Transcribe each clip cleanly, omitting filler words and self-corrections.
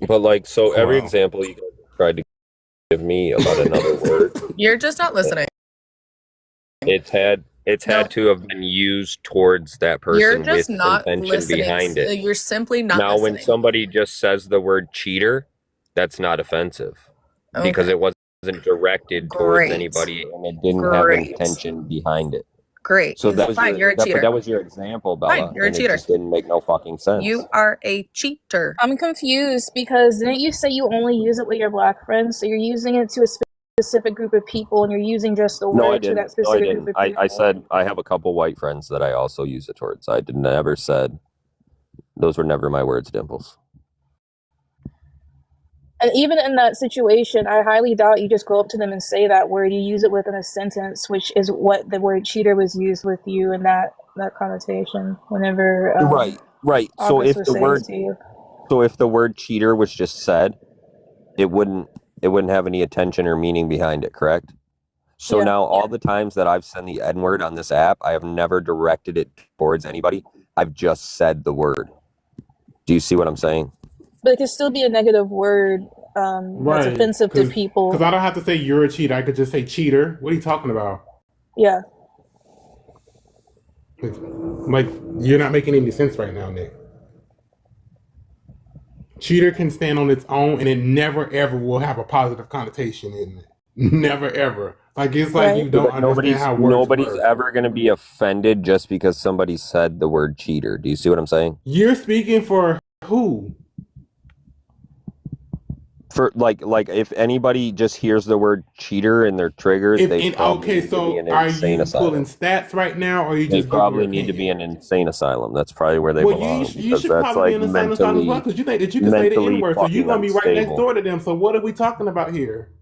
But like, so every Wow. example you guys tried to give me about another word, You're just not listening. it's No, had to have been used towards that you're person just with not intention listening. behind it. You're simply not Now, when listening. somebody just says the word cheater, that's not offensive because Okay. it wasn't directed towards Great. anybody and it didn't have Great. intention behind it. Great. So that was Fine, you're a but cheater. that was your example, Fine, Bella, you're a and it cheater. just didn't make no fucking sense. You are a cheater. I'm confused because didn't you say you only use it with your black friends? So you're using it to a specific group of people, and you're using just the No, I word to that didn't. No, I specific group didn't. of people. I said I have a couple white friends that I also use it towards. I did never said those were never my words, Dimples. And even in that situation, I highly doubt you just go up to them and say that word. You use it within a sentence, which is what the word cheater was used with you in that connotation. Whenever Right. So August if was the saying word it to you, cheater was just said, it wouldn't have any attention or meaning behind it, correct? So yeah. now all the times that I've said the N word on this app, I have never directed it towards anybody. I've just said the word. Do you see what I'm saying? But it could still be a negative word that's Right. offensive to Because I people. don't have to say you're a cheater. I could just say cheater. What are you talking about? Yeah. Like, you're not making any sense right now, Nick. Cheater can stand on its own and it never ever will have a positive connotation in it. Never ever. Like, it's like Right. you Yeah, don't but understand how words nobody's work. ever going to be offended just because somebody said the word cheater. Do you see what I'm saying? You're speaking for who? For like if anybody just hears the word cheater and they're triggered, If they in probably okay, need to be so in an are insane you pulling asylum. stats right now, or are you They just giving your probably need to be opinion? in an insane asylum. That's probably where they Well, belong you because should that's probably be like in the same asylum as well, because you think that you can say the N mentally word, so you're fucking gonna be right next unstable. door to them. So what are we talking about here?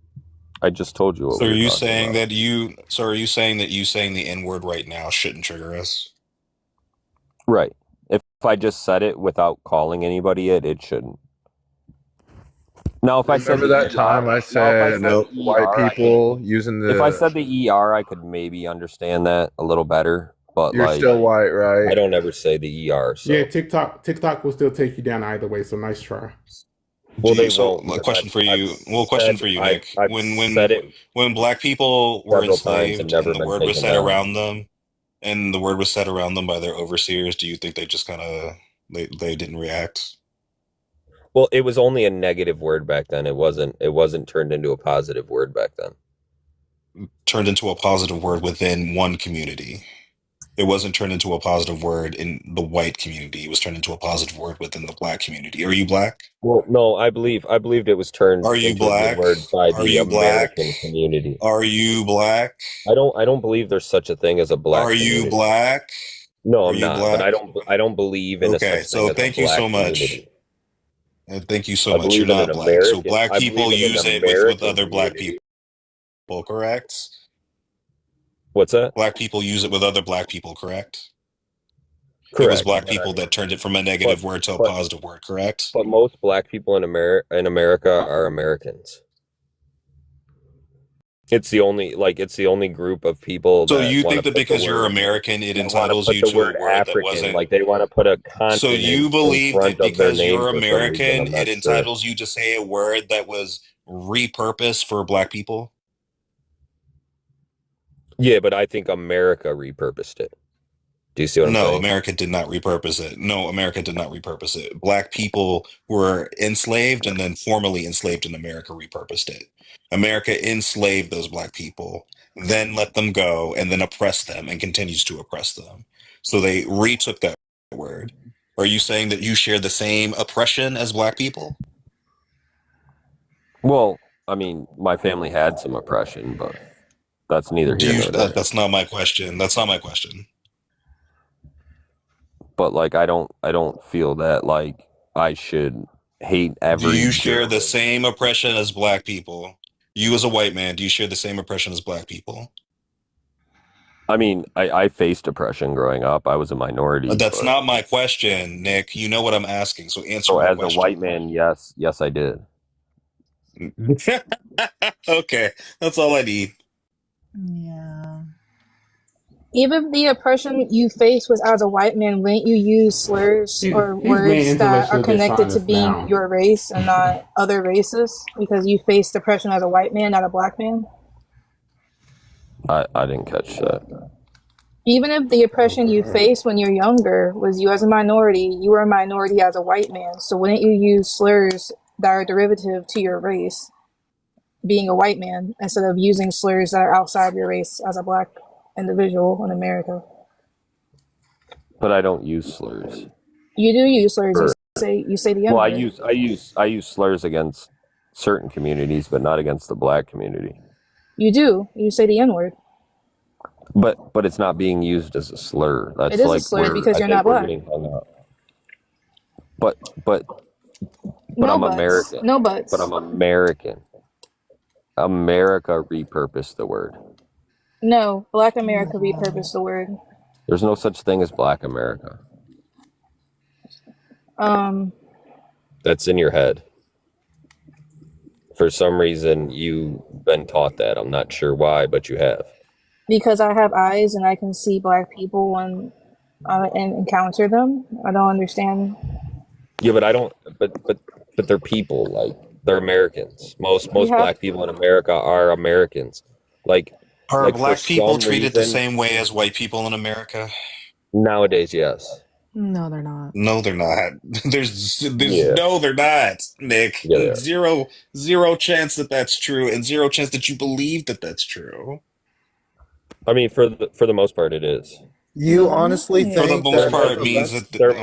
I just told you what So we are were you talking saying about. that you saying the N word right now shouldn't trigger us? Right. If I just said it without calling anybody it shouldn't. Now, if I said Remember the that ER, time I now if I said said no the white ER, I could. people using If I the. said the ER, I could maybe understand that a little better. But You're like, still white, I right? don't ever say the ER. Yeah, So, TikTok will still take you down either way. So nice try. well, they So won't a because question for I've you. Well, question said for you, Nick. I've said it When black people were several times and enslaved never and the been word was taken said down. around them, and the word was said around them by their overseers, do you think they just kind of they didn't react? Well, it was only a negative word back then. It wasn't turned into a positive word back then. Turned into a positive word within one community. It wasn't turned into a positive word in the white community. It was turned into a positive word within the black community. Are you black? Well, no, I believed it was turned Are you into a good black? word by Are the you black? American community. Are you black? I don't believe there's such a thing as a Are black you community. black? No, Are I'm you not, but black? I don't believe in a Okay, such thing so as a thank you so black much. community. Thank you so I much. You're believe in not an black. So American black I believe people in an use it with American other black community. people, correct? What's that? Black people use it with other black people, correct? It was Correct. black people that turned it from a But negative word to a but positive word, correct? but most black people in America are Americans. It's the only group of people So that you want to think that put the because you're word American, it that want to entitles put you the to a word word that African, wasn't. like they want to put a So continent you in believe front that of their because name you're for some reason. American, I'm it not sure. entitles you to say a word that was repurposed for black people? Yeah, but I think America repurposed it. Do you see what I'm No, saying? America did not repurpose it. No, America did not repurpose it. Black people were enslaved and then formerly enslaved in America repurposed it. America enslaved those black people, then let them go, and then oppressed them and continues to oppress them. So they retook that word. Are you saying that you share the same oppression as black people? Well, I mean, my family had some oppression, but that's neither Do here you? nor there. That's not my question. That's not my question. But like I don't feel that like I should hate Do every you share the German. same oppression as black people? You as a white man, do you share the same oppression as black people? I mean, I faced oppression growing up. I was a minority, That's but not my question, Nick. You know what I'm asking, so answer so my as a white question. man, yes, I did. Okay, that's all I need. Yeah. Even if the oppression you face was as a white man, wouldn't you use slurs or He's being words that are intellectually connected to dishonest being now. your race and not other races because you faced oppression as a white man, not a black man? I didn't catch that. Even if the oppression you faced when you're younger was you as a minority, you were a minority as a white man. So wouldn't you use slurs that are derivative to your race, being a white man, instead of using slurs that are outside your race as a black individual in America? But I don't use slurs. You do use slurs. Sure. You say the Well, N-word. I use slurs against certain communities, but not against the black community. You do. You say the N-word. But it's not being used as a slur. That's It is a like slur where because I you're think not we're black. getting hung up. But No I'm buts. American. No buts. But I'm American. America repurposed the word. No, Black America repurposed the word. There's no such thing as Black America. That's in your head. For some reason, you've been taught that. I'm not sure why, but you have. Because I have eyes and I can see black people when and encounter them. I don't understand. Yeah, but I don't. But they're people. Like they're Americans. Most You have black people in America are Americans. Like Are like for black people some treated the reason same way as white people in America? nowadays, yes. No, they're not. No, they're not. There's Yeah, no, they're not, Nick. yeah, they are. Zero chance that that's true, and zero chance that you believe that that's true. I mean, for the most part, it is. You honestly Why? For the think most that There if part, a means bunch, that there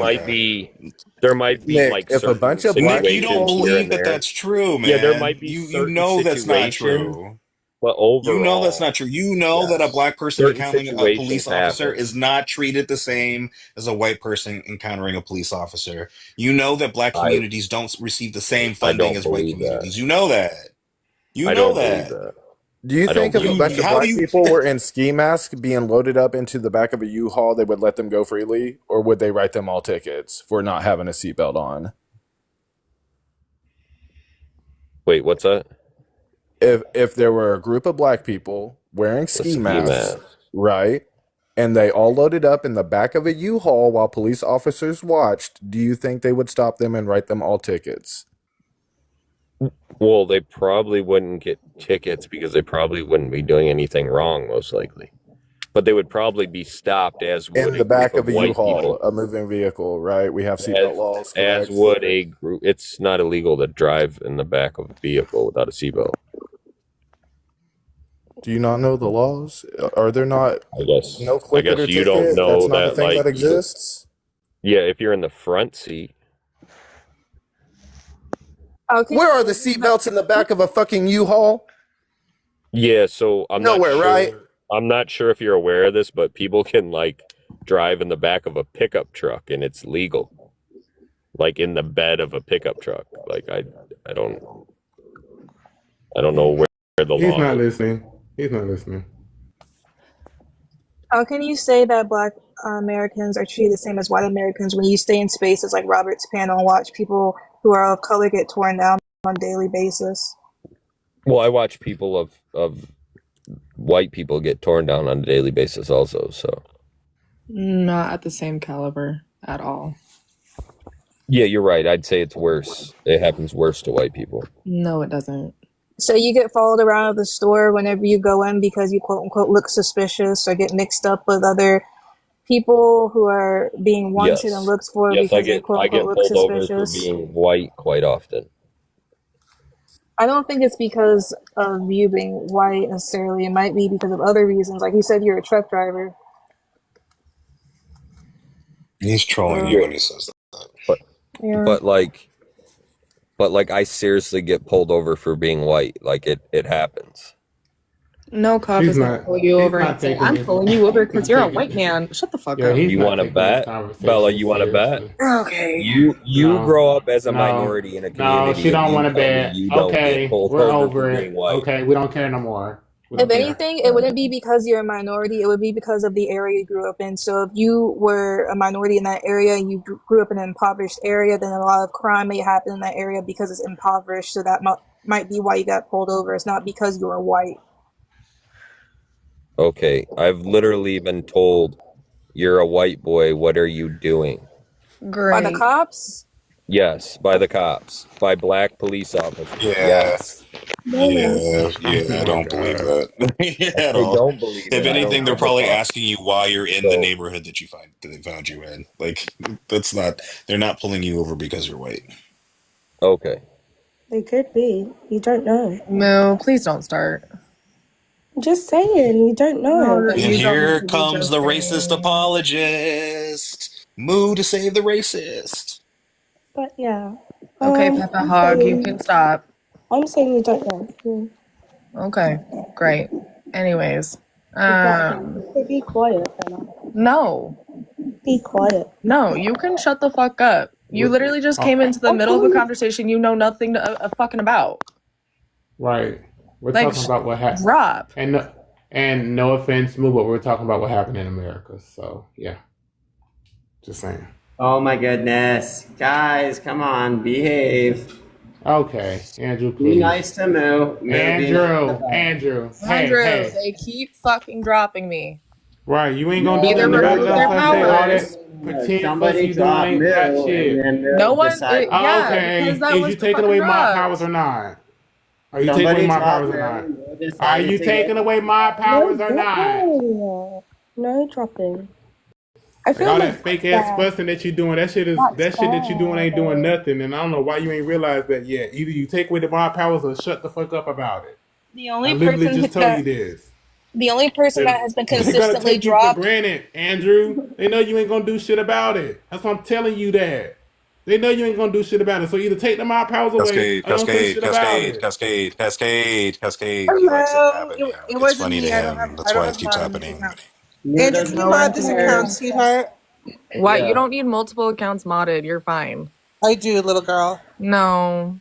might okay. be Nick, like if a certain bunch of black Nick, you don't situations people, here believe and that there. that's true, Yeah, there man. might be You certain know that's not situations, true. but You know that's not overall, true. You know that a yes, black person certain encountering a situations police officer happen. is not treated the same as a white person encountering a police officer. You know that black I communities don't receive the same I funding don't as white believe that. communities. You know that. You I know don't believe that. that. do you I don't think if a believe bunch You of that. how do black you people were in ski masks being loaded up into the back of a U-Haul, they would let them go freely, or would they write them all tickets for not having a seatbelt on? Wait, what's that? If there were a group of black people wearing The ski ski masks, mask. right, and they all loaded up in the back of a U-Haul while police officers watched, do you think they would stop them and write them all tickets? Well, they probably wouldn't get tickets because they probably wouldn't be doing anything wrong, most likely. But they would probably be stopped, as would In a the group back of of a white U-Haul, people. a moving vehicle, right? We have As seatbelt laws, as correct? would a group. It's not illegal to drive in the back of a vehicle without a seatbelt. Do you not know the laws? Are there not no I click it guess or you don't ticket? know That's not a that. thing Like, that exists. yeah, if you're in the front seat, okay. Where are the seatbelts in the back of a fucking U-Haul? yeah. So I'm not Nowhere, sure. right? I'm not sure if you're aware of this, but people can like drive in the back of a pickup truck, and it's legal. Like in the bed of a pickup truck. Like I don't know where the He's law not is. listening. He's not listening. How can you say that black Americans are treated the same as white Americans when you stay in spaces like Robert's panel and watch people who are of color get torn down on a daily basis? Well, I watch people of white people get torn down on a daily basis also, so Not at the same caliber at all. yeah, you're right. I'd say it's worse. It happens worse to white people. No, it doesn't. So you get followed around at the store whenever you go in because you quote unquote look suspicious or get mixed up with other people who are being wanted and Yes. looked for Yes, because they quote I unquote get look pulled over for suspicious. being white quite often. I don't think it's because of you being white necessarily. It might be because of other reasons. Like you said, you're a truck driver. He's trolling you when he says that. But Yeah. but like I seriously get pulled over for being white. Like it happens. No cop He's is gonna not- pull you he's over not and say, taking "I'm this- pulling you over because he's you're a not white taking- man." Shut the fuck Yeah, up. he's You not wanna taking bet? this conversation Bella, you wanna seriously. Okay. You No. grow up as a No. minority in a No, community. she don't and want you to tell me bet. you don't Okay, get pulled we're over over for it. being white. Okay, we don't care no more. We If don't care. anything, it wouldn't be because you're a minority. It would be because of the area you grew up in. So if you were a minority in that area and you grew up in an impoverished area, then a lot of crime may happen in that area because it's impoverished. So that might be why you got pulled over. It's not because you were white. Okay, I've literally been told you're a white boy. What are you doing? By the Great. cops? Yes, by the cops, by black police officers. Yeah, Yes. yeah, I Oh my don't believe god. that at I all. don't believe If it. I anything, don't they're give a probably fuck. asking you why you're in the So, neighborhood that they found you in. Like, that's not. They're not pulling you over because you're white. okay. They could be. You don't know. Moo, please don't start. I'm just saying, you don't No, know. And you don't need here to be comes just the racist saying. apologist. Moo to save the racist. But yeah. Okay, Peppa I'm Hog, you saying can stop. you don't know. Okay, great. Anyways, Exactly. So be quiet, Anna. no, Be quiet. no, you can shut the fuck up. You literally just came into the middle of a conversation you know nothing fucking about. Right. We're Like, talking about what happened. drop. And no offense, Moo, but we're talking about what happened in America. So yeah. Just saying. Oh my goodness. Guys, come on, behave. Okay. Andrew, Be please. nice to Moo. Andrew. Hey, Andrew, hey. they keep fucking dropping me. Right, you ain't gonna do Either nothing about it. remove That's their why I say all powers. that pretend Somebody fuss you doing drop ain't Moo, got shit. and then Moo No one, decide. yeah, Okay, because that is was you the taking fucking away my drugs. powers or not? Are you taking Somebody away my drop powers or Moo, not? and Moo Are decided you to taking get. away my powers No or not? dropping. No dropping. I Like feel all like that fake that's ass bad. fussing that you doing, that shit that you doing ain't doing nothing. And I don't know why you ain't realized that yet. Either you take away my powers or shut the fuck up about it. The I only literally person just told you that this. the only person that They're, has been they're gonna consistently take you for dropped. granted, Andrew. They know you ain't gonna do shit about it. That's why I'm telling you that. They know you ain't gonna do shit about it. So either take the my powers away Cascade, or don't say cascade, shit about cascade, it. cascade, cascade, cascade. He likes it to Hello. happen to It, him. it It's wasn't funny to me. him. I That's don't why it have keeps mod on this happening. account. Moo Andrew, can doesn't you No like one mod to this hear account, cares. sweetheart? What? You Yeah. don't need multiple accounts modded. You're fine. I do, little girl. No,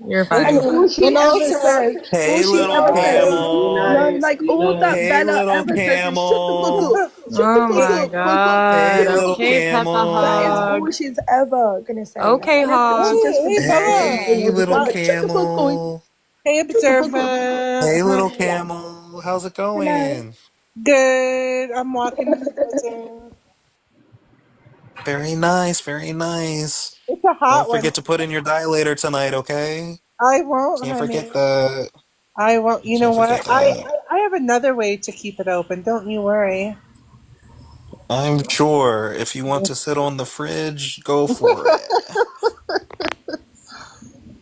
you're And fine. all she And ever also, says, all Hey, she little ever says is, camel. no, like all that Hey, Bella little ever says is, shut the fuck camel. up, shut the Oh fuck my up, fuck up, Hey, god. fuck little up. Okay, Peppa That is camel. all Hog. she's ever gonna say. Okay, And everything she Hog. does for hey, the girls Bella. Hey, all the little time, like, shut the fuck up, camel. Hey, shut the fuck up. Hey, little observer. camel. How's it Hello. going? Good. I'm walking in the desert. Very nice, very nice. It's a Don't hot one. forget to put in your dilator tonight, okay? I won't, Can't forget honey. that. I won't. You know Can't what? forget that. I have another way to keep it open. Don't you worry. I'm sure if you want to sit on the fridge, go for it.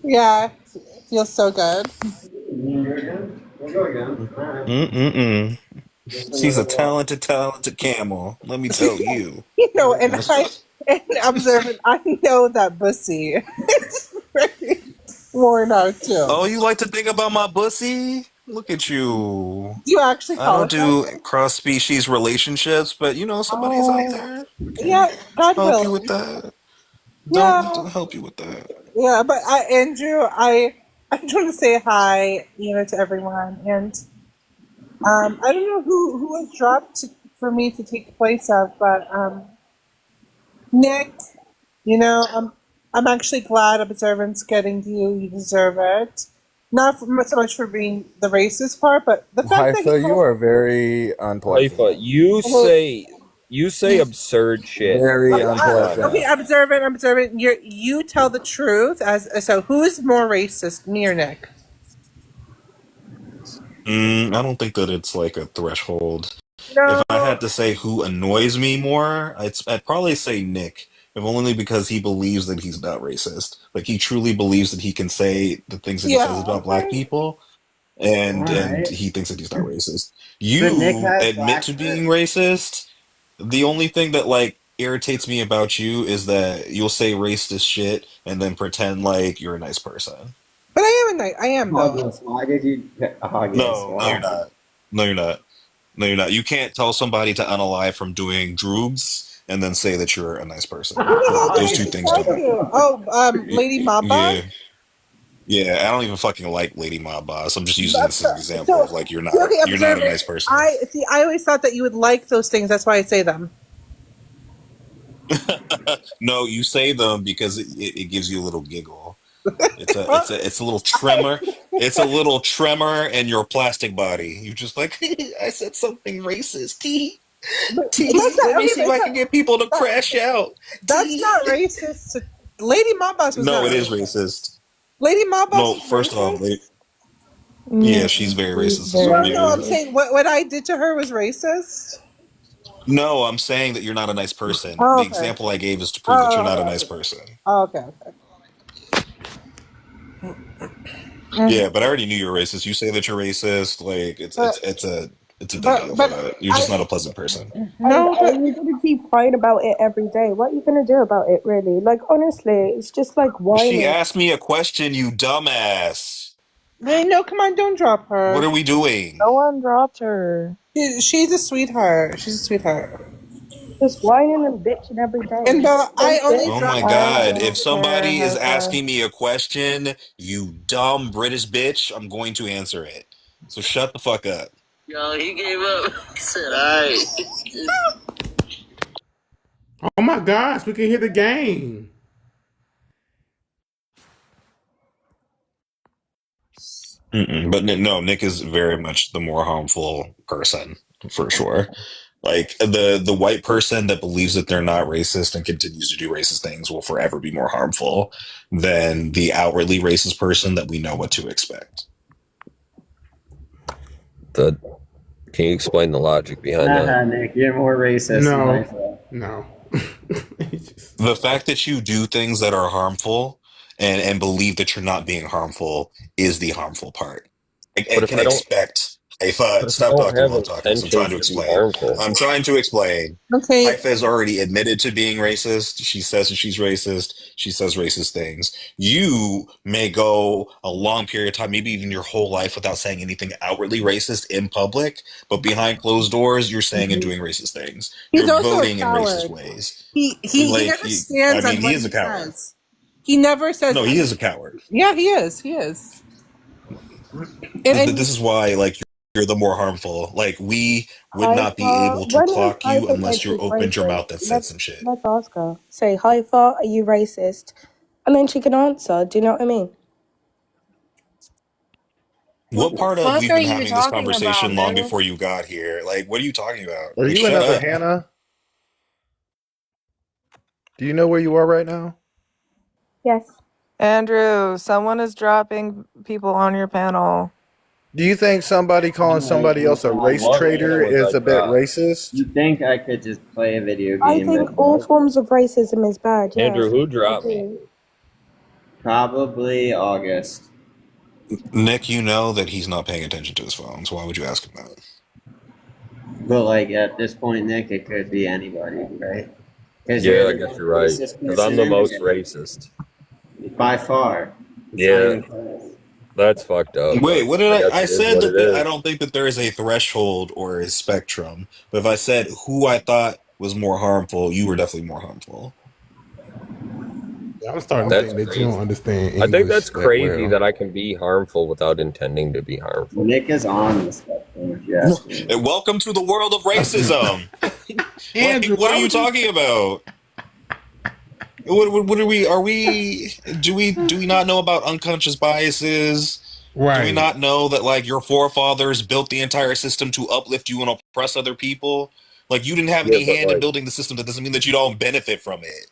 Yeah, it feels so good. You're again? We'll go again. Alright. Mm-mm-mm. Just She's a another one. talented, talented camel. Let me tell you. You know, and That's- observant, I know that bussy is very worn out too. Oh, you like to think about my pussy? Look at you. Do you actually I call don't it that? do cross-species relationships, but you know, somebody's out Oh, there who can yeah, God help you with willing. that. Yeah, Don't help you with that. yeah, but Andrew, I just want to say hi, to everyone, and I don't know who was dropped for me to take the place of, but Nick, I'm actually glad Observant's getting to you. You deserve it. Not so much for being the racist part, but the fact that Haifa, you are very unpleasant. Haifa, you say absurd shit. Very Okay, come on okay, unpleasant. now. observant. You tell the truth. So who's more racist, me or Nick? I don't think that it's like a threshold. If No. I had to say who annoys me more, I'd probably say Nick, if only because he believes that he's not racist. Like he truly believes that he can say the things that he says Yeah. about black Okay. people, and Alright. he thinks that he's not racist. But Nick You has admit black to being friends. racist. The only thing that like irritates me about you is that you'll say racist shit and then pretend like you're a nice person. But I am a knight. I am though. August, why did you August? No, you're Why? not. No, you're not. No, you're not. You can't tell somebody to unalive from doing droogs and then say that you're a nice person. Who did Those I two things tell don't. you? Oh, Lady Mamba. Yeah, yeah. I don't even fucking like Lady Ma Boss. I'm just using That's this as an example so. of like Okay, you're not a observant. nice person. I see. I always thought that you would like those things. That's why I say them. No, you say them because it gives you a little giggle. It's a Well, it's a little tremor. It's a little tremor in your plastic body. You just like, I said something racist. T. But T. that's not Let me okay. see if I can get people to crash out. That's T. not racist. Lady Mobboss was No, not it is racist. racist. Lady Mobboss No, was first off, racist. yeah, she's very racist. That's what we No, I'm do. saying what I did to her was racist. No, I'm saying that you're not a nice person. Oh, The okay. example I gave is to prove that you're not a nice Oh, person. okay. Yeah, but I already knew you were racist. You say that you're racist, like But it's a done deal for that. You're just not a pleasant person. no, And you're gonna keep crying about it every day. What are you gonna do about it, really? Like, honestly, it's just like She whining. asked me a question, you dumbass. hey, no, come on, don't drop What her. are we doing? No one dropped her. She's a sweetheart. She's a sweetheart. Just whining and bitching every day. And I only Oh my dropped God. her. If somebody is asking me a question, you dumb British bitch, I'm going to answer it. So shut the fuck up. Yo, he gave up. He said, alright. Oh my gosh, we can hear the game. But no, Nick is very much the more harmful person, for sure. Like the white person that believes that they're not racist and continues to do racist things will forever be more harmful than the outwardly racist person that we know what to expect. Can you explain the logic behind that? Nick, you're more racist than No, myself. no. The fact that you do things that are harmful and believe that you're not being harmful is the harmful part. I But if can I don't, expect. Hey, but if I stop don't talking have while I'm talking. 'Cause I'm trying to intentions to be explain. harmful, I'm trying to explain. Okay. Haifa has already admitted to being racist. She says that she's racist. She says racist things. You may go a long period of time, maybe even your whole life, without saying anything outwardly racist in public, but behind closed doors, you're saying and doing racist things. He's You're also a voting in racist coward. ways. He never stands on what He is a he coward. says. He never says. No, he is a coward. Yeah, he is. He is. And This is why, like, you're the more harmful. Like, we would not be able to When has clock you Haifa said unless you she's opened your racist? mouth and said some shit. Let's ask her. Say, Haifa, are you racist? And then she can answer. Do you know what I mean? What part of Fuck we've are been you having this talking about, conversation long man? before you got here? Like, what are you talking about? Are Like, you in shut other up. Hannah? Do you know where you are right now? Yes. Andrew, someone is dropping people on your panel. Do you think somebody calling somebody else a race What traitor panel was is I a bit dropped? racist? You think I could just play a video game? I think all forms of racism is bad, yes. Andrew, who I dropped me? do. Probably August. Nick, you know that he's not paying attention to his phone, so why would you ask him that? But like at this point, Nick, it could be anybody, right? Yeah, I guess you're right. Because I'm the most racist. by far. It's not Yeah, even close. that's fucked up. Wait, but what did guess I it is said what that it I is. don't think that there is a threshold or a spectrum. But if I said who I thought was more harmful, you were definitely more harmful. I'm starting That's to think that crazy. you don't understand English. I think that's that crazy well. that I can be harmful without intending to be harmful. Nick is on the spectrum, if you ask me. And welcome to the world of racism. Andrew, What why are you would you- talking about? What are we? Are we? Do we not know about unconscious biases? Do we Right. not know that like your forefathers built the entire system to uplift you and oppress other people? Like you didn't have Yeah, any but hand in like, building the system. That doesn't mean that you don't benefit from it.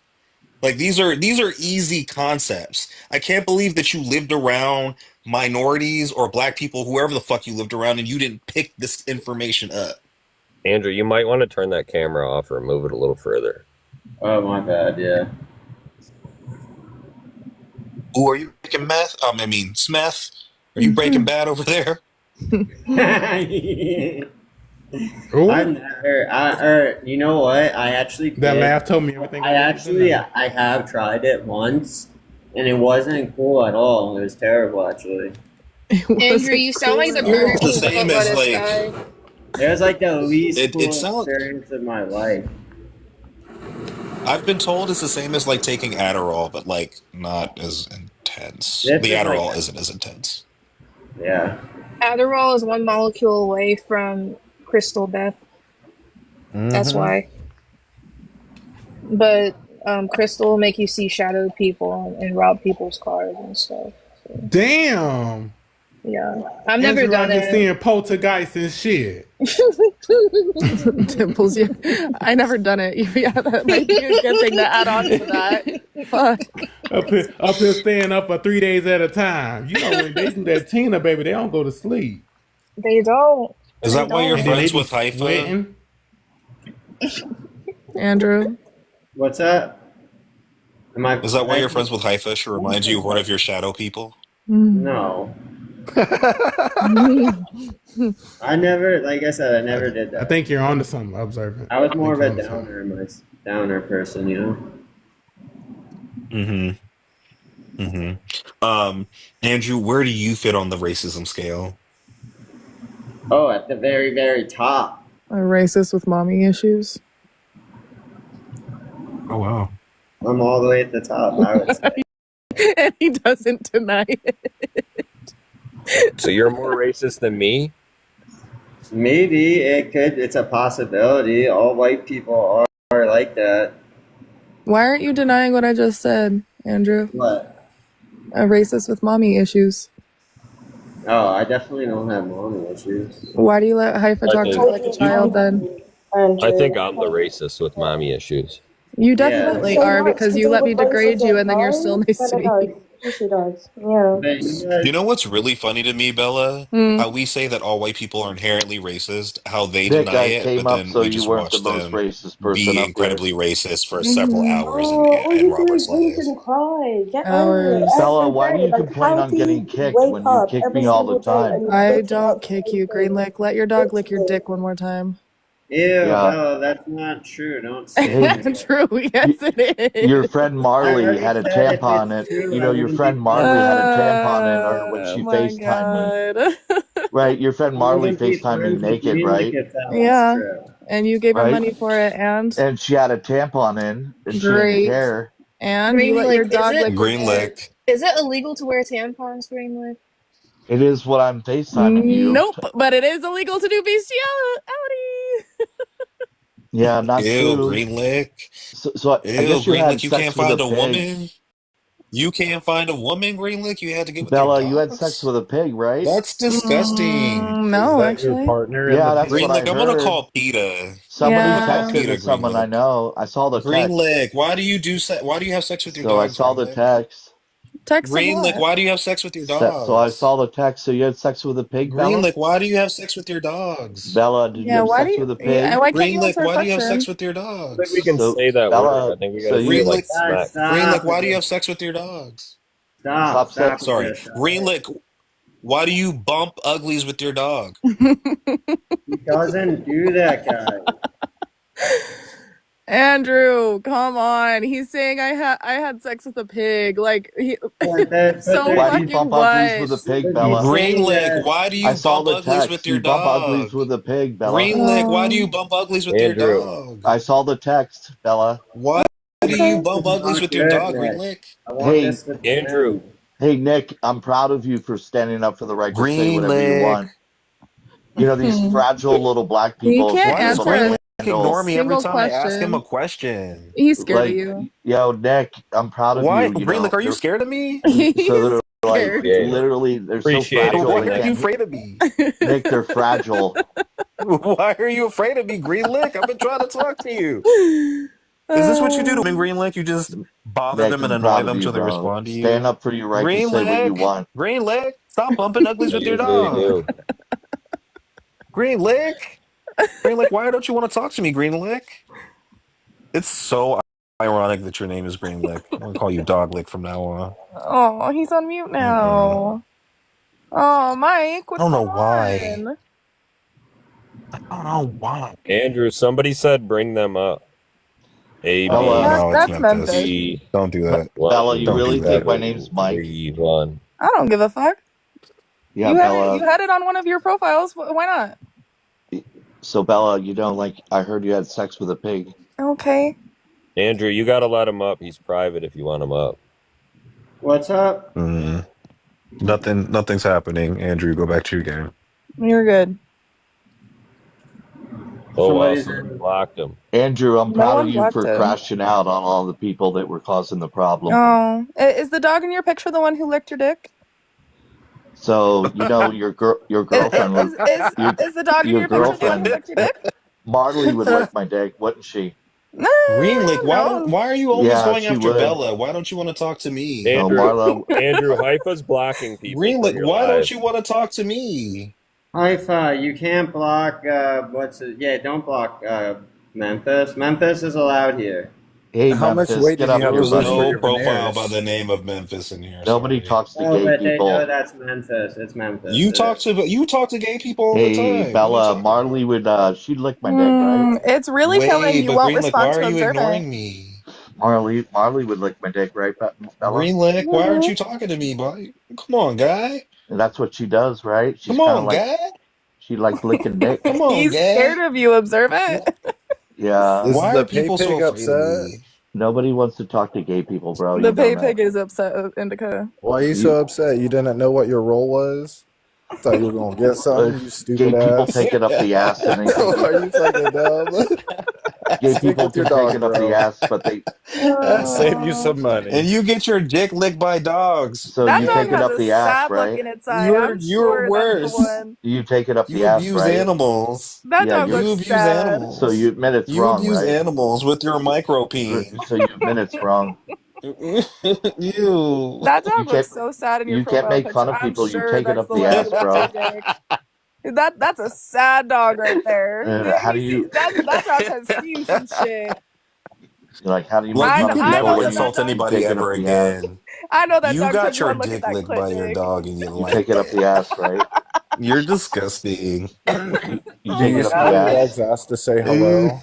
Like these are easy concepts. I can't believe that you lived around minorities or black people, whoever the fuck you lived around, and you didn't pick this information up. Andrew, you might want to turn that camera off or move it a little further. Oh my bad, yeah. Ooh, are you breaking meth? I mean, Smith. Are you breaking bad over there? Ooh, I've never, you know what? I actually that did. laugh told me everything. I have tried it once, and it wasn't cool at all. It was terrible, actually. Andrew, you sound like the Burger It's the King same foot as lettuce like guy. It was like the least it cool sounds. experience of my life. I've been told it's the same as like taking Adderall, but like not as intense. This The is like- Adderall isn't as intense. Yeah. Adderall is one molecule away from crystal death. That's why. But crystal will make you see shadow people and rob people's cars and stuff. Damn. Yeah, I've never Andrew out done here it. seeing poltergeists and shit. Dimples, yeah. I never done it. Yeah, that might be a good thing to add on to that. Fuck. Up here staying up for 3 days at a time. You know when they do that Tina, baby, they don't go to sleep. They don't. Is They that why you're And then they friends be with Haifa? sweating. Andrew. What's that? Am I? Is that why you're friends with Haifa? She reminds you of one of your shadow people? No. I never, like I said, I never did I that. think you're onto something, observant. I was more of a think you're onto downer person, you know. Andrew, where do you fit on the racism scale? Oh, at the very, very top. A racist with mommy issues. Oh wow. I'm all the way at the top, I would say. And he doesn't deny it. So you're more racist than me? Maybe it's a possibility. All white people are like that. Why aren't you denying what I just said, Andrew? What? A racist with mommy issues. Oh, I definitely don't have mommy issues. Why do you let Haifa talk to you like a child then? I think I'm the racist with mommy issues. You definitely So are much because to you do let me with degrade you racism, and then you're still right? nice But to it me. does. She does. Yeah. But you guys, You know what's really funny to me, Bella? Hmm. How we say that all white people are inherently racist, how they Nick, deny I it, came but up then so we you just weren't the watch most them racist person be up here. incredibly racist for several Mhm. hours All and you rob do our is weep slaves. and cry. Get Hours. over it. Bella, Every why do day. you Like, complain how on do getting you kicked wake when you up kick every me all the single day time? and you're I waking don't up kick you, thinking, Green Lick. Let your dog lick your literally, dick one more time. ew, Yeah. Bella, that's not true. Don't say Hey, things like True, yes it your is. friend I Marley already had a said if tampon in. it's true, You I know, your wouldn't friend be Marley had a friends. tampon in her when she My FaceTimed me. God. Right? Your friend I Marley wouldn't be FaceTimed me friends with naked, Green Lake right? if that was Yeah. true. And you gave her Right? money for it and And she had a tampon in and she didn't great. care. And you Green let your Lick, dog lick your Green dick. Lick. is it illegal to wear tampons, Green Lick? It is what I'm FaceTiming you. Nope, but it is illegal to do bestiality. Yeah, not Ew, true. Green Lick. So I Ew, guess you Green had Lick, you sex can't with a find a pig. woman? You can't find a woman, Green Lick? You had to get with Bella, your you had sex dogs? with a pig, right? That's disgusting. No, Is that your actually. partner in Yeah, the that's Green what I Lick, I'm gonna heard. call PETA. Somebody I'm gonna call texted PETA, to Green someone I Lick. know. I saw the Green text. Lick, why do you have sex with your So I dogs, saw Green the Lick? text. Text him Green Lick, what? why do you have sex with your So I dogs? saw the text. So you had sex with a pig, Green Bella? Lick, why do you have sex with your dogs? Bella, did you Yeah, have why do sex you with a pig? why can't Green you Lick, answer a why do you have sex question? with your I think dogs? we can So say that Bella, word. I think we so gotta say you Green like Lick, Guys, smack. Green Lick, stop why with do you have this. sex with your dogs? Stop stop with Sorry. this. Green Lick, why do you bump uglies with your dog? He doesn't do that, guys. Andrew, come on. He's saying I had sex with a pig. Like he so Why do you fucking bump uglies with a what? pig, Bella? Green Lick, why do I you saw bump the uglies with text. your You bump uglies dog? with a pig, Bella. Green Lick, why do you bump uglies with your Andrew. dog? I saw the text, Bella. Why do you bump uglies with your dog, Green Lick? I want Hey, this to be Andrew. end. hey, Nick, I'm proud of you for standing up for the right to say Green whatever you Lick. want. You know, these fragile little black He people should can't be able answer to Green Lick handle. ignore me every single time I ask him a question. question? He's scared Like, of you. yo, Nick, I'm proud of Why? you. You Green know, Lick, are you scared of me? He's so they're like scared. Appreciate it. literally they're so Appreciate it, fragile Why they are you can't. afraid of me? Nick, they're fragile. Why are you afraid of me, Green Lick? I've been trying to talk to you. Is this what you do to women, Green Lick? You just bother Nick, them and I'm annoy proud of them you, till they bro. respond to Stand you? up for your right to Green say what you Lick, want. Green Lick, stop bumping uglies I with your usually dog. do. Green Lick, Green Lick, why don't you want to talk to me, Green Lick? It's so ironic that your name is Green Lick. I'm gonna call you Dog Lick from now on. Oh, he's on mute now. Oh, Mike, what's I don't know going why. on? I don't know why. Andrew, somebody said bring them up. A, B, Bella, No, it's That's Memphis. Memphis. C, Don't do that. Bella, you Don't really do think that. my name's Mike? 3, 1. I don't give a fuck. Yeah, you Bella. had it on one of your profiles. Why not? So Bella, you know, like I heard you had sex with a pig. Okay. Andrew, you gotta let him up. He's private if you want him up. What's up? Nothing's happening. Andrew, go back to your game. You're good. Oh, Somebody's awesome. Blocked him. Andrew, I'm No proud one of you blocked for him. crashing out on all the people that were causing the problem. Oh, is the dog in your picture the one who licked your dick? So your girlfriend would Is the dog in your your picture the one who girlfriend licked your dick? Marley would lick my dick, wouldn't she? No, Greenlick, no. why are you always Yeah, going she after would. Bella? Why don't you want to talk to me? No, Andrew, Marlo. Andrew, Haifa's blocking people from Greenlick, your why live. don't you want to talk to me? Haifa, you can't block. Don't block Memphis. Memphis is allowed here. Hey, How much Memphis, weight get do you up have here, to There's lose for buddy. no your profile by veneers? the name of Memphis in here. Nobody Sorry. talks to Oh, gay but they know people. that's Memphis. It's Memphis. You talk to gay people all the Hey, time. What are you Bella, talking about? Marley would she'd lick my dick, right? It's really killing. Wait, You but won't Greenlick, respond why to are you observe ignoring it. me? Marley would lick my dick, right, Bella? Greenlick, why aren't you talking to me, boy? Come on, guy. And that's what she does, right? She's Come kind of on, like guy. she likes licking dick. Come on, He's guy. scared of you. Observe it. Yeah. Is Why the are pay people so pig afraid of upset? me? Nobody wants to talk to gay people, bro. The You pay know that. pig is upset, Indica. Why are you so upset? You didn't know what your role was? Thought you were gonna get something, you Gay stupid people ass. take it up the ass, and they think Are you fucking dumb? gay Stick people with your can take dog, it up the bro. ass, but they Save you some And money. you get your dick licked by dogs. so That you dog take it has up a the ass, sad look right? in its eye. You're I'm you're sure that's the worse. one. You take it up You the ass, abuse right? animals. That Yeah, dog you You looks abuse sad. animals. so you admit it's You wrong, abuse right? animals with your micropene. So you admit it's wrong. You. That You dog can't looks so sad in your you can't profile make picture. fun of I'm people. You sure take it that's up the the one who ass, licked bro. your dick. That's a sad dog right there. How do You see, you that dog has seen some shit. like? How do you make Like, you fun of could I people know never when that you that insult dog. anybody take it ever up the ass? again. I know that You dog got took your one look at dick that licked clit by your dick. dog and you You liked take it up it. the ass, right? You're disgusting. You Oh take Do you it up my the smell your god. ass. dog's ass to say hello?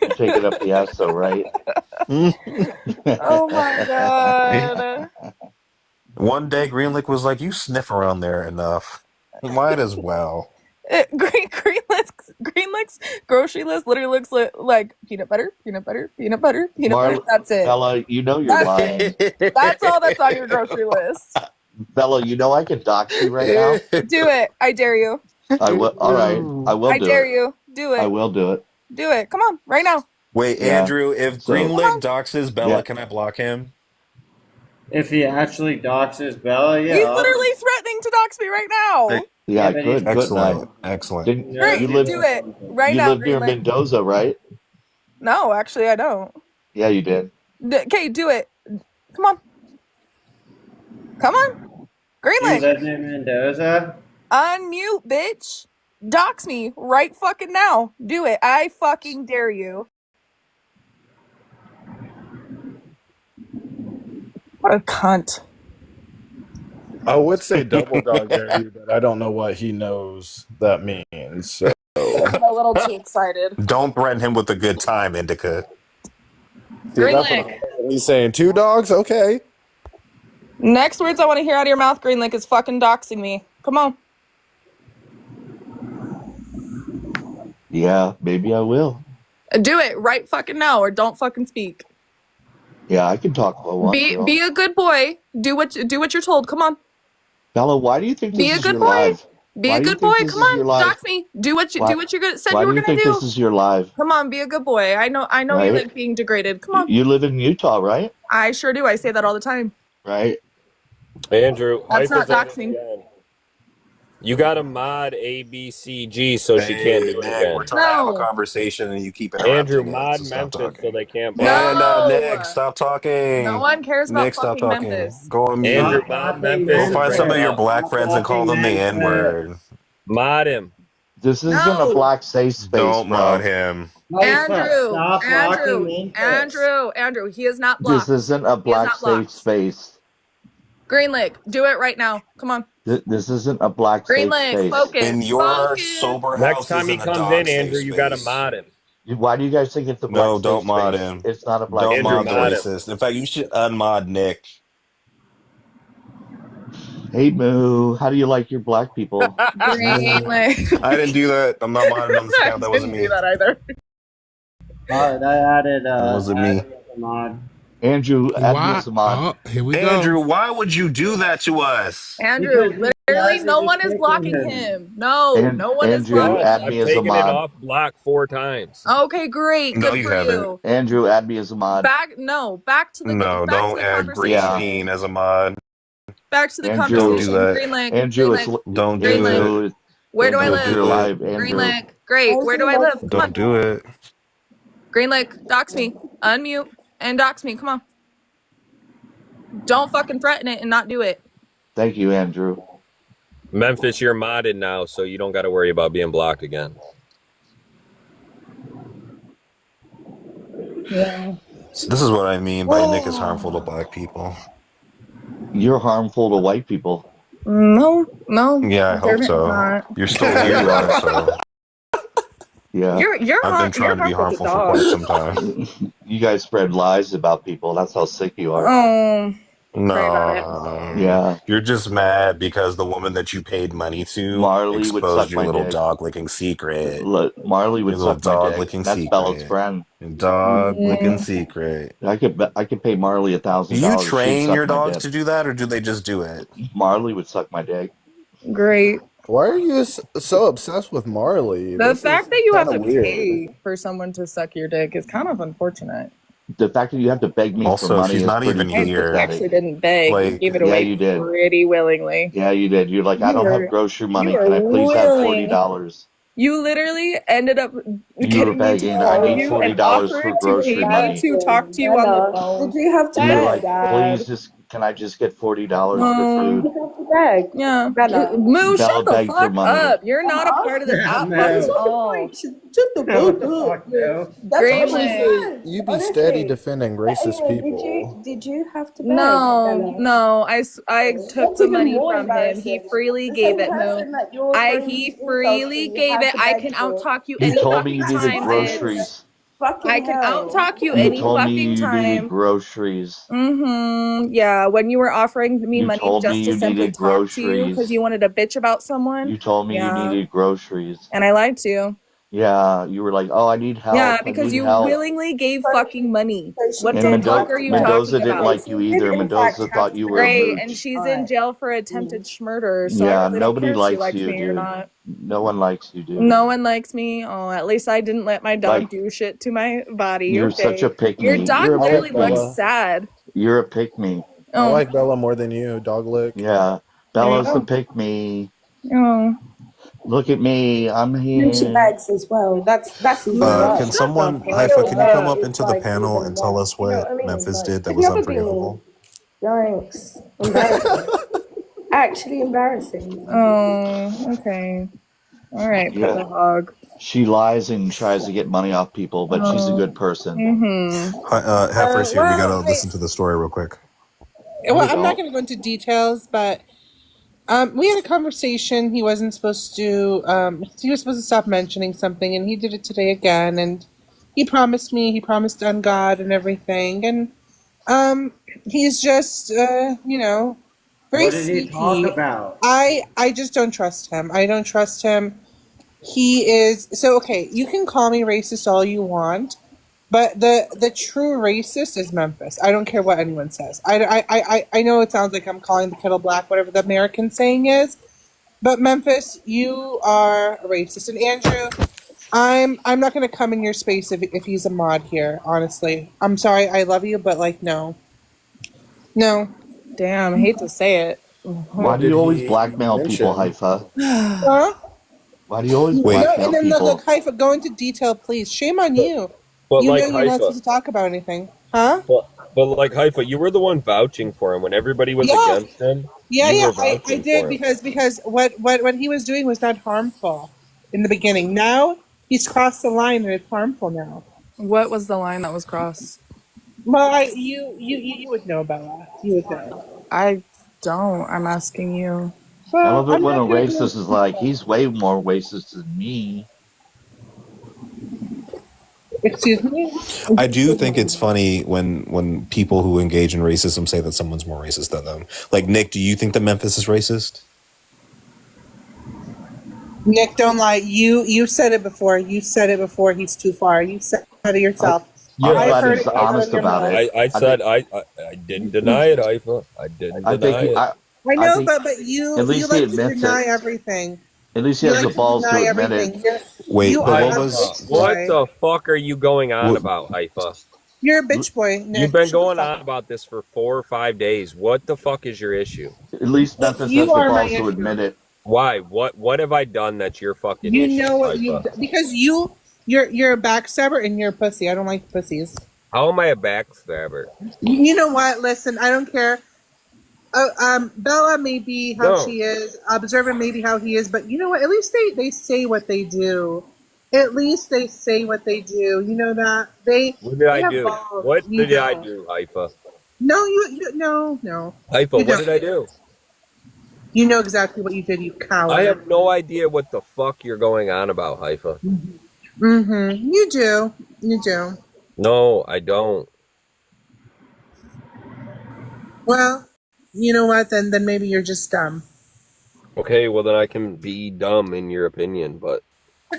You take it up the ass, though, right? Oh my god. One day, Greenlick was like, "You sniff around there enough. Might as well." Greenlick's grocery list literally looks like peanut butter, peanut butter, peanut butter, peanut butter. That's it. Bella, you know you're That's lying. it. That's all that's on your grocery list. Bella, you know I can dox you right now. Do it. I dare you. I will. All right, I will I do dare it. you. Do I it. will do it. Do it. Come on, right now. Wait, Yeah. Andrew, if So Greenlick doxes Bella, yeah, can I block him? If he actually doxes Bella, yeah. He's literally threatening to dox me right now. yeah, I but could, couldn't I? Excellent, excellent. Didn't Great. you live? Do it right You now, lived near Greenlick. Mendoza, right? No, actually, I don't. Yeah, you did. Okay, do it. Come on. Come on. You Greenlick. live in Mendoza? Unmute, bitch. Dox me right fucking now. Do it. I fucking dare you. What a cunt. I would say double dog dare you, but I don't know what he knows that means. So I'm a little too excited. Don't threaten him with a good time, Indica. see, that's what he's saying. 2 dogs? Okay. Next words I want to hear out of your mouth, Greenlick, is fucking doxing me. Come on. Yeah, maybe I will. Do it right fucking now or don't fucking speak. Yeah, I can talk for a while. Be a good boy. Do what you're told. Come on. Bella, why do you think Be this a is good your boy. live? Be Why a do you good think boy. this Come is your on. live? Dox me. Do what you're said Why you do were you gonna think do. this is your live? Come on, be a good boy. I know you Right? like being degraded. Come on. You live in Utah, right? I sure do. I say that all the time. Right. Andrew, That's not Haifa's on it doxing. again. You got to mod ABCG so she can't do it Nick, again. we're trying to have a No. conversation and you keep interrupting Andrew, it, mod so stop Memphis so talking. they can't block And it. Nick, stop talking. No one cares about Nick, stop fucking talking. Memphis. Go on mute. Andrew, Stop mod blocking Memphis Go and find bring some him of your up. black Stop friends and call them the blocking N-word. Mod him. This isn't a No. black safe space, Don't bro. mod him. Haifa, stop blocking Memphis. Andrew, he is not This blocked. isn't a He is black not safe blocked. space. Greenlick, do it right now. Come on. This isn't a black safe Greenlick, space. focus. And your Focus. sober Next house time he isn't a comes dog in, safe Andrew, you got to space. mod him. Why do you guys think it's a black No, safe don't mod space? him. It's not a black Don't safe Andrew, mod the mod him. racist. In fact, you should unmod Nick. Hey Moo, how do you like your black people? Greenlick. I didn't do that. I'm not modded on this I account. That wasn't didn't me. do that either. Alright, I added That wasn't me. a mod. Andrew, add me Why? as a mod. Oh, here we Andrew, go. why would you do that to us? Andrew, Because literally you no guys one are is just blocking picking him. No, no one is Andrew, blocking add him. me I've as a taken it mod. off block 4 times. Okay, great. No, Good you for haven't. you. Andrew, add me as a mod. Back to the No, back to don't the add Green conversation. Bean as a mod. Back to the Andrew, Don't do conversation. that. Green Lake. Andrew, Green it's Lake. Don't Green do Lake. Andrew, it. Where do I Andrew, live? you're alive, Green Andrew. Lake. Great. Where do I live? Come Don't on. do it. Green Lake. Dox me. Unmute and dox me. Come on. Don't fucking threaten it and not do it. Thank you, Andrew. Memphis, you're modded now, so you don't got to worry about being blocked again. Yeah. So this is what I mean by Nick is harmful to black people. You're harmful to white people. No. Yeah, I hope Servant so. not. You're still here, though, so Yeah. You're I've been trying to be harmful for quite some time. You guys spread lies about people. That's how sick you are. Oh. No, Yeah. you're just mad because the woman that you paid money to Marley would exposed suck your my little dick. dog licking secret. Look, Marley would Your little suck my dog dick. licking That's secret. Bella's friend. Your dog licking secret. I could pay Marley Do $1,000. you She'd train suck your my dogs dick. to do that, or do they just do it? Marley would suck my dick. Great. Why are you so obsessed with Marley? The This fact is that you have to kinda weird. pay for someone to suck your dick is kind of unfortunate. The fact that you have to beg me Also, for money she's is not pretty even You here. actually didn't beg. You Like, gave it Yeah, away you did. pretty willingly. Yeah, you did. You're like, I You don't were- have grocery money. you Can I were please have willing. $40? You literally ended up You getting were me begging, to I call need you and $40 for offered to grocery pay me money. to talk to you on the phone. Did you have to You're That's beg? like, sad. please just, can I just get $40 for No. food? Did you have to beg? Yeah. Bella. Moo, Bella shut the begged for fuck money. up. You're not a part of this app No. at all. Shut the fuck up. That's Green what she Lake. said. You be Honestly. steady defending racist Anyway, people. did you have to beg? No, Bella? no. I took That's the even money more from him. He embarrassing. freely The gave same it, person Moo. that you're He throwing freely insults to, gave you it. have to I beg can for. out-talk you You any told me you fucking needed time, groceries. bitch. Fucking I can hell. out-talk you You any told me fucking you time. needed groceries. Yeah, when you were offering me You money told me just to you simply needed talk to you because groceries. you wanted to bitch about someone. You told me you Yeah. needed groceries. And I lied to you. Yeah, you were like, oh, I need help. Yeah, I because need you help. willingly gave fucking money. What And the Mendoza, fuck are you Mendoza talking didn't about? like you either. Mendoza thought you were a Great, mooch. and she's in jail for attempted murder, so Yeah, I really don't nobody care if she likes likes you, me or dude. not. No one likes you, dude. No one likes me. Oh, at least I didn't let my dog Like, do shit to my body. you're Okay. such a pick Your me. dog You're a literally pick me. looks sad. You're a pick me. I Oh, like Bella more than you, dog lick. Yeah, there you Bella's the go. pick me. Oh. Look at me, I'm And she here. begs as well. That's even worse. Can someone, Haifa, can you come up into the panel and tell us what Memphis did that Have was you ever been unforgivable? Yikes. Embarrassing. Actually embarrassing. Oh, okay. All right, Yeah. Peppa Hog. She lies and tries to get money off people, but she's a good person. Mm-hmm. Heifer's here. We gotta well, listen to the story real quick. Well, I'm not going to go into details, but we had a conversation. He wasn't supposed to. He was supposed to stop mentioning something, and he did it today again. And he promised me. He promised on God and everything. And he's just, very What did he sneaky. talk about? I just don't trust him. I don't trust him. He is so okay. You can call me racist all you want, but the true racist is Memphis. I don't care what anyone says. I know it sounds like I'm calling the kettle black, whatever the American saying is, but Memphis, you are a racist. And Andrew, I'm not going to come in your space if he's a mod here. Honestly, I'm sorry. I love you, but like no. Damn, I hate to say it. Why do you always blackmail people, Haifa? Huh? Why do you always No, blackmail and then look, people? Haifa, go into detail, please. Shame on you. But You like know you're not Haifa, supposed to talk about anything, huh? but like Haifa, you were the one vouching for him when everybody was Yeah. against him. Yeah, You yeah, were I vouching did for him. because what he was doing was not harmful in the beginning. Now he's crossed the line and it's harmful now. What was the line that was crossed? Well, you would know, Bella. You would know. I don't. I'm asking you. I love it I'm when a not gonna racist is like, he's way more racist than me. Excuse me? I do think it's funny when people who engage in racism say that someone's more racist than them. Like, Nick, do you think that Memphis is racist? Nick, don't lie. You said it before. You said it before. He's too far. You said it yourself. I'm I've glad heard he's it out of honest your about mouth. it. I said I didn't deny it, Haifa. I didn't I deny think it. I I know, think but you at least like he to admits deny it. everything. At least he You has like the balls deny to admit everything. it. Wait, You but are what a was... bitch What boy. the fuck are you going on What, about, Haifa? You're a bitch boy, Nick. You've been Shut the going fuck on up. about this for 4 or 5 days. What the fuck is your issue? At least Memphis You has the are my balls to issue. admit it. Why? What have I done that's your fucking You issue, know what you Haifa? because you're a backstabber and you're a pussy. I don't like pussies. How am I a backstabber? You know what? Listen, I don't care. Bella may be how No. she is. Observant may be how he is. But you know what? At least they say what they do. At least they say what they do. You know that What did they I have do? balls. What You did I don't. do, Haifa? No, you no. Haifa, You what don't. did I do? You know exactly what you did. You coward. I have no idea what the fuck you're going on about, Haifa. Mm-hmm. You do. You do. No, I don't. Well, you know what? Then maybe you're just dumb. Okay, well then I can be dumb in your opinion, but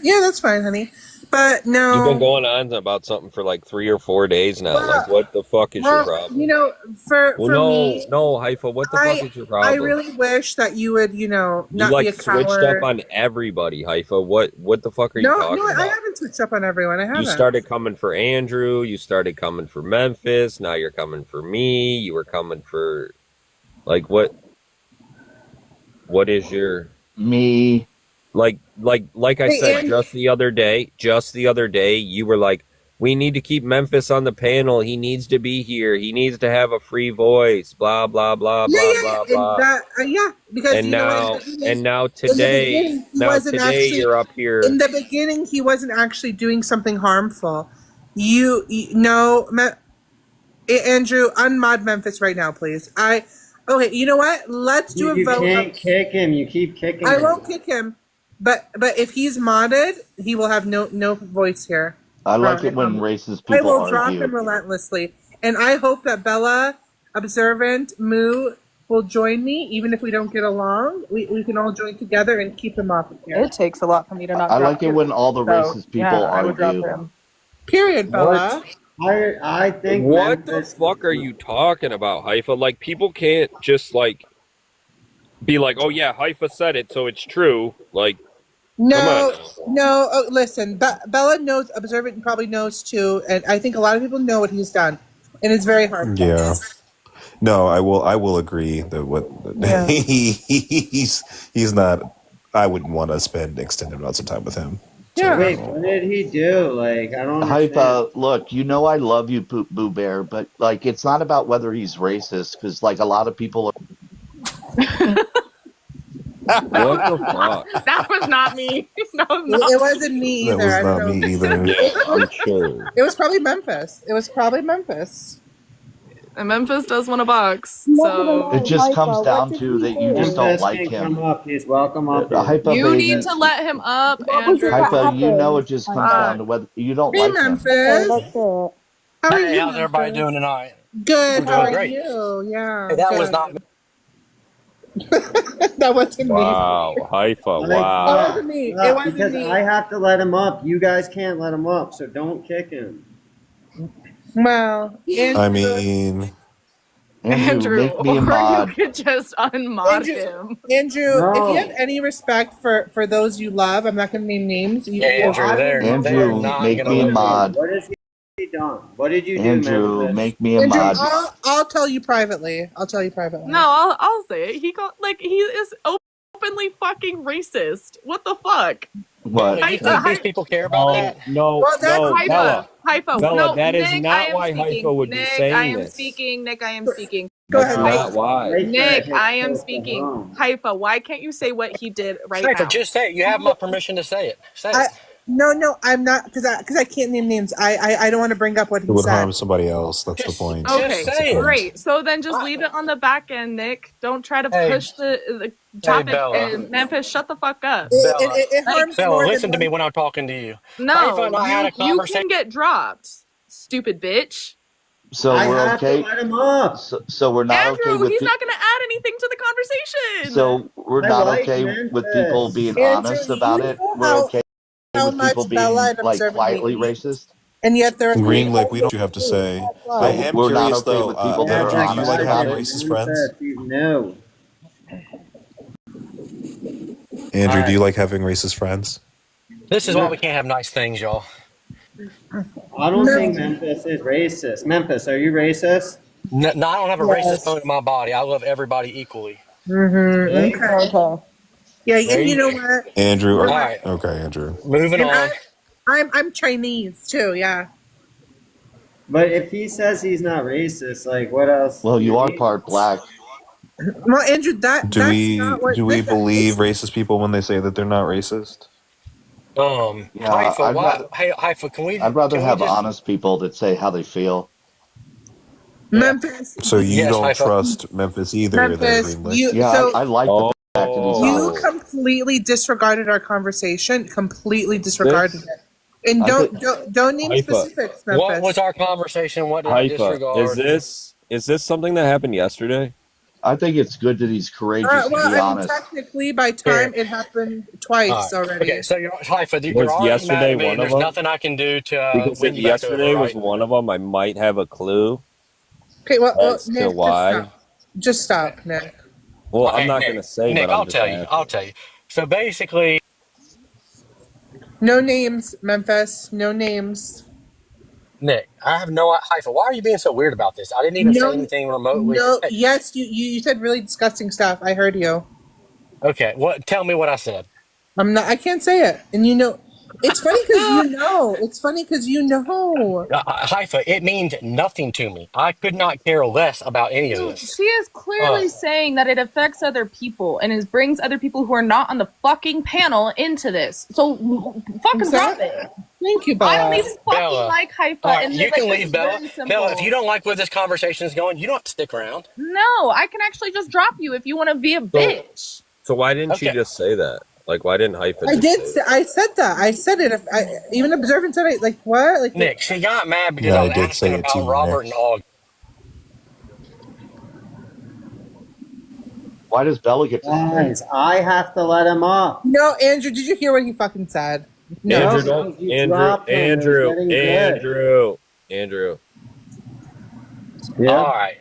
Yeah, that's fine, honey. But you've been no. going on about something for like 3 or 4 days now. Well, Like, what the fuck is your well, problem? you know, for Well, me, no, Haifa, what the fuck is your I problem? really wish that you would, you know, You not be a like switched up coward. on everybody, Haifa. What the fuck are you No, talking I about? haven't switched up on everyone. I You haven't. started coming for Andrew. You started coming for Memphis. Now you're coming for me. You were coming for, like, what is your, Me. like I Hey, said Andrew. just the other day, you were like, we need to keep Memphis on the panel. He needs to be here. He needs to have a free voice. Blah blah blah Yeah, blah yeah, blah and blah. that, yeah, because And you know now what? In the today, beginning, he wasn't actually. you're up here. In the beginning, he wasn't actually doing something harmful. You no, Andrew, unmod Memphis right now, please. Okay. You know what? Let's do a You vote. can't kick him. You keep kicking I him. won't kick him, but if he's modded, he will have no voice here. I like it when racist I people will drop argue. him relentlessly, and I hope that Bella, Observant, Moo will join me, even if we don't get along. We can all join together and keep him off of here. It takes a lot for me to not I drop like it him. when all the So, racist people yeah, I would drop argue. him. Period, Bella. I think What the Memphis. fuck are you talking about, Haifa? Like, people can't just like be like, oh yeah, Haifa said it, so it's true. Like, No, come no. Oh, listen, Bella knows. Observant probably knows too, and I think a lot of people know what he's done, and it's very hard. Yeah. No, I will agree that what Yeah. he's not. I wouldn't want to spend extended amounts of time with him. Yeah. Wait, what did he do? Like, I don't understand. Haifa, look, you know I love you, Boo Bear, but like it's not about whether he's racist, because like a lot of people are. What the fuck? That was not me. That was not It wasn't me That either. was I not don't know. me either. Yeah, I'm sure. It was probably Memphis. And Memphis does want a box. Not So gonna lie, It just Haifa, comes what down did to he that you do? just don't Memphis like can him. come up. He's welcome up here. Haifa, you baby. need to let him up, What was it that Andrew. Haifa, you know happened? it just comes down to whether you don't Hey, like him. Memphis. Okay, that's it. How are Hey, you, how's everybody Memphis? doing tonight? Good. We're How doing are great. you? Yeah. Hey, that was good. not me. That wasn't me. Wow, Haifa, That wow. wasn't me. It Yeah, wasn't because me. I have to let him up. You guys can't let him up, so don't kick him. Well, I mean, Andrew, make me a or mod. you could just unmod Andrew, him. Andrew, if No. you have any respect for those you love, I'm not going to name names. You, Andrew, they're Andrew, not make gonna me a let mod. What has he done? What did you do, Andrew, Memphis? make me a Andrew, mod. I'll tell you privately. I'll tell you privately. No, I'll say it. He is openly fucking racist. What the fuck? What? Do you think these people care about that? No, Well, that's no, Haifa. Bella. Haifa. Bella, No, that is Nick, not I am why speaking. Haifa would be Nick, saying I am this. speaking. Nick, I am speaking. Go That's ahead, not Nick. why. Right Nick, there, I am hit the speaking. wrong. Haifa, why can't you say what he did right Haifa, now? just say it. You have my permission to say it. Say I it. no, I'm not because I can't name names. I don't want to bring up what it he would said. harm somebody else. That's the Just, point. Okay, just That's the say it. point. great. So then just leave it on the back end, Nick. Don't try to Hey, push the topic. Bella. And Memphis, shut the fuck up. Bella. It Like, harms Bella, more listen to than me one. when I'm talking to you. Haifa no, and I had a you conversation. can get dropped, stupid bitch. So I we're have to okay. let him up. So we're not okay Andrew, with. he's not going to add anything to the conversation. So we're I not like okay with people Memphis. being Andrew, honest about you it. know We're okay how with people much Bella being and like Observant quietly hate me, racist. and yet they're Green Lake, we don't know what you have to say. That's I why. am We're not curious okay though, with people that are Andrew, do you honest like about having it. racist friends? No. Andrew, do you like having racist friends? This is why we can't have nice things, y'all. I don't think Memphis is racist. Memphis, are you racist? No, I don't have a racist Yes. bone in my body. I love everybody equally. Okay. Okay. Yeah, There and you you know what? Andrew. All Are, right. okay, Andrew. Moving And on. I'm Chinese too. Yeah. But if he says he's not racist, like what else Well, do you you are need? part black. Well, Andrew, that's not what. Do we believe It's, racist people when they say that they're not racist? Yeah, Haifa, why? Hey, Haifa, I'd rather can we have just? honest people that say how they feel. Yeah. Memphis. So you Yes, don't Haifa. trust Memphis either, then Memphis, Green Lick? you Yeah, so I like the fact that he's you honest. completely disregarded our conversation. Completely disregarded This it. And I think don't name Haifa. specifics, What was Memphis. our conversation? What did I Haifa. disregard? Is this something that happened yesterday? I think it's good that he's courageous to Well, be I mean, honest. technically, by Here. time it happened All twice right. already. Okay, so you're Haifa. You're Was already mad yesterday at me. one of There's them? nothing I can do to Because win if you back over, yesterday was right? one of them, I might have a clue Okay, well, as to Nick, just why. stop. Just stop, Nick. Well, I'm Okay, not Nick. gonna say, Nick, but I'm I'll just tell you. asking. I'll tell you. So basically, No names, Memphis. No names. Nick, I have no Haifa. Why are you being so weird about this? I didn't even say No, anything remotely. no. Hey, Yes, you said really disgusting stuff. I heard you. okay, what? Tell me what I said. I'm not. I can't say it. And you know, it's funny because you know. It's funny because you know. Haifa, it means nothing to me. I could not care less about any of this. She is Uh, clearly saying that it affects other people and it brings other people who are not on the fucking panel into this. So fucking drop Exactly. it. Thank you, I don't Bella. even fucking Bella. like Haifa. All right, And you like, can this leave, is Bella. very simple. Bella, if you don't like where this conversation is going, you don't have to stick around. No, I can actually just drop you if you want to be a bitch. So why didn't she Okay. just say that? Like, why didn't Haifa I just did. say Say, I said that. I said it. If I even observant said it. Like what? Like Nick, she got mad because Yeah, I I was did say asking it to about you, Robert Nick. and Og. Why does Bella get to say? Guys, I have to let him off. no, Andrew. Did you hear what he fucking said? No. Andrew, No, don't you Andrew, dropped him. It was Andrew, getting good. Andrew. Yeah. All right.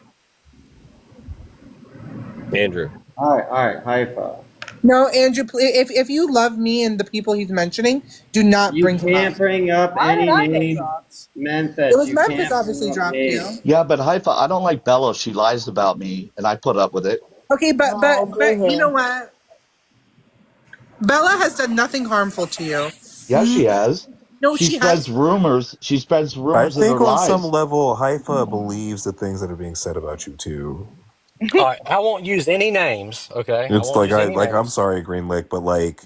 Andrew. All right, Haifa. No, Andrew. If you love me and the people he's mentioning, do not You bring him can't up. bring up Why did any I get names. dropped? Memphis. It was You Memphis can't obviously bring up dropped you. names. Yeah, but Haifa, I don't like Bella. She lies about me, and I put up with it. Okay, but No, you know what? Bella has done nothing harmful to you. Yeah, she has. No, She she spreads has. rumors. She spreads I rumors that are think on some lies. level, Haifa believes the things that are being said about you too. All right. I won't use any names. Okay. I It's won't like use any I'm names. sorry, Green Lick, but like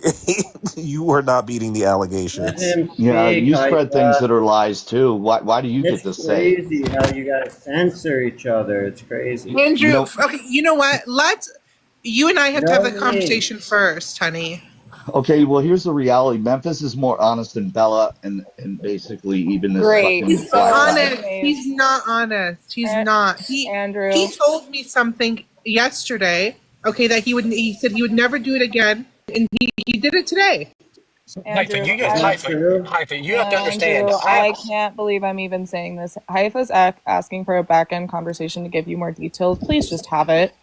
you are not beating the Let allegations. him Yeah, speak, you spread things Haifa. that are lies too. Why do you get It's to say? crazy how you guys censor each other. It's crazy. Andrew, You know, okay, you know what? You and I have to have No the names. conversation first, honey. okay, well, here's the reality. Memphis is more honest than Bella, and basically even this Great. fucking He's So black guy. honest. He's not honest. He's An- not. He Andrew. told me something yesterday. Okay, that he said he would never do it again, and he did it today. Haifa, Andrew, you get Is that Haifa. true? Haifa, you have to understand. Andrew, I can't believe I'm even saying this. Haifa's asking for a back-end conversation to give you more details. Please just have it.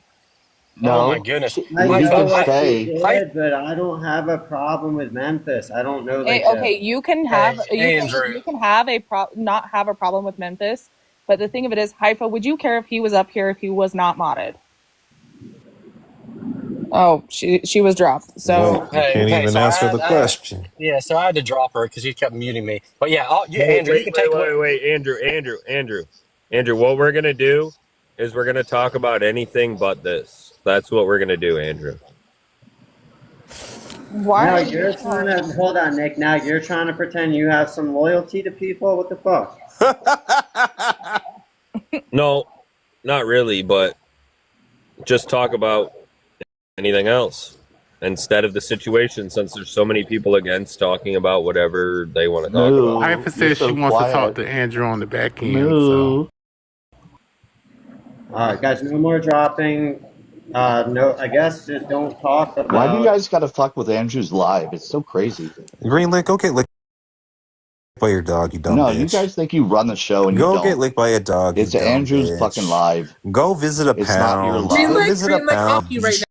Oh my No, goodness. I you know can what she stay. did, but I don't have a problem with Memphis. I don't know Hey, like okay, you can Hey, have Andrew. you can have not have a problem with Memphis, but the thing of it is, Haifa, would you care if he was up here if he was not modded? Oh, she was dropped. So Well, you can't even so answer the question. so I had to drop her because he kept muting me. But yeah, Wait, Andrew, you can take away. wait, Andrew. What we're gonna do is we're gonna talk about anything but this. That's what we're gonna do, Andrew. why Now are you're you trying to hold on, Nick. Now you're trying to pretend you have some loyalty to people. What the fuck? No, not really, but just talk about anything else instead of the situation, since there's so many people against talking about whatever they want to talk about. Haifa You're says so she wants to talk quiet. to Andrew on the back end. So No. All right, guys. No more dropping. No, I guess just don't talk Why do you about. guys got to fuck with Andrew's live? It's so crazy. Green Lick, go get licked by your dog, you dumb No, bitch. you guys think you run the show and you Go get don't. licked by a dog, you It's dumb Andrew's bitch. fucking live. Go visit a It's not your pound. live. Go Green visit a light off pound. you right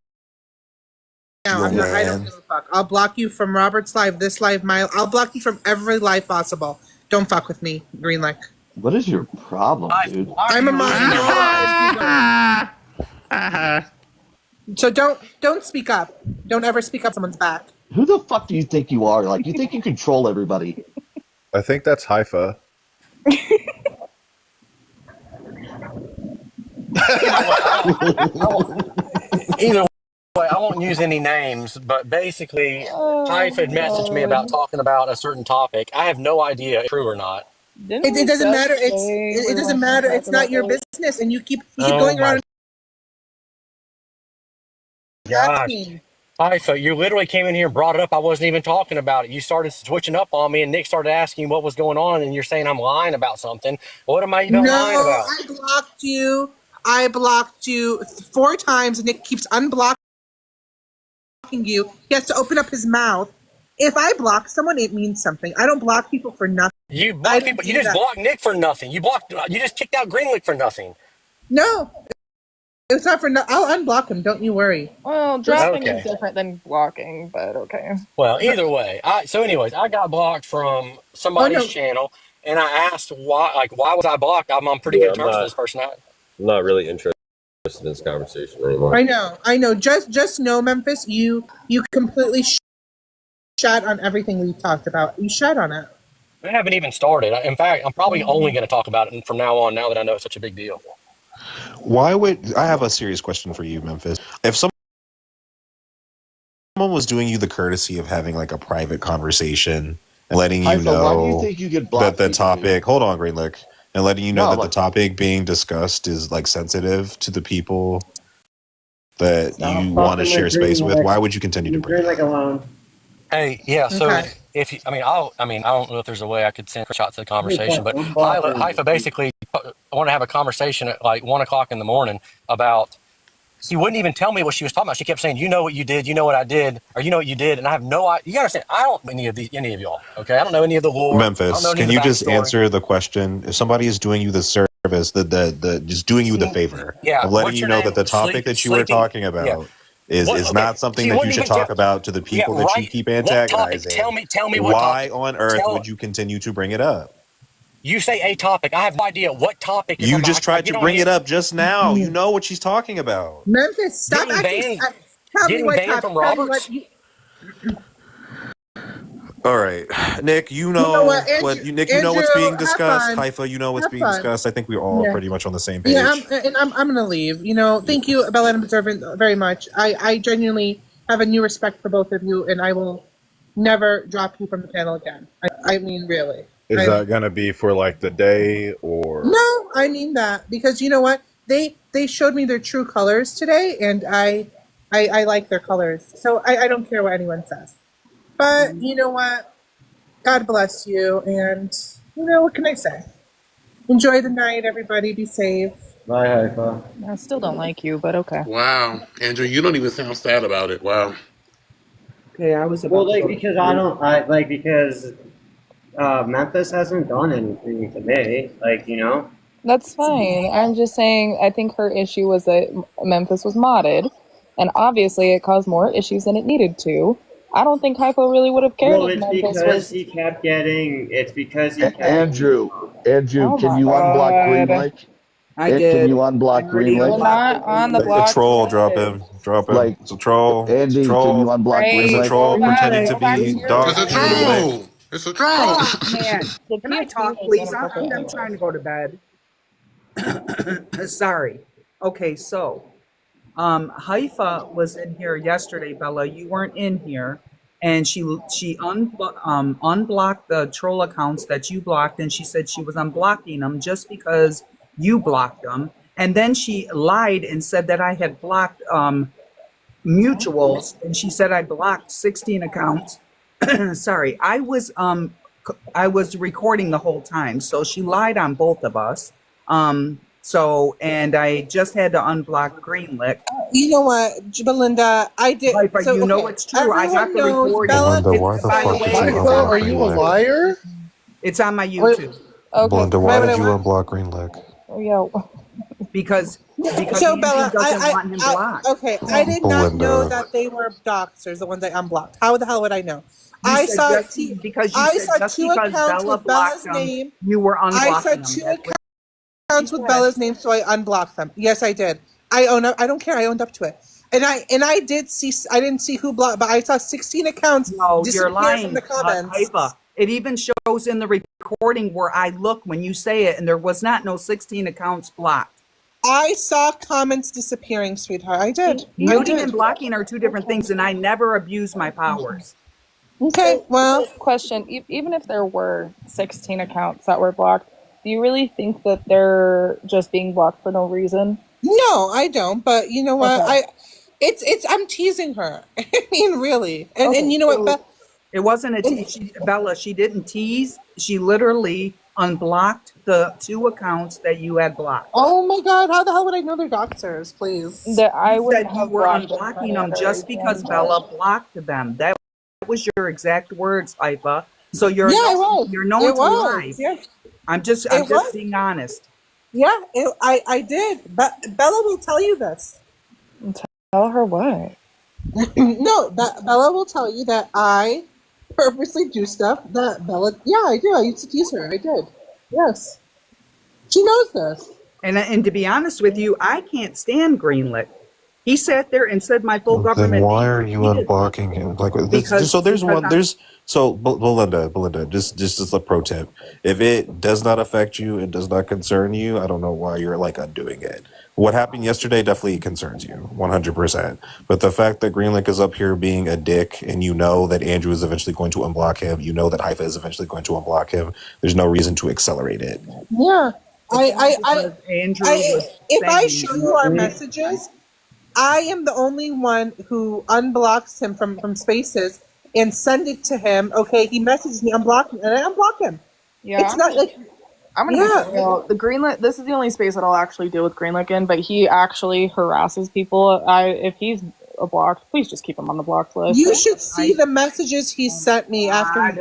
now. I don't man. give a fuck. I'll block you from Robert's live, this live, I'll block you from every live possible. Don't fuck with me, Green Lick. What is your problem, dude? I'm a mod. So don't speak up. Don't ever speak up someone's back. Who the fuck do you think you are? Like, you think you control everybody? I think that's Haifa. Either way, I won't use any names, but basically, Haifa had messaged me about talking about a certain topic. I have no idea if it's true or not. It doesn't matter. It doesn't matter. It's not your business, and you keep going around asking. Haifa, you literally came in here and brought it up. I wasn't even talking about it. You started switching up on me, and Nick started asking what was going on, and you're saying I'm lying about something. What am I even lying about? I blocked you. I blocked you 4 times, and Nick keeps unblocking you. He has to open up his mouth. If I block someone, it means something. I don't block people for nothing. You block people. You just blocked Nick for nothing. You just kicked out Greenlick for nothing. No. It's not for I'll unblock him. Don't you worry. Well, dropping is different than blocking, but okay. Well, either way. So anyways, I got blocked from somebody's channel, and I asked why. Like, why was I blocked? I'm on pretty good terms with this person. I'm not really interested in this conversation anymore. I know. Just know, Memphis, you completely shot on everything we talked about. You shot on it. I haven't even started. In fact, I'm probably only going to talk about it from now on. Now that I know it's such a big deal. Why would I have a serious question for you, Memphis? If someone was doing you the courtesy of having like a private conversation and letting you know why do you think you get blocked, that the topic, hold on, Greenlick, and letting you know that like, the topic being discussed is like sensitive to the people that you want to share space with, why would you continue to bring it up? Hey, yeah. So if you, I don't know if there's a way I could send shots to the conversation, but Haifa basically want to have a conversation at like 1 o'clock in the morning about. She wouldn't even tell me what she was talking about. She kept saying, "You know what you did, you know what I did, or you know what you did," and I have no idea. You gotta understand, I don't know any of y'all. Okay, I don't know any of the lore. Memphis, can you just answer the question? If somebody is doing you the service, the just doing you the favor of letting you know that the topic that you were talking about is not something that you should talk about to the people that you keep antagonizing. Tell me what why on earth would you continue to bring it up? You say a topic. I have no idea what topic. You just tried to bring it up just now. You know what she's talking about. Memphis, stop acting. Getting banned from Roberts. All right, Nick. You know what? Nick, you know what's being discussed. Haifa, you know what's being discussed. I think we're all pretty much on the same page. Yeah, I'm gonna leave. Thank you, Bella and Observant, very much. I genuinely have a new respect for both of you, and I will never drop you from the panel again. I mean, really. Is that going to be for like the day or? No, I mean that because you know what? They showed me their true colors today, and I like their colors. So I don't care what anyone says. But you know what? God bless you, and what can I say? Enjoy the night, everybody. Be safe. Bye, Haifa. I still don't like you, but okay. Wow, Andrew, you don't even sound sad about it. Wow. Okay, I was about because Memphis hasn't done anything today. That's fine. I'm just saying, I think her issue was that Memphis was modded, and obviously it caused more issues than it needed to. I don't think Hypo really would have cared if Memphis was... It's because he kept... Andrew, can you unblock Greenlick? Can you unblock Greenlick? We're not on the block. It's a troll. Drop him. Like, it's a troll. Andy, can you unblock Greenlick? It's a troll pretending to be dog. It's a troll. It's a troll. Oh, man. Can I talk, please? I'm trying to go to bed. Sorry. Okay, so Haifa was in here yesterday, Bella. You weren't in here, and she unblocked the troll accounts that you blocked, and she said she was unblocking them just because you blocked them, and then she lied and said that I had blocked mutuals, and she said I blocked 16 accounts. Sorry, I was recording the whole time, so she lied on both of us. And I just had to unblock Greenlick. You know what, Belinda? I did. But you know it's true. I got the recording. Belinda, why the fuck did you unblock are you a liar? It's on my YouTube. Okay. Belinda, why did you unblock Greenlick? Yo. Because so Bella, doesn't want him blocked. Okay, I did not know that they were doxers, the ones I unblocked. How the hell would I know? I saw two accounts with Bella's name. You were unblocking I saw two accounts with Bella's name, so I unblocked them. Yes, I did. I own up. I don't care. I owned up to it. And I didn't see who blocked, but I saw 16 accounts No, disappear you're lying, from the comments. Haifa. It even shows in the recording where I look when you say it, and there was not no 16 accounts blocked. I saw comments disappearing, sweetheart. I did. Muting and blocking are two different things, and I never abuse my powers. Okay, well, question: even if there were 16 accounts that were blocked, do you really think that they're just being blocked for no reason? No, I don't. But you know what? Okay. I'm teasing her. I mean, really. And you know what? It wasn't a tease, Bella. She didn't tease. She literally unblocked the 2 accounts that you had blocked. Oh my God! How the hell would I know they're doctors? Please. That I You would said you were unblocking them just because Bella blocked them. That was your exact words, Haifa. So you're known to lie. Yes. I'm just being honest. Yeah, I did. But Bella will tell you this. Tell her what? No, Bella will tell you that I purposely do stuff that Bella. Yeah, I do. I used to tease her. I did. Yes, she knows this. And to be honest with you, I can't stand Greenlit. He sat there and said my full government. Then why are you unblocking him? Like, Belinda, just as a pro tip, if it does not affect you, it does not concern you, I don't know why you're like undoing it. What happened yesterday definitely concerns you, 100%. But the fact that Greenlink is up here being a dick, and you know that Andrew is eventually going to unblock him, you know that Haifa is eventually going to unblock him, there's no reason to accelerate it. Yeah, if I show you our Mhm. messages, I am the only one who unblocks him from spaces and send it to him. Okay, he messages me, unblock me, and I unblock him. Yeah, It's not like I'm gonna be real. The Greenlit. This is the only space that I'll actually deal with Greenlit in, but he actually harasses people. If he's blocked, please just keep him on the blocked list. You should see the messages he sent me after. I'm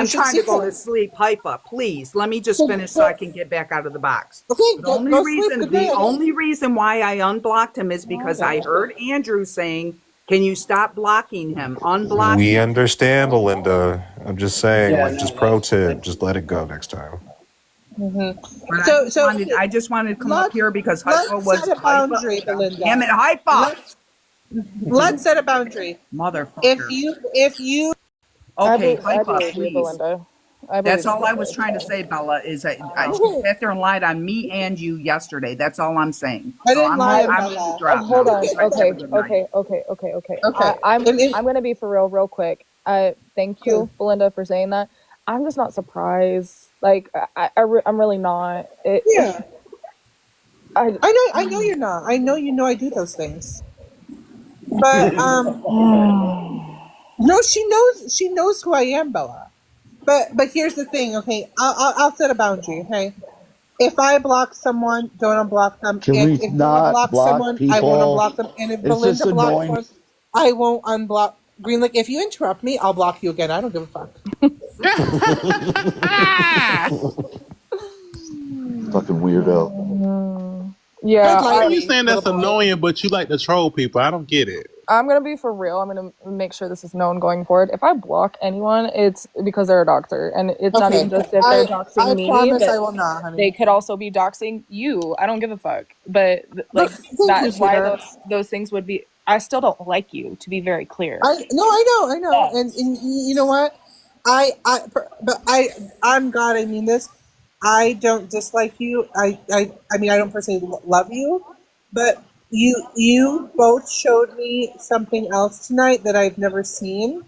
trying to go to sleep. Haifa, please let me just finish so I can get back out of the box. Okay, The only reason why I unblocked him is because I heard Andrew saying, "Can you stop blocking him? Unblock." We understand, Belinda. I'm just saying, just pro tip, just let it go next time. Mm-hmm. I just wanted to come up here because Haifa was set a boundary, Belinda. Damn it, Haifa! Let's set a boundary, motherfucker. If you. Okay, I Haifa, believe you, please. Belinda. That's all I was trying to say, Bella. Is that she sat there and lied on me and you yesterday. That's all I'm saying. I didn't lie I'm about gonna drop Hold now. on. Okay. I'm gonna be for real quick. Thank you, Belinda, for saying that. I'm just not surprised. Like I'm really not. I know you're not. I know you know I do those things. But no, she knows who I am, Bella. But here's the thing, okay? I'll set a boundary, okay? If I block someone, don't unblock them. Can we if not block block someone, I people? won't unblock them. And if It's Belinda just blocks annoying. one, I won't unblock. Greenlick, if you interrupt me, I'll block you again. I don't give a fuck. Fucking weirdo. Yeah. Why are you saying that's annoying, but you like to troll people? I don't get it. I'm gonna be for real. I'm gonna make sure this is known going forward. If I block anyone, it's because they're a doctor, and it's not even just if they're doxing me. I promise but I will not, honey. They could also be doxing you. I don't give a fuck. But like that's why those things would be. I still don't like you, to be very clear. I know, and you know what? I'm God. I mean this. I don't dislike you. I mean I don't personally love you, but you both showed me something else tonight that I've never seen.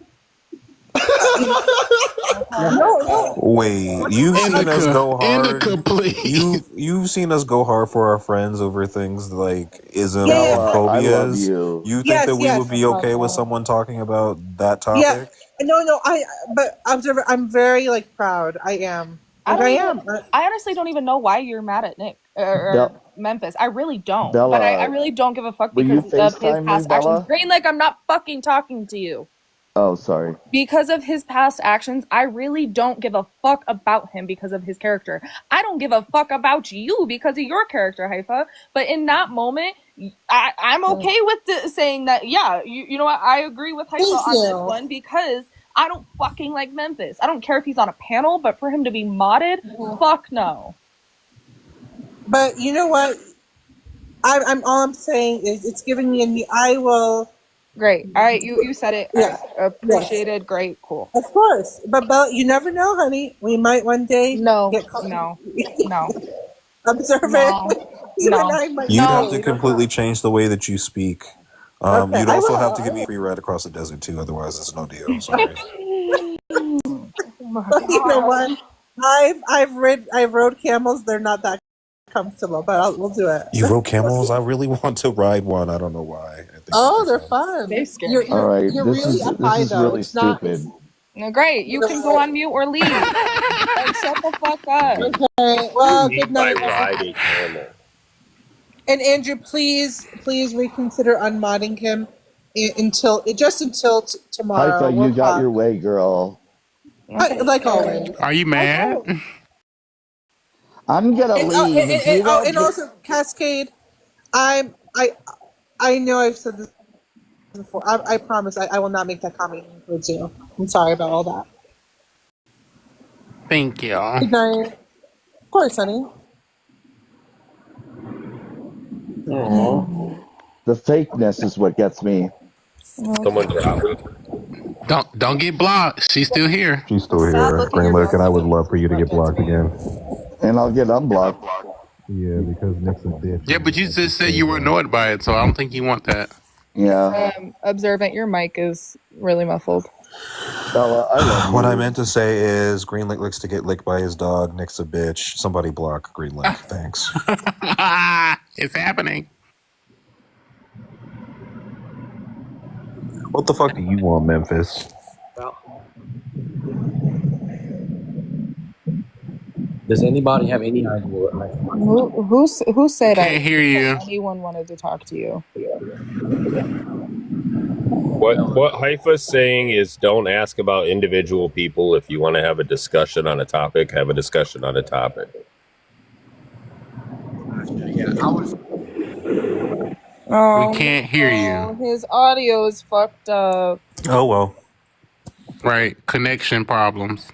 No. Wait, you've seen us go hard. You've seen us go hard for our friends over things like ism and phobias. I love you. You think that we would be okay with someone talking about that topic? Yeah, no. But I'm very like proud. I am. I honestly don't even know why you're mad at Nick or Memphis. I really don't. Bella, but I really don't give a fuck will you because of his FaceTime me, past Bella? actions. Greenlick, I'm not fucking talking to you. Oh, sorry. Because of his past actions, I really don't give a fuck about him because of his character. I don't give a fuck about you because of your character, Haifa. But in that moment, I'm okay with saying that, yeah, you know what? I agree with Haifa on this one because I don't fucking like Memphis. I don't care if he's on a panel, but for him to be modded, fuck no. But you know what? I'm all I'm saying is it's giving me an I will. Great. All right, you said it. Yeah. Appreciated. Yes. Great. Cool. Of course, but you never know, honey. We might one day no observe it. You'd have to completely change the way that you speak. Okay, you'd also have to give me a free ride across the desert too. Otherwise, it's no deal. Sorry. You know what? I've rode camels. They're not that comfortable, but we'll do it. You rode camels? I really want to ride one. I don't know why. They're fun. All right, You're this really is up high, this is though. really It's not- stupid. No, great. You can go on mute or leave. Like, shut the fuck up. Okay. Well, You good need my night. ride a camel. And Andrew, please reconsider unmodding him until tomorrow. Haifa, you We'll got talk. your way, girl. Like always. Are you mad? I'm gonna leave. If you don't And get- also Cascade, I know I've said this before. I promise I will not make that comment towards you. I'm sorry about all that. Thank you. Good night. Of course, honey. the fakeness is what gets me. Someone drop it. Don't get blocked. She's still here. She's still here. Green Look, and I would love for you to get blocked again. And I'll get unblocked. Yeah, because Nick's a bitch. Yeah, but you just said you were annoyed by it, so I don't think you want that. Yeah. Observant, your mic is really muffled. Bella, I love you. What I meant to say is Green Lick likes to get licked by his dog. Nick's a bitch. Somebody block Green Lick. Thanks. It's happening. What the fuck do you want, Memphis? Does anybody have any idea what Who said Can't hear you. anyone wanted to talk to you? What Haifa's saying is don't ask about individual people. If you want to have a discussion on a topic, have a discussion on a topic. Oh, We can't hear you. his audio is fucked up. Oh, well. Right. Connection problems.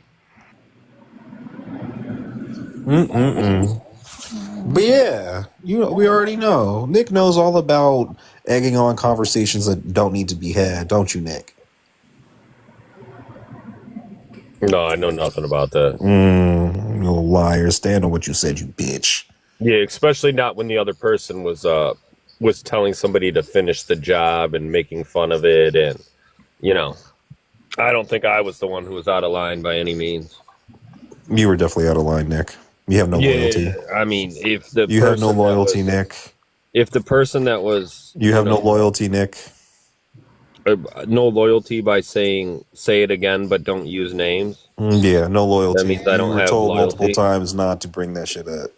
But yeah, we already know. Nick knows all about egging on conversations that don't need to be had, don't you, Nick? No, I know nothing about that. You little liar. Stand on what you said, you bitch. Yeah, especially not when the other person was telling somebody to finish the job and making fun of it, and I don't think I was the one who was out of line by any means. You were definitely out of line, Nick. You have no loyalty. I mean, if the You have no loyalty, Nick. If the person that was You have no loyalty, Nick. No loyalty by saying say it again, but don't use names. Yeah, no loyalty. That means I don't you were have told loyalty. multiple times not to bring that shit up.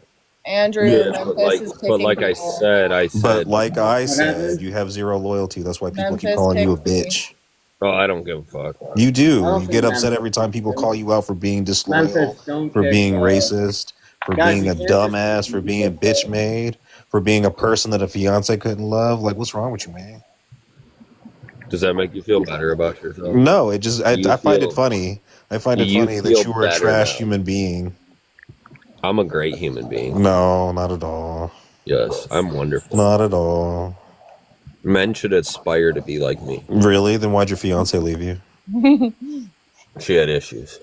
Andrew, Yeah, Memphis is but like I people. said, But like I said, you have zero loyalty. That's why people keep Memphis calling you a picked me. bitch. Oh, I don't give a fuck. You do. don't You think get upset Memphis- every time people call you out for being disloyal, Memphis, don't for pick, being racist, for guys, being a you can't dumbass, just- for being a bitch made, for being a person that a fiance couldn't love. Like, what's wrong with you, man? Does that make you feel better about yourself? No, it just I You find feel- it funny. I find it you funny that feel you were a better trash now. human being. I'm a great human being. No, not at all. Yes, I'm wonderful. Not at all. Men should aspire to be like me. Really? Then why'd your fiance leave you? She had issues.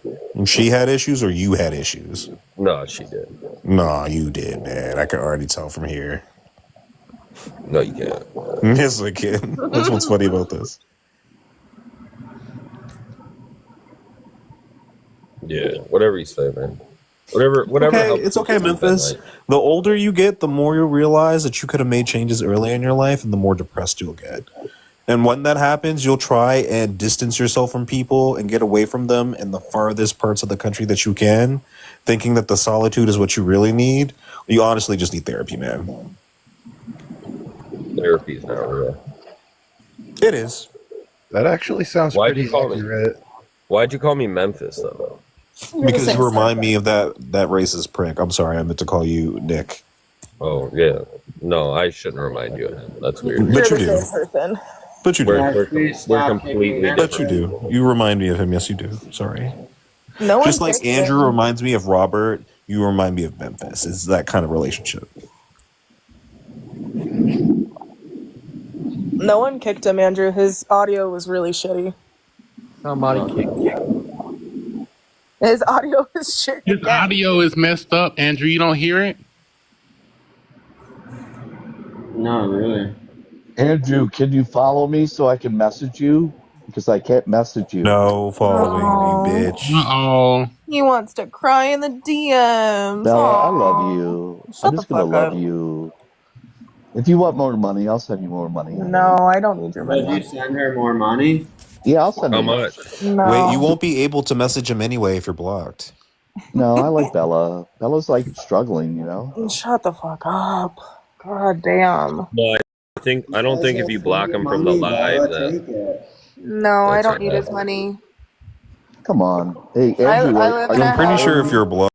She had issues or you had issues? No, she did. Nah, you did, man. I can already tell from here. No, you can't. Yes, I can. That's what's funny about this. Yeah, whatever you say, man. Whatever. Okay, helps it's you okay, sleep at Memphis. night. The older you get, the more you'll realize that you could have made changes earlier in your life, and the more depressed you'll get. And when that happens, you'll try and distance yourself from people and get away from them in the farthest parts of the country that you can, thinking that the solitude is what you really need. You honestly just need therapy, man. Therapy is not real. It is. That actually sounds Why'd pretty you call me? accurate. Why'd you call me Memphis though? Because you remind me of that racist prick. I'm sorry, I meant to call you Nick. Oh yeah. No, I shouldn't remind you of him. That's weird. But you do. Person. But you do. We're completely But you different. do. You remind me of him. Yes, you do. Sorry. No Just one like Andrew reminds me of Robert, you remind me of Memphis. It's that kind of relationship. No one kicked him, Andrew. His audio was really shitty. Somebody kicked you. His audio is shit. His audio is messed up, Andrew. You don't hear it? No, really. Andrew, can you follow me so I can message you? Because I can't message you. No following me, bitch. Uh-oh. He wants to cry in the DMs. Bella, I Aw. love you. Shut I'm the just gonna fuck love up. you. If you want more money, I'll send you more money. No, I don't need your Would money. you send her more money? Yeah, I'll send How you more. much? No. Wait, you won't be able to message him anyway if you're blocked. No, I like Bella. Bella's like struggling, you know? Shut the fuck up. God damn. No, I don't think if you block him from the live, Take that it. No, I that's don't need okay. his money. Come on. Hey, I Andrew, live in are a you I'm pretty house. sure if you're blocked,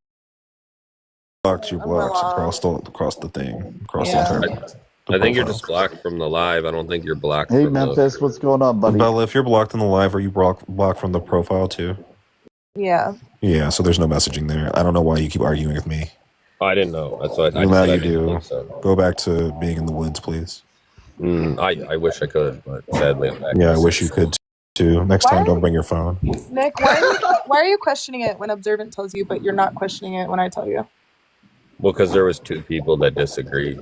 you're I'm blocked blocked. across the thing, across Yeah. the entire I think you're profile. just blocked from the live. I don't think you're blocked Hey, from Memphis, what's going on, buddy? Bella, if you're blocked in the live, are you blocked from the profile too? Yeah. Yeah, so there's no messaging there. I don't know why you keep arguing with me. I didn't know. That's why I Well, just now said I you didn't do. think so. Go back to being in the woods, please. I wish I could, but sadly I'm back. Yeah, I wish you could too. Next time, don't bring your phone. Nick, why are you questioning it when Observant tells you, but you're not questioning it when I tell you? Well, because there was two people that disagreed.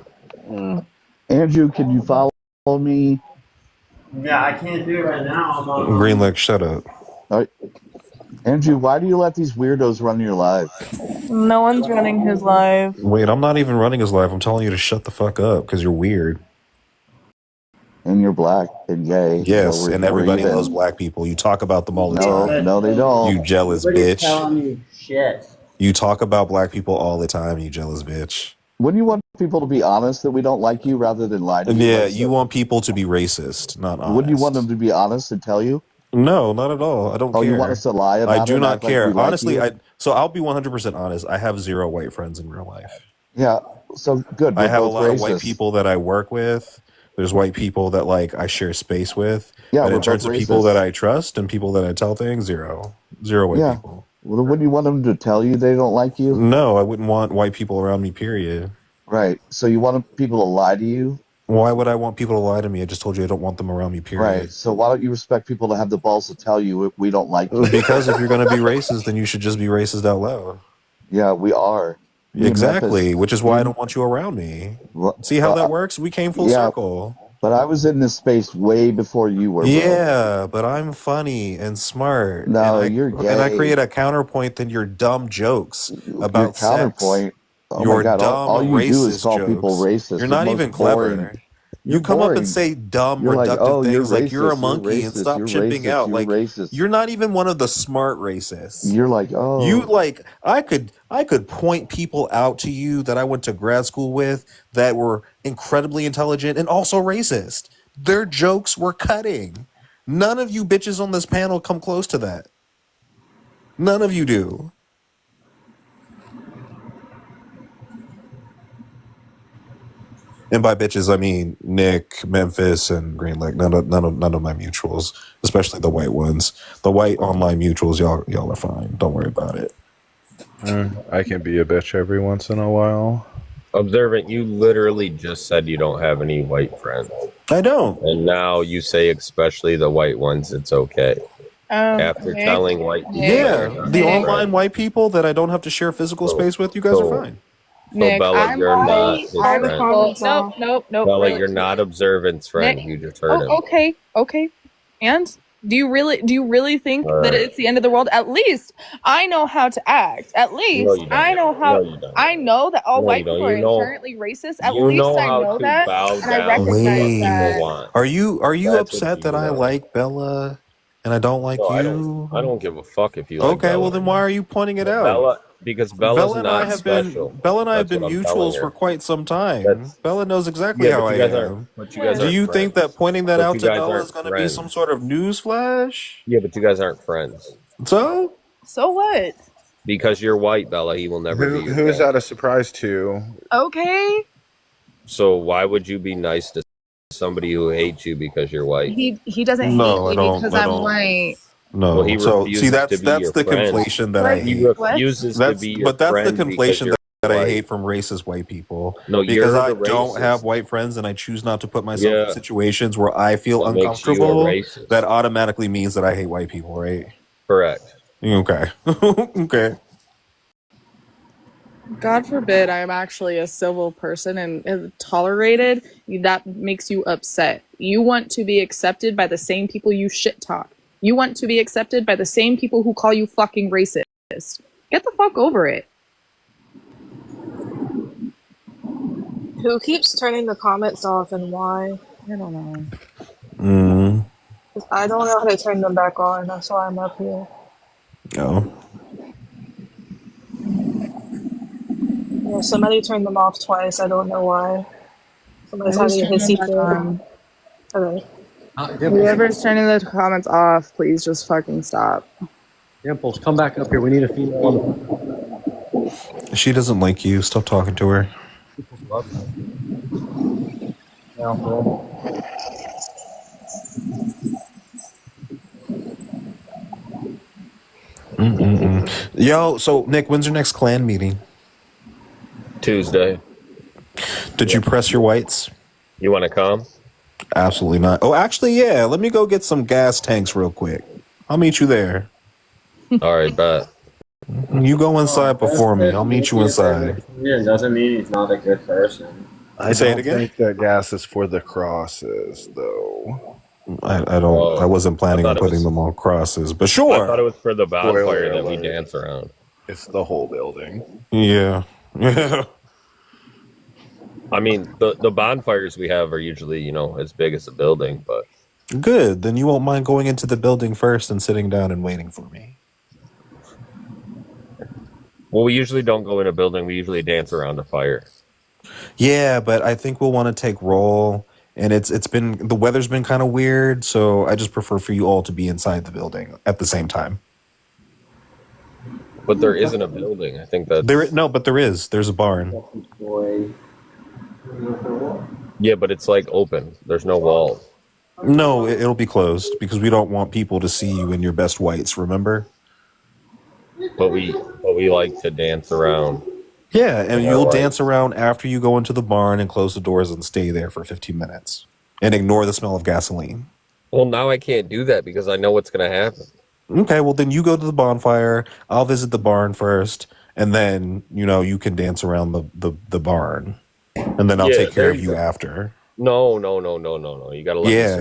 Andrew, can you follow me? Yeah, I can't do it right now. I'm on. Greenlick, shut up. All right. Andrew, why do you let these weirdos run your live? No one's running his live. Wait, I'm not even running his live. I'm telling you to shut the fuck up because you're weird. And you're black and gay. Yes, so and we're everybody even. loves black people. You talk about them all the No, time. no, they don't. You jealous Nobody's bitch. telling me shit. You talk about black people all the time, you jealous bitch. Wouldn't you want people to be honest that we don't like you rather than lie to you? Yeah, Like, you want people to be racist, not honest. wouldn't you want them to be honest and tell you? No, not at all. I don't care. You want us to lie about I it do and not act like care. we like Honestly, you? so I'll be 100% honest. I have 0 white friends in real life. Yeah, so good. I We're have a both lot of white racist. people that I work with. There's white people that like I share space with. Yeah, but we're in terms both of people racist. that I trust and people that I tell things, 0 white Yeah. people. Well, wouldn't you want them to tell you they don't like you? No, I wouldn't want white people around me, period. Right. So you want people to lie to you? Why would I want people to lie to me? I just told you I don't want them around me, period. Right. So why don't you respect people to have the balls to tell you we don't like you? Because if you're going to be racist, then you should just be racist out loud. Yeah, we are. Me and Exactly, Memphis- which is why I don't want you around me. Well, See how well, that works? We came full yeah. circle. But I was in this space way before you were. Bro. Yeah, but I'm funny and smart. No, and you're And I gay. create a counterpoint than your dumb jokes about Your counterpoint. sex. Oh Your my God! dumb All you do is racist call jokes. people racist. You're The not most even clever. boring. You You're come up boring. and say dumb, You're like, reductive oh, things you're like you're a racist, monkey you're and stop racist, chipping you're out. racist, Like you're racist. you're not even one of the smart racists. You're like, oh, You like I could point people out to you that I went to grad school with that were incredibly intelligent and also racist. Their jokes were cutting. None of you bitches on this panel come close to that. None of you do. And by bitches, I mean Nick, Memphis, and Green Lake. None of my mutuals, especially the white ones. The white online mutuals, y'all are fine. Don't worry about it. I can be a bitch every once in a while. Observant, you literally just said you don't have any white friends. I don't. And now you say, especially the white ones, it's okay. After Nick, telling white people. Yeah, that the you're not online friends. white people that I don't have to share physical space with, you guys are fine. So Nick, Bella, I'm you're not already- his I'm friend. well, nope. Bella, really. you're not Observant's friend. Nick, You just heard him. Okay. And do you really think All that right. it's the end of the world? At least I know how to act. At least No, you don't. I know how. No, you don't. I know that all No, white you don't. people are You know- inherently racist. At you least know I how know to that, bow and I down recognize to what Wait. that. people want. Are you That's what upset that you I want. like Bella and I don't like No, you? I don't give a fuck if you like Okay, Bella. well then why are you pointing it out? Bella, because Bella's Bella and I not have special. been That's mutuals what I'm telling for her. quite some time. That's- Bella knows exactly Yeah, how but I you guys am. aren't. But you guys Do aren't you think friends. that pointing that But out you to guys Bella aren't is going to be friends. some sort of newsflash? Yeah, but you guys aren't friends. So? So what? Because you're white, Bella. He will never be your Who is friend. that a surprise to? Okay. So why would you be nice to somebody who hates you because you're white? He doesn't No, I hate me don't- because I I'm don't. white. No. Well, he So refuses see, that's to be your the friend. conflation that I What? He hate. refuses to That's be your but that's the friend because conflation you're that I white. hate from racist white people. No, because you're I the don't racist. have white friends and I choose not to put myself Yeah. in situations where I feel That makes you a uncomfortable. racist. That automatically means that I hate white people, right? Correct. Okay. Okay. God forbid I'm actually a civil person and tolerated. That makes you upset. You want to be accepted by the same people you shit talk. You want to be accepted by the same people who call you fucking racist. Get the fuck over it. Who keeps turning the comments off and why? I don't know. Mm. I don't know how to turn them back on. That's why I'm up here. No. Yeah, somebody turned them off twice. I don't know why. Somebody's having a hissy fit. Okay. Whoever's turning the comments off, please just fucking stop. Dimples, come back up here. We need a female. She doesn't like you. Stop talking to her. Yo, so Nick, when's your next clan meeting? Tuesday. Did you press your whites? You want to come? Absolutely not. Oh, actually, yeah. Let me go get some gas tanks real quick. I'll meet you there. All right, bet. You go inside before me. I'll meet you inside. It doesn't mean he's not a good person. I Say it don't again? think that gas is for the crosses, though. I don't. I wasn't planning on putting them on crosses, but I sure. thought it was for the bonfire Spoiler that we alert. dance around. It's the whole building. Yeah. Yeah. I mean, the bonfires we have are usually, as big as a building, but Good. Then you won't mind going into the building first and sitting down and waiting for me. well, we usually don't go in a building. We usually dance around a fire. Yeah, but I think we'll want to take roll, and it's been the weather's been kind of weird, so I just prefer for you all to be inside the building at the same time. But there isn't a building. I think that But there is. There's a barn. Yeah, but it's like open. There's no walls. No, it'll be closed because we don't want people to see you in your best whites. Remember? But we like to dance around. Yeah, and Yeah, you'll right. dance around after you go into the barn and close the doors and stay there for 15 minutes and ignore the smell of gasoline. Well, now I can't do that because I know what's going to happen. Okay, well then you go to the bonfire. I'll visit the barn first, and then you can dance around the barn, and then I'll Yeah, take care there of you you go. after. No. You got to let me Yeah.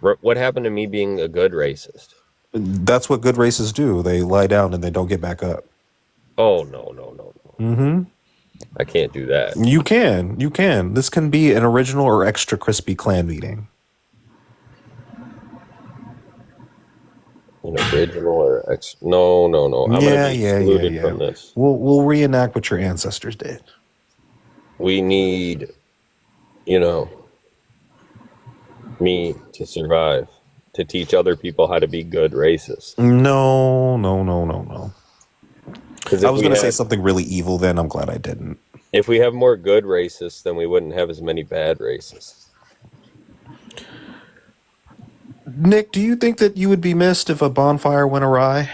survive. What happened to me being a good racist? That's what good races do. They lie down and they don't get back up. Oh, no. Mm-hmm. I can't do that. You can. This can be an original or extra crispy clan meeting. An original or No. I'm going to be excluded from this. We'll reenact what your ancestors did. We need, me to survive, to teach other people how to be good racists. No. 'Cause I if was we going to say had- something really evil then. I'm glad I didn't. If we have more good racists, then we wouldn't have as many bad racists. Nick, do you think that you would be missed if a bonfire went awry?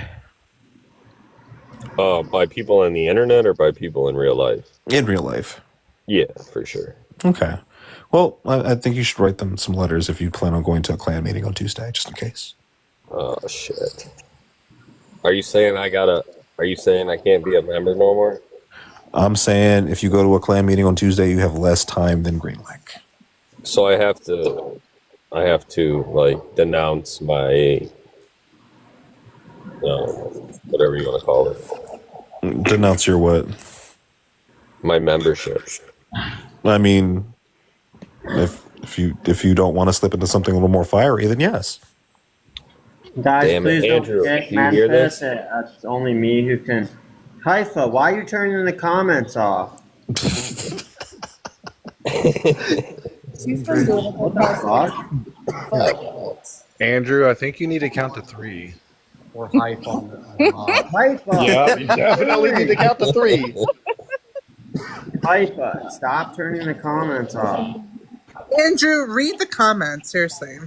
By people on the internet or by people in real life? In real life. Yeah, for sure. Okay. Well, I think you should write them some letters if you plan on going to a clan meeting on Tuesday, just in case. Oh, shit. Are you saying I can't be a member no more? I'm saying if you go to a clan meeting on Tuesday, you have less time than Green Lake. So I have to like denounce my, whatever you want to call it, Denounce your what? my membership. I mean, if you don't want to slip into something a little more fiery, then yes. Guys, Damn it, please Andrew, don't kick do you hear Memphis. this? It's only me who can. Haifa, why are you turning the comments off? She's been doing it for the past Andrew, I think you need to count to 3. Or Haifa. Haifa. Yeah, you definitely need to count to 3. Haifa, stop turning the comments off. Andrew, read the comments. Seriously.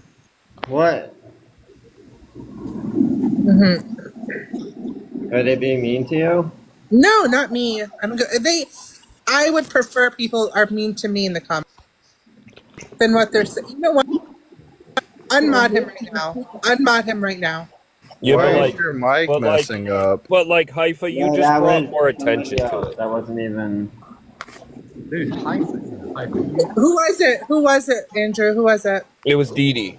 What? Mm-hmm. Are they being mean to you? No, not me. I'm good. I would prefer people are mean to me in the comments than what they're saying. You know what? Unmod him right now. Unmod him right now. Yeah, Why but is like, your mic but like, messing up? but like Haifa, you No, just that brought was more attention somebody to else. it. That wasn't even. Dude, Who was it? Who was it, Andrew? Who was it? It was Dee Dee.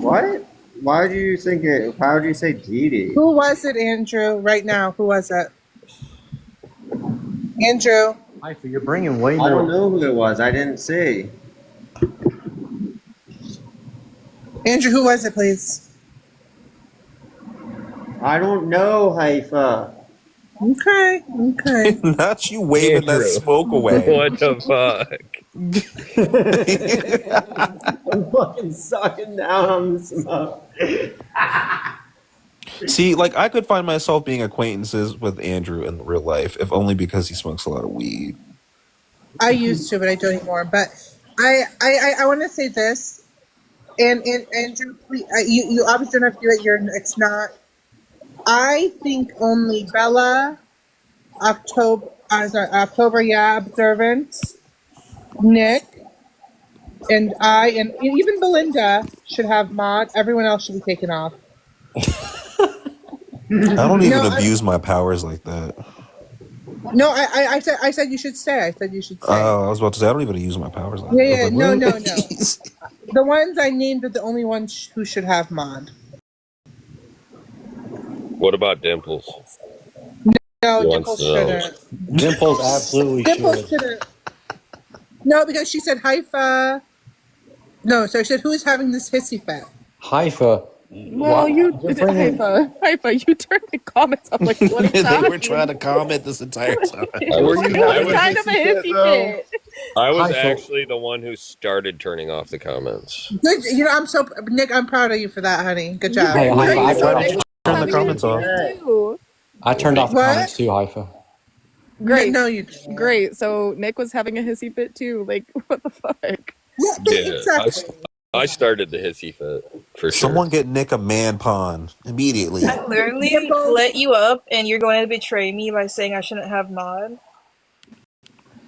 What? Why do you think it? How would you say Dee Dee? Who was it, Andrew? Right now, who was it? Andrew. Haifa, you're bringing way I don't more. know who it was. I didn't see. Andrew, who was it, please? I don't know, Haifa. Okay. Not you waving that Andrew. smoke away. What the fuck? I'm fucking sucking down on the smoke. See, like I could find myself being acquaintances with Andrew in real life, if only because he smokes a lot of weed. I used to, but I don't anymore. But I want to say this, and Andrew, please, you obviously don't have to do it. It's not. I think only Bella, October, observant, Nick, and I, and even Belinda should have mod. Everyone else should be taken off. I don't even abuse my powers like that. No, I said you should stay. I said you should stay. Oh, I was about to say I don't even use my powers like that. Yeah, I was no. like, The ones I named are the only ones who should have mod. What about Dimples? No, He Dimples wants to know. shouldn't. Dimples absolutely Dimples should. shouldn't. No, because she said Haifa. No, so she said who's having this hissy fit? Haifa. Well, you Haifa, you turned the comments up like 20 times. They were trying to comment this entire time. It was kind of a hissy fit. I was Haifa. actually the one who started turning off the comments. Good, Nick, I'm proud of you for that, honey. Good job. Hey, Haifa, Why did you turn the comments off? I turned off the What? comments too, Haifa. Great. No, you didn't. Great. So Nick was having a hissy fit too. Like, what the fuck? Yeah, Yeah, exactly. I started the hissy fit for sure. Someone get Nick a man pawn immediately. I literally let you up, and you're going to betray me by saying I shouldn't have mod.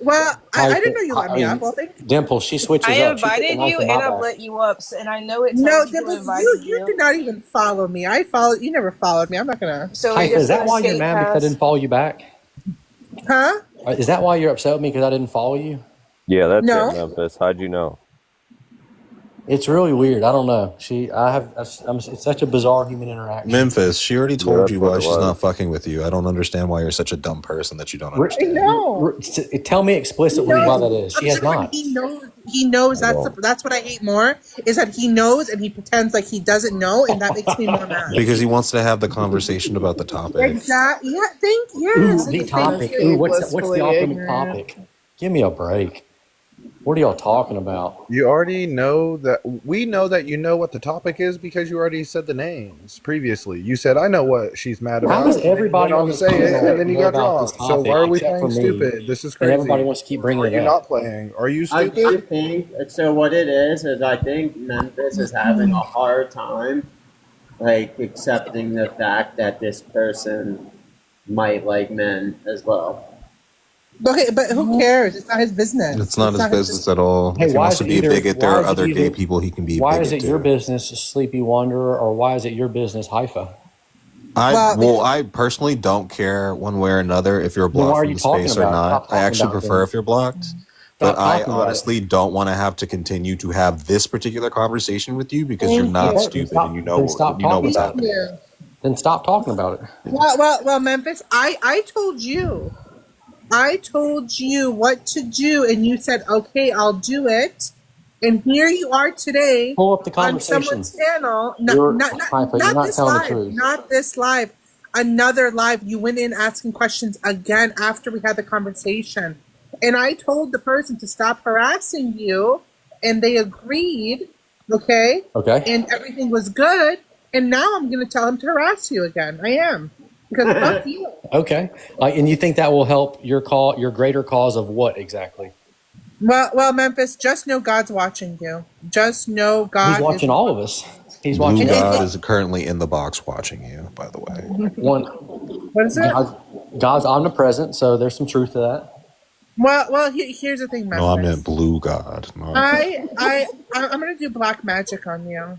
Well, I didn't know you let me up. Well, thank you. Dimple, she switches I up. She put the invited knife you, in my and I've back. let you up, and I know it No, tells you who Dimples, invited you did not even follow me. I followed you. Never followed me. I'm not gonna. So Haifa, is that why you're mad because I didn't follow you back? Huh? Is that why you're upset with me because I didn't follow you? Yeah, that's No. it, Memphis. How'd you know? It's really weird. I don't know. It's such a bizarre human interaction. Memphis, she already told that's you what why it she's was. not fucking with you. I don't understand why you're such a dumb person that you don't I understand. know. Tell me explicitly why that is. She has When not. He knows. He knows. That's what I hate more. Is that he knows and he pretends like he doesn't know, and that makes me more mad. Because he wants to have the conversation about the topic. Exactly. Yeah. Ooh, the topic. Ooh, what's the ultimate topic? Give me a break. What are y'all talking about? You already know that we know that you know what the topic is because you already said the names previously. You said I know what she's mad about. How does everybody and on then this you went on to say it, panel and then you know got about this dropped. So topic why are we except playing for me? stupid? This is And crazy. everybody wants to keep bringing Are it you up. not playing? Are you I stupid? think so. What it is I think Memphis is having a hard time, like accepting the fact that this person might like men as well. Okay, but who cares? It's not his business. It's not his business at all. Hey, If he why wants is to it be a either- bigot, there why are is it other gay either- people he can be a Why bigot is it to. your business, Sleepy Wanderer, or why is it your business, Haifa? I personally don't care one way or another if you're Then why blocked are from you the talking space or about it? not. Stop I talking actually about it prefer then. if you're blocked. Stop But I talking about it. honestly don't want to have to continue to have this particular conversation with you because you're Thank not you. stupid and you know Then stop what's talking happening. Yeah. Then stop talking about it. Well, Memphis, I told you. I told you what to do, and you said, okay, I'll do it. And here you are today Pull up the on conversation. someone's channel. You're- Not Haifa, you're not this telling the live. truth. Not this live. Another live. You went in asking questions again after we had the conversation. And I told the person to stop harassing you, and they agreed, okay? Okay. And everything was good. And now I'm going to tell him to harass you again. I am. Because fuck you. Okay. And you think that will help your greater cause of what exactly? Well, Memphis, just know God's watching you. Just know God He's watching all of us. He's Blue watching God is currently in the box watching you, by the way. one. What is it? God's omnipresent, so there's some truth to that. Well, here's the thing, No, I Memphis. meant blue God. No. I'm gonna do black magic on you.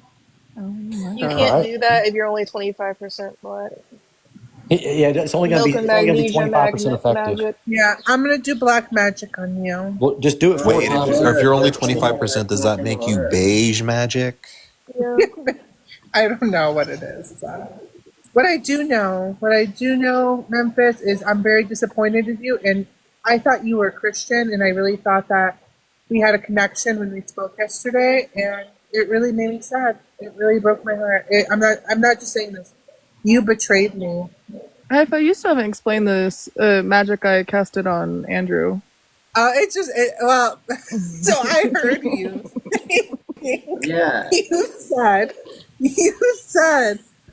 You can't do that if you're only 25% black. Yeah, it's only going Milk and to be magnesia 25% effective. magic. Yeah, I'm gonna do black magic on you. Well, just do it 4 Wait, times. if you're only 25%, does that make you beige magic? Yeah. I don't know what it is. What I do know, Memphis, is I'm very disappointed in you, and I thought you were Christian, and I really thought that we had a connection when we spoke yesterday, and it really made me sad. It really broke my heart. I'm not just saying this. You betrayed me. Haifa, you still haven't explained this magic I casted on Andrew. So I heard you. Yeah. You said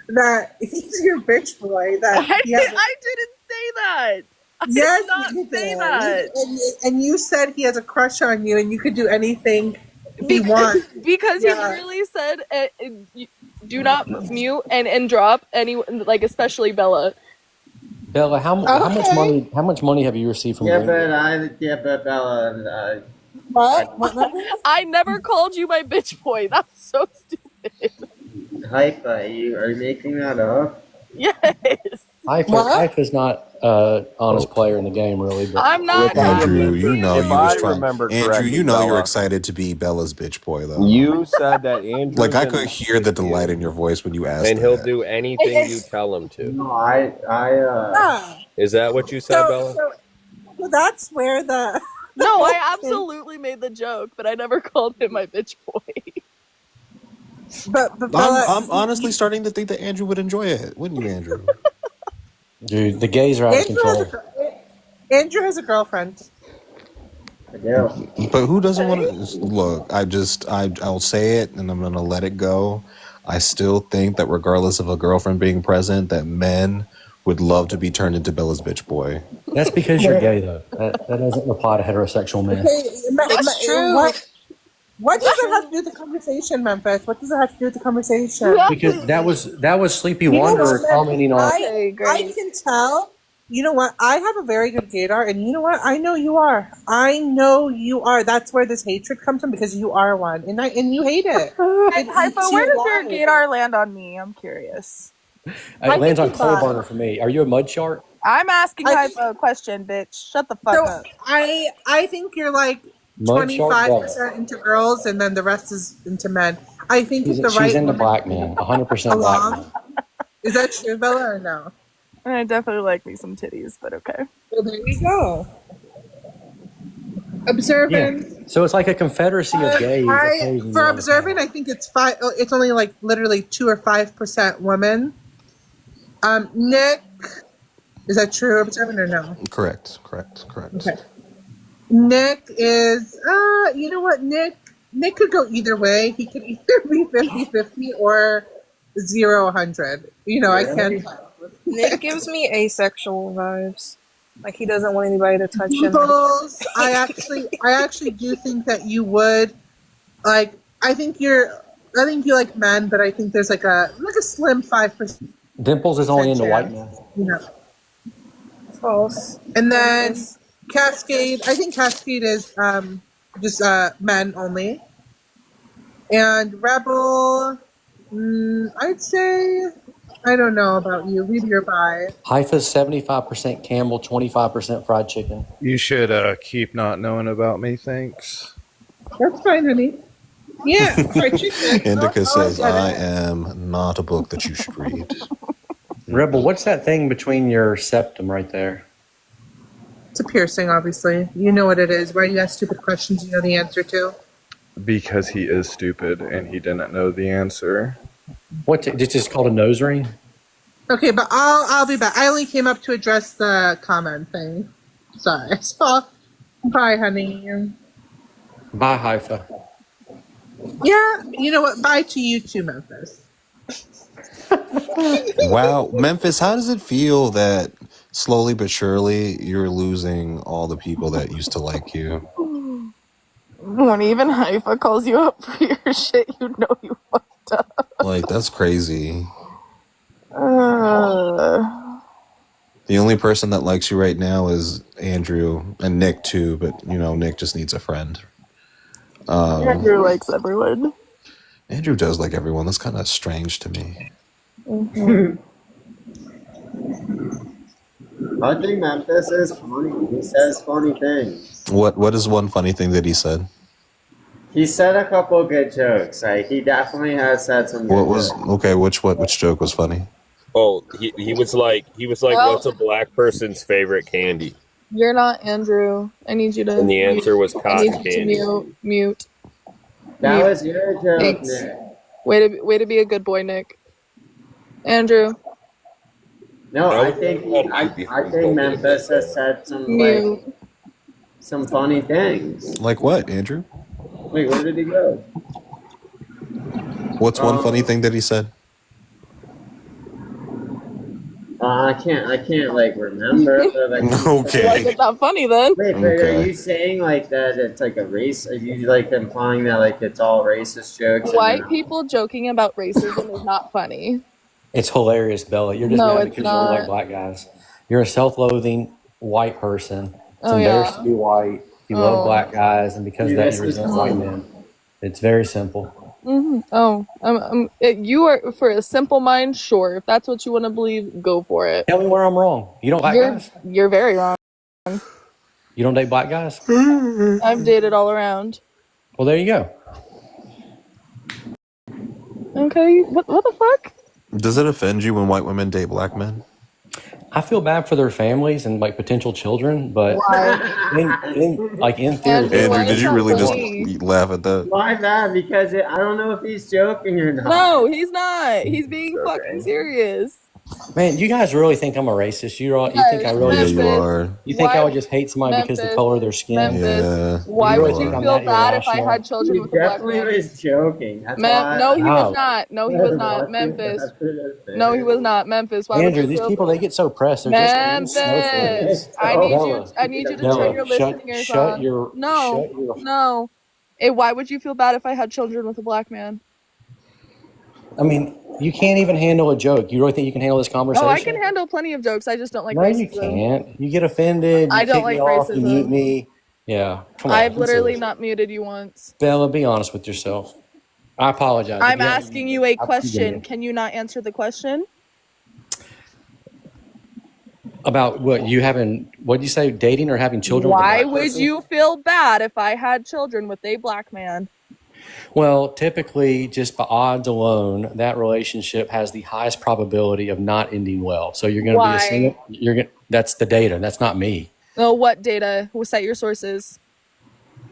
that he's your bitch boy. That I didn't say that. Yes, did not you say did. that. And you said he has a crush on you, and you could do anything he wants. Because Yeah. he literally said, "Do not mute and drop any, like especially Bella." Bella, how much money have you received from Greenwood? But Bella, What? I never called you my bitch boy. That's so stupid. Haifa, are you making that up? Yes. Haifa's not an honest player in the game, really. But I'm not. Andrew, you know If you I was trying. remember Andrew, correctly, you know you're Bella, excited to be Bella's bitch boy, though. You said that Andrew. Like I could hear the delight in your voice when you asked. And he'll that. do anything you tell him to. No, Is that what you said, Bella? So that's where the No, I absolutely made the joke, but I never called him my bitch boy. But Bella, I'm honestly starting to think that Andrew would enjoy it, wouldn't you, Andrew? dude, the gays are out of control. Andrew has a girlfriend. I do. But who doesn't want to look? I'll say it, and I'm gonna let it go. I still think that regardless of a girlfriend being present, that men would love to be turned into Bella's bitch boy. That's because you're gay, though. That doesn't apply to heterosexual men. It's true. What does it have to do with the conversation, Memphis? What does it have to do with the conversation? Because that was Sleepy Wanderer commenting on. I can tell. You know what? I have a very good gaydar, and you know what? I know you are. That's where this hatred comes from, because you are one, and you hate it. Haifa, where does your gaydar land on me? I'm curious. It lands on Coal Burner for me. Are you a mud shark? I'm asking Haifa a question, bitch. Shut the fuck up. I think you're like Mud shark 25% into girls, and then the rest is into men. I think if the right She's into woman black men, 100% black men. is that true, Bella, or no? I definitely like me some titties, but okay. Well, there you go. Observant. Yeah. So it's like a confederacy of gays. opposing For the observant, I think it's five. It's only like literally 2 or 5% women. Nick, is that true, observant, or no? Correct. Okay. Nick is, you know what, Nick could go either way. He could either be 50-50 or 0-100. You know, I can't. Nick gives me asexual vibes. Like he doesn't want anybody to touch him. Bulls, I actually do think that you would, like, I think you like men, but I think there's like a slim 5%. Dimples is only into white men. You know. False. And then Cascade, I think Cascade is just men only. And Rebel, I'd say, I don't know about you. Read your bio. Haifa's 75% Campbell, 25% fried chicken. You should keep not knowing about me, thanks. That's fine, honey. Yeah, fried chicken. Indica says, I am not a book that you should read. Rebel, what's that thing between your septum right there? It's a piercing, obviously. You know what it is. Why you ask stupid questions you know the answer to? Because he is stupid and he didn't know the answer. It's just called a nose ring? Okay, but I'll be back. I only came up to address the comment thing. Sorry. So, bye, honey. Bye, Haifa. Yeah, you know what? Bye to you too, Memphis. Wow, Memphis, how does it feel that slowly but surely you're losing all the people that used to like you? When even Haifa calls you up for your shit, you know you fucked up. Like, that's crazy. The only person that likes you right now is Andrew and Nick too, but Nick just needs a friend. Andrew likes everyone. Andrew does like everyone. That's kind of strange to me. Mhm. I think Memphis is funny. He says funny things. What is one funny thing that he said? He said a couple good jokes. Like he definitely has said some good What was jokes. okay? Which joke was funny? Oh, he was like Well- what's a black person's favorite candy? You're not Andrew. I need you to. And the answer was I cotton need you to candy. mute. That Mute. was your joke, Thanks. Nick. Way to be a good boy, Nick. Andrew, No, I think Memphis has said some mute. some funny things. Like what, Andrew? Wait, where did he go? What's one funny thing that he said? I can't like remember. But, like, Okay. Like it's not funny then. Wait, but Okay. are you saying like that it's like a race? Are you like implying that like it's all racist jokes? and White they're- people joking about racism is not funny. It's hilarious, Bella. You're just No, mad it's because you don't not. like black guys. You're a self-loathing white person. It's Oh, embarrassed yeah. to be white. You Oh. love black guys, and because of that, Yes, you it's resent fine. white men. It's very simple. Mm-hmm. Oh, you are for a simple mind. Sure, if that's what you want to believe, go for it. Tell me where I'm wrong. You don't like guys? You're very wrong. You don't date black guys? I've dated all around. Well, there you go. Okay, what the fuck? Does it offend you when white women date black men? I feel bad for their families and like potential children, but Why? in theory, Andrew, did you really just funny. laugh at that? Why not? Because I don't know if he's joking or not. No, he's not. He's being Okay. fucking serious. man, you guys really think I'm a racist? You think I really Yeah, just you are. you think I Why- would just hate somebody because of the color of their skin? Memphis. Yeah. Why You would really you think I'm feel that bad if I irrational? had children He with a black definitely man? was joking. That's why. No, he Wow. was not. No, he was not. Memphis. No, he was not. Memphis. Why would Andrew, you these feel people they get so pressed. They're just Memphis. Bella, I need you to Bella, turn your listening ears shut on. your No, shut your. no. Why would you feel bad if I had children with a black man? I mean, you can't even handle a joke. You really think you can handle this conversation? Oh, I can handle plenty of jokes. I just don't like No, you racism. can't. You get offended. You I don't kick like me off. You racism. mute me. Yeah, come on. I've be literally serious. not muted you once. Bella, be honest with yourself. I apologize. I'm Again, asking you a I- question. Can you not answer the question? about what you having. What did you say? Dating or having children? Why with a black would person? you feel bad if I had children with a black man? Well, typically, just by odds alone, that relationship has the highest probability of not ending well. So you're going to be Why? a single. You're going. That's the data. That's not me. Oh, what data? Cite your sources.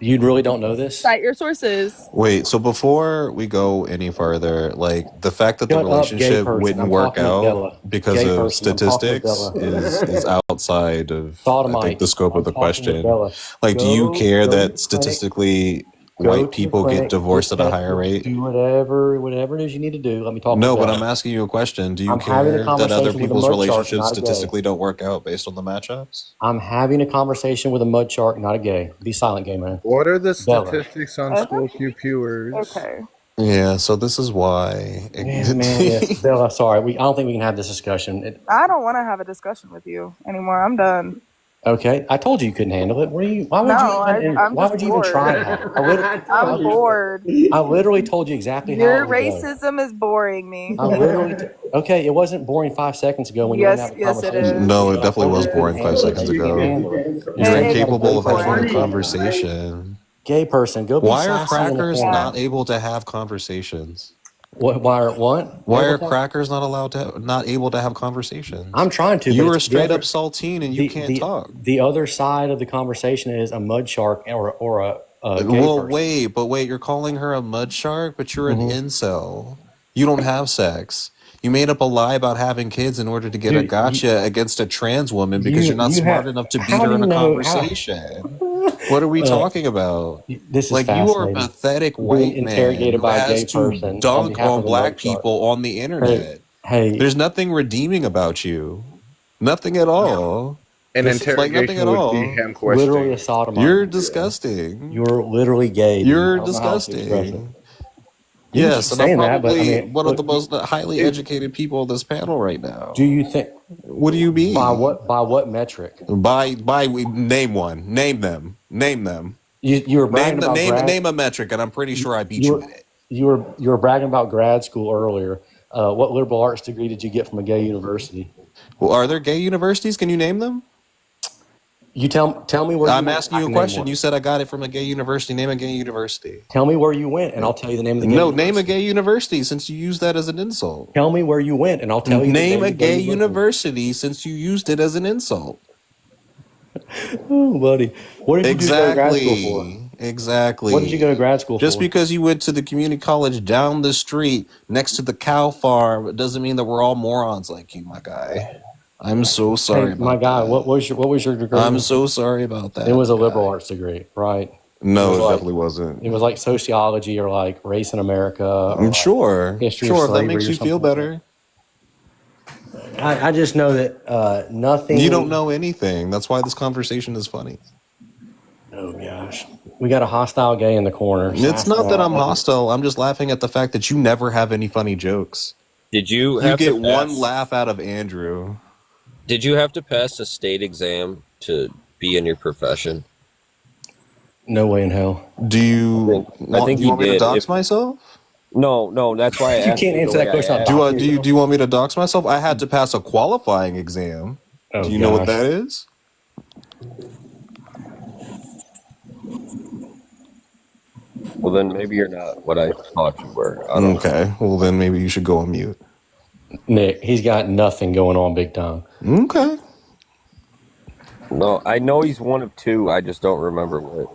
You really don't know this? Cite your sources. Wait, so before we go any further, like the fact that the Shut up, gay relationship person. wouldn't I'm work talking to out Bella. because Gay of person. I'm talking to statistics Bella. is outside of I Sodomite. think the scope of the I'm talking to question. Bella. Like, do you Go- care go to the that clinic. statistically Go to white the people clinic, get divorced get at a higher tested, rate? Do whatever it is you need to do. Let me talk. No, with but Bella. I'm asking you a question. Do you I'm having a care that other conversation with a people's mud shark, relationships not a gay. statistically don't work out based on the matchups? I'm having a conversation with a mud shark, not a gay. Be silent, gay man. What are the Bella. statistics on Okay. school pupilers? Okay. Yeah, so this is why. Man, yes. Bella, sorry. I don't think we can have this discussion. I don't want to have a discussion with you anymore. I'm done. Okay, I told you you couldn't handle it. Why would you even? I'm Why just would you even bored. try that? I'm bored. I literally told you exactly how Your it would go. racism is boring me. I literally. Okay, it wasn't boring 5 seconds ago when Yes, you were having a yes, it conversation. is. No, it definitely was boring 5 seconds You can ago. handle it. You're It is incapable of having a boring. conversation. Gay person, go be Why are sassy in the crackers corner. not able to have conversations? Why are what? Why are Able to- crackers not able to have conversations? I'm trying to. You but were it's the straight other- up saltine and you can't talk. The other side of the conversation is a mud shark or a gay Well, person. wait, you're calling her a mud shark, but you're Mhm. an incel. You don't have sex. You made up a lie about having kids in order to get a Dude, gotcha against a trans woman because you- you're not you smart have- enough to beat how her do in a you know- how- conversation. What are we Uh, talking about? This is Like, you are a fascinating. pathetic Being white man interrogated who by a gay has to person on dunk behalf on of a black mud shark. people on the internet. Hey, There's nothing redeeming about you. Nothing at all. An This is like nothing interrogation at would all. be him literally questioning. a sodomite. You're disgusting. You're literally gay. dude. You're I don't know how else to express it. disgusting. You can keep Yes, and I'm saying that, but I probably mean, one of look, the most highly educated people on this panel right now. do you think What do you mean? by what metric? By name one. Name them. You were bragging about Name a metric, and I'm pretty sure I beat you you were at it. you were bragging about grad school earlier. What liberal arts degree did you get from a gay university? Well, are there gay universities? Can you name them? You tell me where I'm you went. asking I you a can name question. one. You said I got it from a gay university. Name a gay university. Tell me where you went, and I'll tell you the name of the gay No, university. name a gay university since you used that as an insult. Tell me where you went, and I'll tell you Name the a name gay of the university since you used it as an insult. Oh, buddy. What did you go to grad school for? Exactly. What did you go to grad school Just for? because you went to the community college down the street next to the cow farm, it doesn't mean that we're all morons like you, my guy. I'm so sorry Hey, about my guy, that. what was your degree? I'm so sorry about that. It was a liberal arts degree, right? No, was it like- definitely wasn't. It was like sociology or like race in America. Or I'm like sure. history of Sure, if that slavery makes or you feel something like better. that. I just know that nothing. You don't know anything. That's why this conversation is funny. Oh gosh, we got a hostile gay in the corner. It's not that I'm hostile. I'm just laughing at the fact that you never have any funny jokes. Did you You have get to one pass, laugh out of Andrew. Did you have to pass a state exam to be in your profession? No way in hell. Do you I think do you want me to did. dox myself? No, that's why I You asked can't the answer way that I question. asked. Do you want me to dox myself? I had to pass a qualifying exam. Oh, Do you know what gosh. that is? Well, then maybe you're not what I thought you were. I don't know. Okay. Well, then maybe you should go on mute. Nick, he's got nothing going on big time. Okay. No, I know he's one of two. I just don't remember which.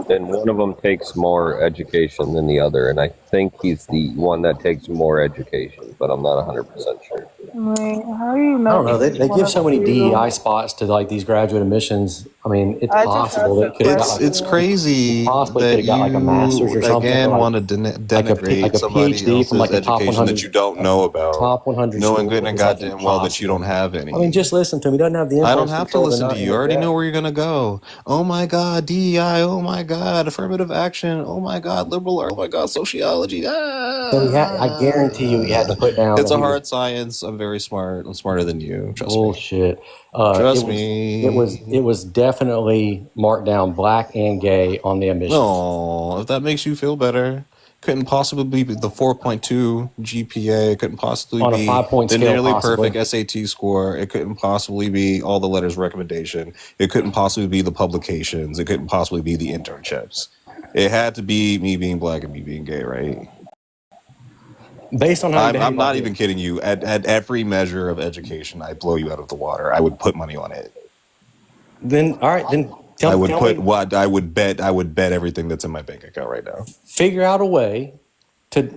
And one of them takes more education than the other, and I think he's the one that takes more education, but I'm not 100% sure. Wait, how do you know? I don't know. They which one give of so many you- DEI spots to like these graduate admissions. I mean, it's I just possible asked that a it could have got question. like, It's crazy possibly that could have got like a master's or you something. again or, want like, to like a denigrate somebody PhD else's from like a top education 100 that you don't know about, top 100 knowing school. good and It's like goddamn well that you don't have any. I mean, just listen to him. He doesn't have the I impulse don't have to control listen not to you. I already interject. know where you're gonna go. Oh my god, DEI. Oh my god, affirmative action. Oh my god, liberal. Oh my god, sociology. So I guarantee you, he had to put down. It's that a he was hard science. I'm very smart. I'm smarter than you. Trust me. bullshit. Trust It was, me. it was definitely marked down black and gay on the admissions. No, if that makes you feel better. Couldn't possibly be the 4.2 GPA. It couldn't possibly On a be 5-point the scale, nearly possibly. perfect SAT score. It couldn't possibly be all the letters recommendation. It couldn't possibly be the publications. It couldn't possibly be the internships. It had to be me being black and me being gay, right? Based on how you behave I'm not like even kidding you. At every measure of education, I blow you out of the water. I would put money on it. Then all right, then I would tell put me, what I would bet everything that's in my bank account right now. figure out a way to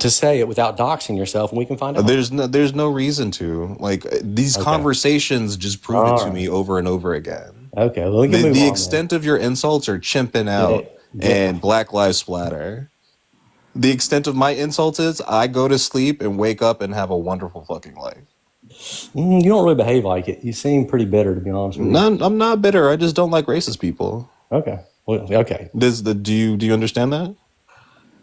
say it without doxing yourself, and we can find out. There's no reason to. Like these Okay. conversations just prove All it to right. me over and over again. Okay, well, we can move The on. extent of your insults are chimping out, Yeah. and Black Lives Splatter. The extent of my insults is I go to sleep and wake up and have a wonderful fucking life. You don't really behave like it. You seem pretty bitter, to be honest with you. I'm not bitter. I just don't like racist people. Okay. Well, okay. Do you understand that?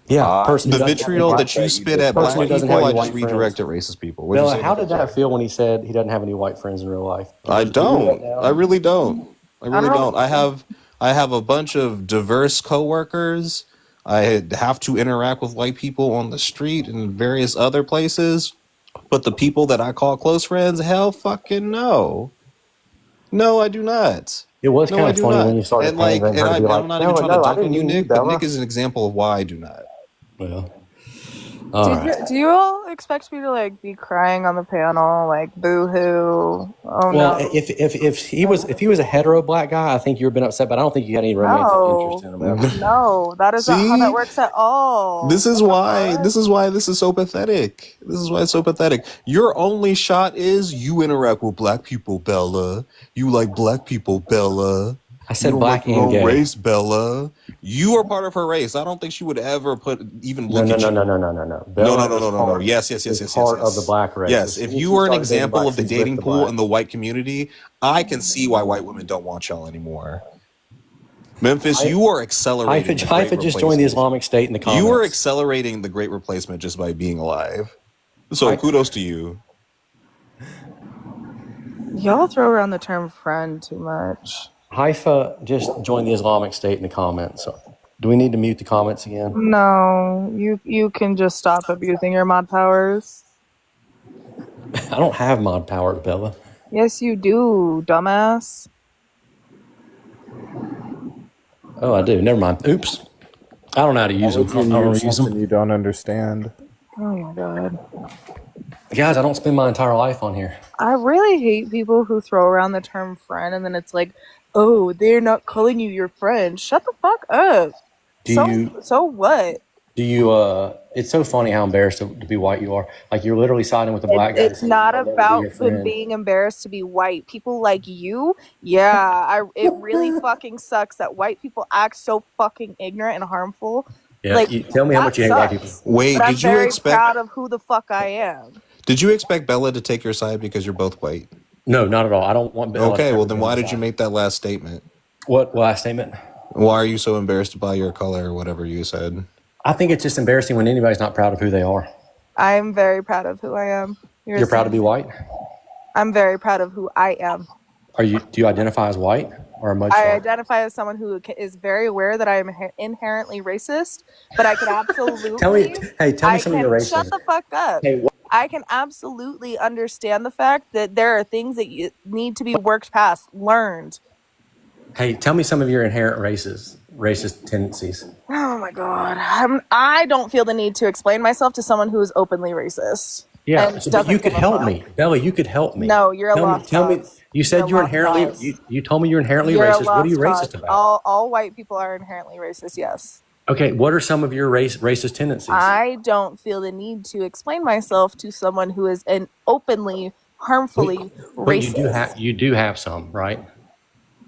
Yeah. Person who The doesn't vitriol have any that you white- spit at person black who doesn't people, have I any just white redirect friends. at racist people. What'd you Bella, say how about did that? that feel when he said he doesn't have any white friends in real life? I don't. I really don't. I really don't don't. I have a bunch of diverse coworkers. I have to interact with white people on the street and various other places. But the people that I call close friends, hell fucking no. No, I do not. It was No, kind I of do funny not. when you started And like, pandering and her to be like, I'm not no, even trying no, to I dunk on didn't you, mean Nick, but Bella. Nick is an example of why I do not. Well, all right. Do you all expect me to like be crying on the panel, like boo hoo? Oh Well, no. if he was a hetero black guy, I think you would have been upset. But I don't think you had any romantic interest in him ever. No, that is not how See? that works at all. This is why this is so pathetic. This is why it's so pathetic. Your only shot is you interact with black people, Bella. You like black people, Bella. I said You don't black like your and own gay. race, Bella. You are part of her race. I don't think she would ever even No, look no, at no, you. no, no, no, no, no. No, Bella no, is no. part- Yes. is part of the black race. Yes, As if soon as you she were an started dating example black, of the she's with dating the pool black. in the white community, I can see why white women don't want y'all anymore. Memphis, you are accelerating. Haifa just joined the Islamic State in the comments. You are accelerating the Great Replacement just by being alive. So kudos to you. Y'all throw around the term friend too much. Haifa just joined the Islamic State in the comments. So, do we need to mute the comments again? No, you can just stop abusing your mod powers. I don't have mod power, Bella. Yes, you do, dumbass. Oh, I do. Never mind. Oops. I don't know how to use them. I don't know how to use them. You don't understand. Oh my god. Guys, I don't spend my entire life on here. I really hate people who throw around the term friend and then it's like, oh, they're not calling you your friend. Shut the fuck up. So what? Do you, it's so funny how embarrassed to be white you are. Like, you're literally siding with the black guy. It's not about being embarrassed to be white. People like you, it really fucking sucks that white people act so fucking ignorant and harmful. Yeah, like, tell me how much you hate white people. Wait, but did you I'm very expect? proud of who the fuck I am. Did you expect Bella to take your side because you're both white? No, not at all. I don't want Bella. Okay, well then why did you make that last statement? What last statement? Why are you so embarrassed by your color or whatever you said? I think it's just embarrassing when anybody's not proud of who they are. I'm very proud of who I am. You're proud to be white? I'm very proud of who I am. Do you identify as white or a mugshot? I identify as someone who is very aware that I am inherently racist, but I can absolutely tell me some of your racism. Shut the fuck up. Hey, I can absolutely understand the fact that there are things that you need to be worked past, learned. Hey, tell me some of your inherent racist tendencies. Oh my god, I don't feel the need to explain myself to someone who is openly racist. Yeah, but you could help me, Bella. You could help me. No, you're a lost Tell me. You said you're inherently. You told me you're inherently racist. What are you racist about? All white people are inherently racist. Yes. Okay, what are some of your racist tendencies? I don't feel the need to explain myself to someone who is an openly harmfully racist. But you do have some, right?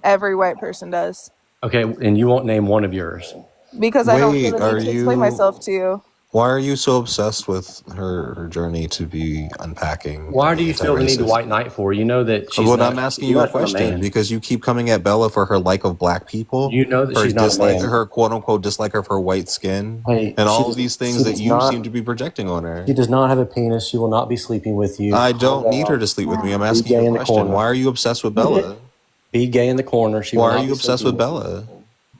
Every white person does. Okay, and you won't name one of yours. Because I don't feel the need to explain myself to you. Why are you so obsessed with her journey to be unpacking? Why do you feel the need to white knight for? You know that she's I'm asking you a question because you keep coming at Bella for her like of black people. You know that she's not a man. Her quote unquote dislike of her white skin and all of these things that you seem to be projecting on her. She does not have a penis. She will not be sleeping with you. I don't need her to sleep with me. I'm asking you a question. Why are you obsessed with Bella? Be gay in the corner. Why are you obsessed with Bella?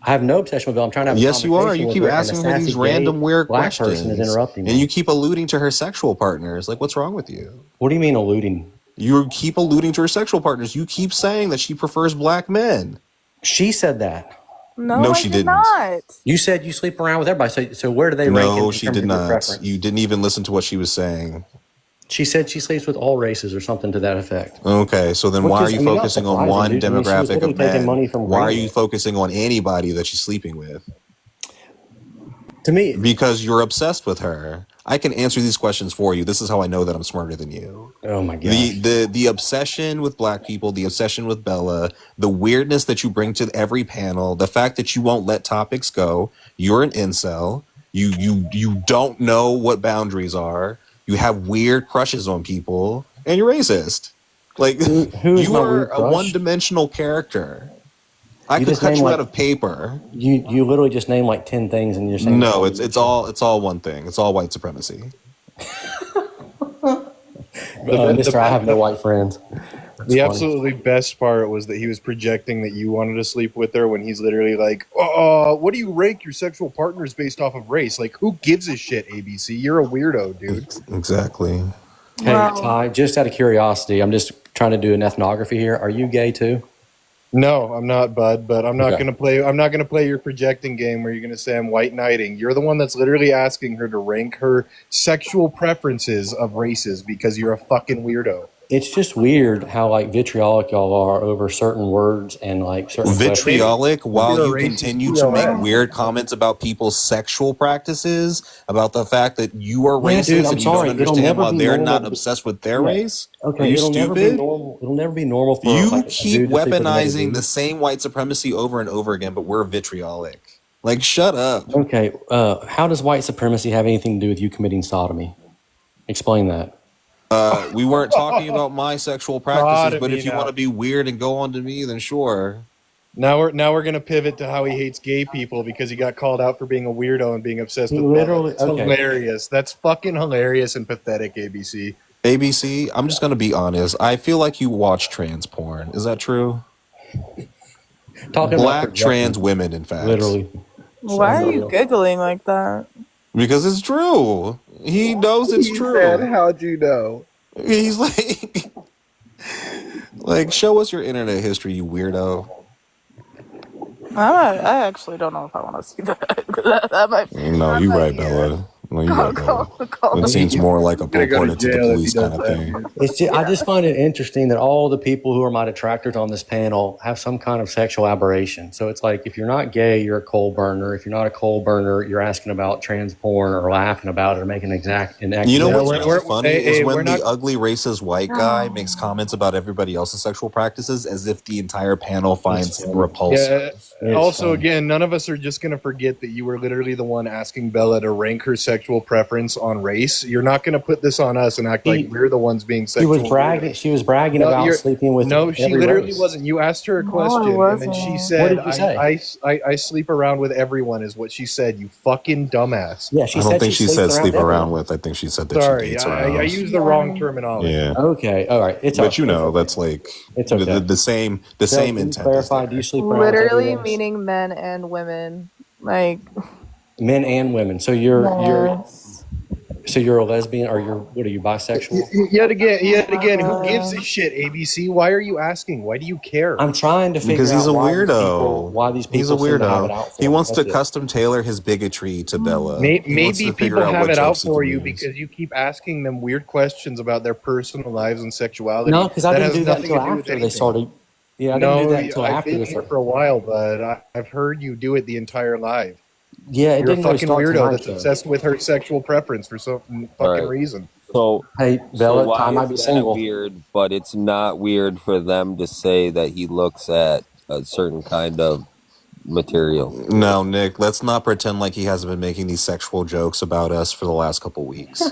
I have no obsession with Bella. I'm trying to have a Yes, you are. You keep with asking her these random weird questions. Is interrupting me. And you keep alluding to her sexual partners. Like, what's wrong with you? What do you mean alluding? You keep alluding to her sexual partners. You keep saying that she prefers black men. She said that. No, she didn't. Not. You said you sleep around with everybody. So where do they rank? No, she did not. You didn't even listen to what she was saying. She said she sleeps with all races or something to that effect. Okay, so then why are you focusing on one demographic of men? Why are you focusing on anybody that she's sleeping with? To me, because you're obsessed with her. I can answer these questions for you. This is how I know that I'm smarter than you. Oh my god. The obsession with black people, the obsession with Bella, the weirdness that you bring to every panel, the fact that you won't let topics go. You're an incel. You don't know what boundaries are. You have weird crushes on people, and you're racist. Like you are a one-dimensional character. I could cut you out of paper. You literally just name like 10 things, and you're saying no. It's all one thing. It's all white supremacy. Mister, I have no white friends. The absolutely best part was that he was projecting that you wanted to sleep with her when he's literally like, what do you rank your sexual partners based off of race? Like, who gives a shit, ABC? You're a weirdo, dude. Exactly. Hey, Ty, just out of curiosity, I'm just trying to do an ethnography here. Are you gay too? No, I'm not, bud, but I'm not gonna play your projecting game where you're gonna say I'm white knighting. You're the one that's literally asking her to rank her sexual preferences of races because you're a fucking weirdo. It's just weird how like vitriolic y'all are over certain words and like certain vitriolic while you continue to make weird comments about people's sexual practices, about the fact that you are racist and you don't understand why they're not obsessed with their race. Okay, are you it'll stupid? It'll never be normal for you keep weaponizing the same white supremacy over and over again, but we're vitriolic. Like, shut up. Okay, how does white supremacy have anything to do with you committing sodomy? Explain that. We weren't talking about my sexual practices, but if you want to be weird and go on to me, then sure. Now we're gonna pivot to how he hates gay people because he got called out for being a weirdo and being obsessed with Literally, That's okay. hilarious. That's fucking hilarious and pathetic, ABC. ABC, I'm just gonna be honest. I feel like you watch trans porn. Is that true? Talking Black about trans women, in fact. literally. Why are you giggling like that? Because it's true. He knows it's He true. said, "How'd you know?" He's like, show us your internet history, you weirdo. I actually don't know if I want to see that. that might. No, you're right, Bella. No, you're right, Bella. It seems more like a report it to the police kind of thing. I just find it interesting that all the people who are my detractors on this panel have some kind of sexual aberration. So it's like, if you're not gay, you're a coal burner. If you're not a coal burner, you're asking about trans porn or laughing about it or making an You know what's really funny is when the ugly racist white guy makes comments about everybody else's sexual practices as if the entire panel finds him repulsive. Yeah. Also, again, none of us are just going to forget that you were literally the one asking Bella to rank her sexual preference on race. You're not going to put this on us and act like we're the ones being sexual. She was bragging about sleeping with. No, she every literally race. wasn't. You asked her a question, and then she said, What did you say? I sleep around with everyone," is what she said. You fucking dumbass. Yeah, I don't think she said sleep around with. I think she said that Sorry, she dates I around. used the wrong terminology. Yeah. Okay. All right. It's But you know, that's like it's okay. the same intent. Clarify. Do you sleep around with Literally everyone? meaning men and women, like Men and women. So you're a lesbian, or what are you, bisexual? Yet again, who gives a shit, ABC? Why are you asking? Why do you care? I'm trying to figure Because he's out a why weirdo. these people He's a seem to have it weirdo. out for He him. wants to That's it. custom tailor his bigotry to Bella. He wants Maybe to figure people out have what it out jokes he for can you use. because you keep asking them weird questions about their personal lives and sexuality. No, because I didn't has do that nothing until to do with after they anything. started. Yeah, I No, didn't do that until I've after been this. here for a while, but I've heard you do it the entire life. Yeah, it You're a didn't really fucking start weirdo tonight, that's though. obsessed with her sexual preference for some fucking Right. reason. So, Hey, so Bella, why I might be is that single. weird? But it's not weird for them to say that he looks at a certain kind of material. No, Nick, let's not pretend like he hasn't been making these sexual jokes about us for the last couple weeks.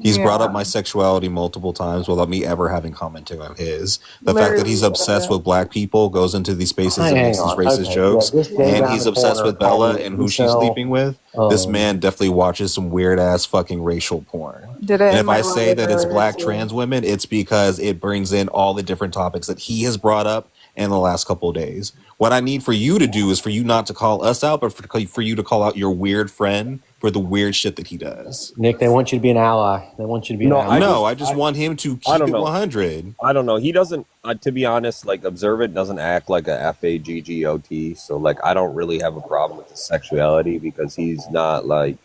He's brought up my sexuality multiple times without me ever having commented on his. The fact that he's obsessed with black people goes into these spaces and Hang makes these on. racist Okay, jokes. yeah, this guy And down he's the obsessed corner with Bella called me and who she's Michelle. sleeping with. This man definitely watches some weird ass fucking racial porn. did it And in if my I say life that it's earlier black too. trans women, it's because it brings in all the different topics that he has brought up in the last couple of days. What I need for you to do is for you not to call us out, but for you to call out your weird friend for the weird shit that he does. Nick, they want you to be an ally. They want you to be an No, ally. I just want him to keep I don't it know. 100. I don't know. He doesn't, to be honest, like Observe It doesn't act like a FAGGOT. So like, I don't really have a problem with his sexuality because he's not like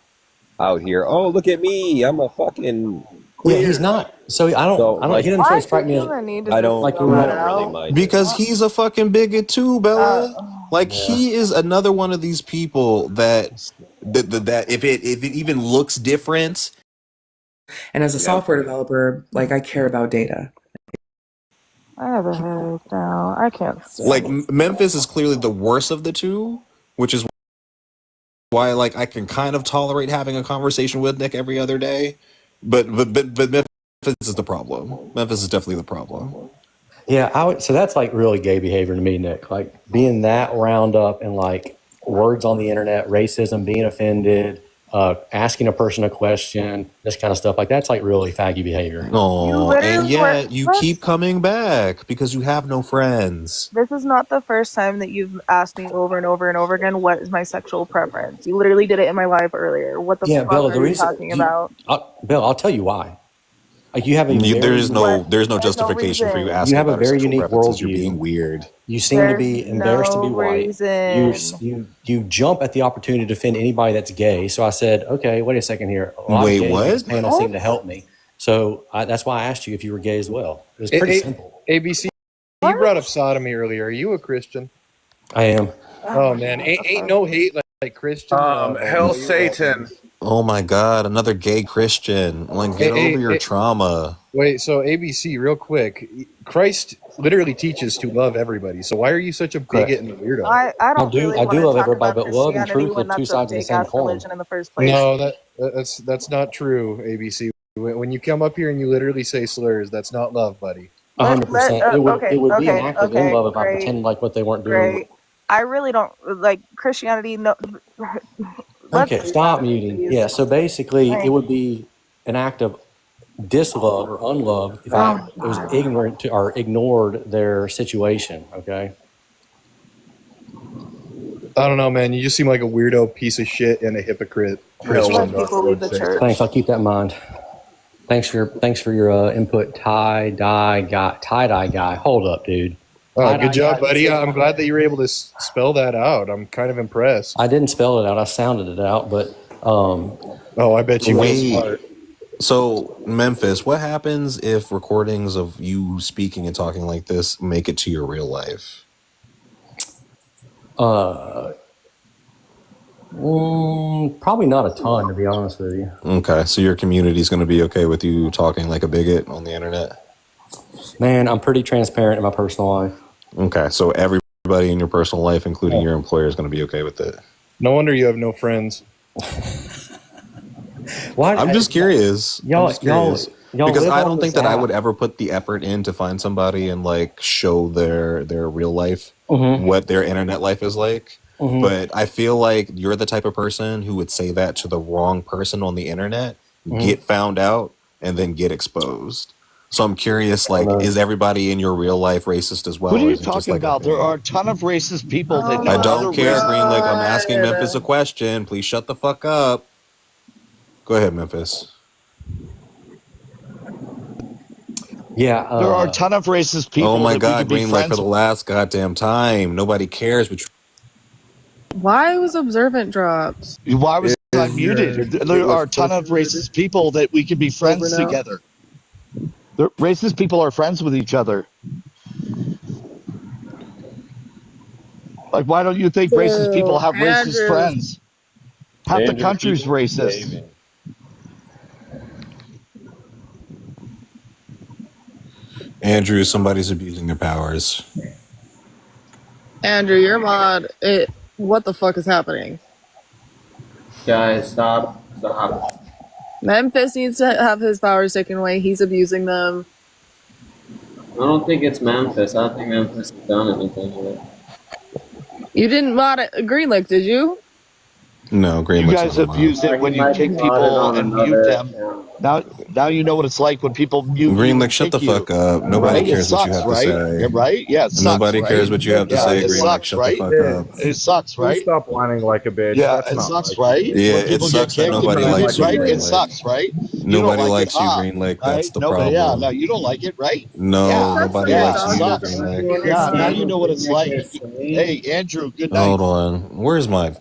out here. Oh, look at me! I'm a fucking queer. Yeah, he's not. So I don't. He doesn't Why really strike me do as. you need to I just don't. throw I that don't really out? mind. Because he's a fucking bigot too, Bella. He is another one of these people that if it even looks different. And as a software developer, like I care about data. I have a headache now. I can't stand Like it. Memphis is clearly the worst of the two, which is why like I can kind of tolerate having a conversation with Nick every other day. But Memphis is the problem. Memphis is definitely the problem. Yeah, I would. So that's like really gay behavior to me, Nick. Like being that wound up in like words on the internet, racism, being offended, asking a person a question, this kind of stuff. Like that's like really faggy behavior. Oh, and yet you keep coming back because you have no friends. This is not the first time that you've asked me over and over and over again what is my sexual preference. You literally did it in my live earlier. What the fuck Bella, are the you reason talking about? Bill, I'll tell you why. Like you have a There's no There's no justification for you reason. asking you have a about her very sexual unique preferences. You're worldview. being weird. You seem to be embarrassed to be no white. reason. You jump at the opportunity to defend anybody that's gay. So I said, okay, wait a second here. A lot of Wait, gays what? in this panel seem to help me. So that's why I asked you if you were gay as well. It was pretty simple. ABC, you brought up sodomy earlier. Are you a Christian? I am. Oh man, ain't no hate like Christian. Hell Satan. Oh my God, another gay Christian. Like, get over your trauma. Wait, so ABC, real quick. Christ literally teaches to love everybody. So why are you such a bigot and a weirdo? I don't really I do wanna love talk everybody, about but love and Christianity truth when are two that's a sides of the same fake-ass coin. religion in the first place. No, that's not true, ABC. When you come up here and you literally say slurs, that's not love, buddy. 100%. It would be an act of in love if I great, pretended like what they weren't doing. Great. I really don't like Christianity. No, let's Okay, stop muting. Yeah, so basically, it would be an act of dislove or unlove if I was ignorant to or ignored their situation. Okay. I don't know, man. You just seem like a weirdo piece of shit and a hypocrite. Christian. Thanks. I'll keep that in mind. Thanks for your input, tie dye guy. Hold up, dude. Oh, good job, buddy. I'm glad that you were able to spell that out. I'm kind of impressed. I didn't spell it out. I sounded it out, but I bet you were smart. So, Memphis, what happens if recordings of you speaking and talking like this make it to your real life? Probably not a ton, to be honest with you. Okay, so your community's going to be okay with you talking like a bigot on the internet? Man, I'm pretty transparent in my personal life. Okay, so everybody in your personal life, including your employer, is going to be okay with it? No wonder you have no friends. Why? I'm just curious. Y'all because live I on don't think this that I app. would ever put the effort in to find somebody and like show their real life, Mhm. what their internet life is like. Mhm. But I feel like you're the type of person who would say that to the wrong person on the internet, Mhm. get found out, and then get exposed. So I'm curious, like, is everybody in your real life racist as well? What are or you is it just talking like about? There are a ton of racist people that know I other don't care, races. Green Lake. I'm asking Memphis a question. Please shut the fuck up. Go ahead, Memphis. Yeah. There are a ton of racist people. Oh my that we God, could be Green Lake, for friends the last goddamn time. Nobody cares, but Why was Observant dropped? Why was I muted? There are a ton of racist people that we could be friends Over now? together. Racist people are friends with each other. Like, why don't you think racist people have racist Andrew. friends? Half the Andrew, country's keep racist. behaving. Andrew, somebody's abusing their powers. Andrew, your mod. What the fuck is happening? Guys, stop. Memphis needs to have his powers taken away. He's abusing them. I don't think it's Memphis. I don't think Memphis has done anything with it. You didn't mod Green Lake, did you? No, Green You Lake's guys not allowed. abuse it when you kick people and mute them. Now you know what it's like when people mute Green you Lake, and shut the kick you. fuck up. Nobody Right? cares It what you sucks, have to right? say. Yeah, right? Yeah, it sucks, Nobody right? cares what you have to Yeah, say, it Green Lake. sucks, Shut right? the fuck up. It sucks, right? Stop whining like a bitch. Yeah, That's it not sucks, like right? Yeah, When it people sucks get that kicked nobody and likes muted, you, right? Green It Lake. sucks, right? You don't Nobody like likes it, you, huh? Green Lake. Right? That's the Nobody, problem. no, you don't like it, right? No, Yeah, nobody yeah, likes it you, sucks. Green Lake. Yeah, now you know what it's like. Hey, Andrew, good night. Hold on. Where's my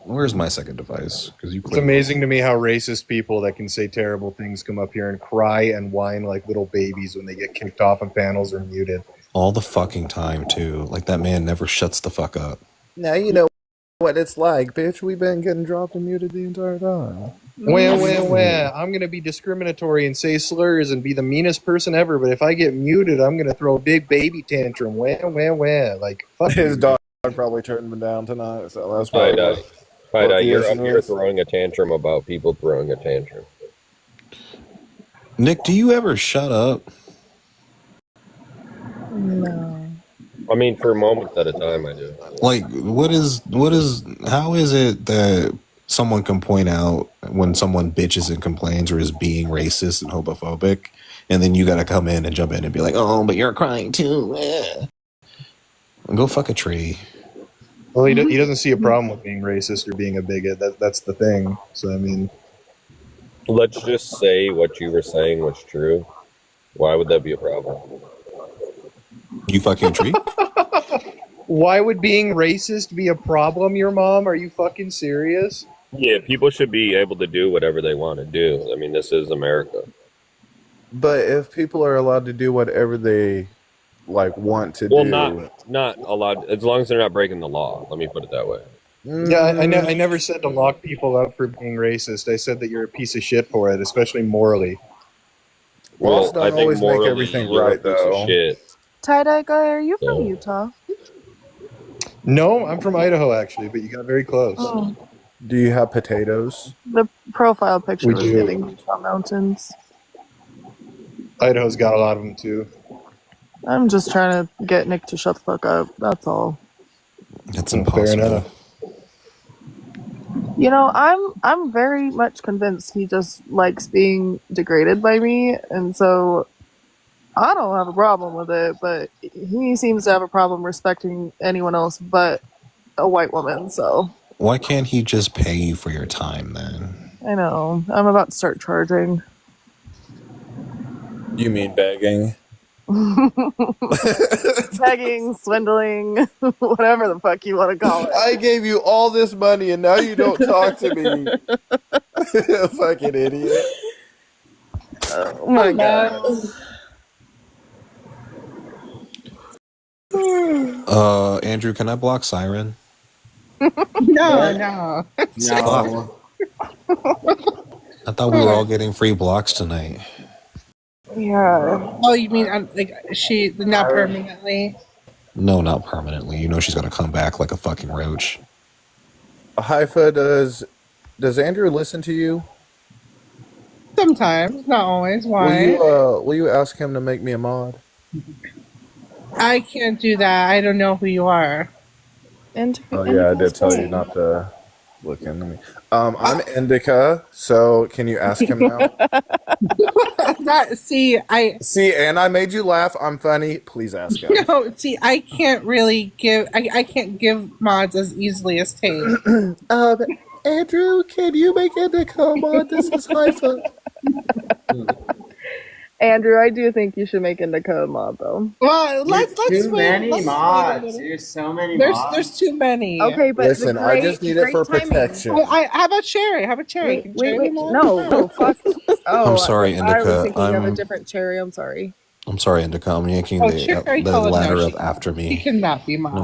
second device? Because you It's clicked. amazing to me how racist people that can say terrible things come up here and cry and whine like little babies when they get kicked off of panels or muted. All the fucking time, too. Like, that man never shuts the fuck up. Now you know what it's like, bitch. We've been getting dropped and muted the entire time. Well, I'm going to be discriminatory and say slurs and be the meanest person ever, but if I get muted, I'm going to throw a big baby tantrum. Well. Like, fuck His you. dog probably turned him down tonight, so that's Tie-dye. probably Tie-dye, what the you're up issue here is. throwing a tantrum about people throwing a tantrum. Nick, do you ever shut up? No. I mean, for moments at a time, I do. Like, how is it that someone can point out when someone bitches and complains or is being racist and homophobic, and then you gotta come in and jump in and be like, oh, but you're crying too. Go fuck a tree. Well, he doesn't see a problem with being racist or being a bigot. That's the thing. So, I mean... Let's just say what you were saying was true. Why would that be a problem? You fucking tree? Why would being racist be a problem, your mom? Are you fucking serious? Yeah, people should be able to do whatever they want to do. I mean, this is America. But if people are allowed to do whatever they like want to Well, do, not allowed, as long as they're not breaking the law. Let me put it that way. Yeah, I never said to lock people up for being racist. I said that you're a piece of shit for it, especially morally. Laws don't always make everything right, though. Tie-dye guy, are you from Utah? No, I'm from Idaho, actually, but you got very close. Oh. Do you have potatoes? The profile picture We was do. giving Utah mountains. Idaho's got a lot of them, too. I'm just trying to get Nick to shut the fuck up. That's all. It's Fair impossible. enough. You know, I'm very much convinced he just likes being degraded by me, and so I don't have a problem with it, but he seems to have a problem respecting anyone else but a white woman, so Why can't he just pay you for your time then? I know. I'm about to start charging. You mean begging? Begging, swindling, whatever the fuck you want to call it. I gave you all this money and now you don't talk to me. Fucking idiot. Oh my god. Andrew, can I block Siren? No. No. I thought we were all getting free blocks tonight. Yeah. Oh, you mean like she not permanently? No, not permanently. You know she's gonna come back like a fucking roach. Haifa, does Andrew listen to you? Sometimes, not always. Why? Will you ask him to make me a mod? I can't do that. I don't know who you are. Oh yeah, I did tell you not to look into me. I'm Indica, so can you ask him now? See, and I made you laugh. I'm funny. Please ask him. No, see, I can't really give. I can't give mods as easily as Tate. Andrew, can you make Indica a mod? This is Haifa. Andrew, I do think you should make Indica a mod, though. Well, let's too wait. many Let's mods. wait. There's so many There's mods. too many. Okay, but Listen, I just need it for protection. Well, how about Cherry? How about Cherry? Can Cherry Wait, be mod? no, fuck. Oh, I'm sorry, I was Indica. thinking of a different Cherry. I'm sorry. I'm sorry, Indica. I'm yanking Cherry the colored, ladder no, up after She me. cannot be mod.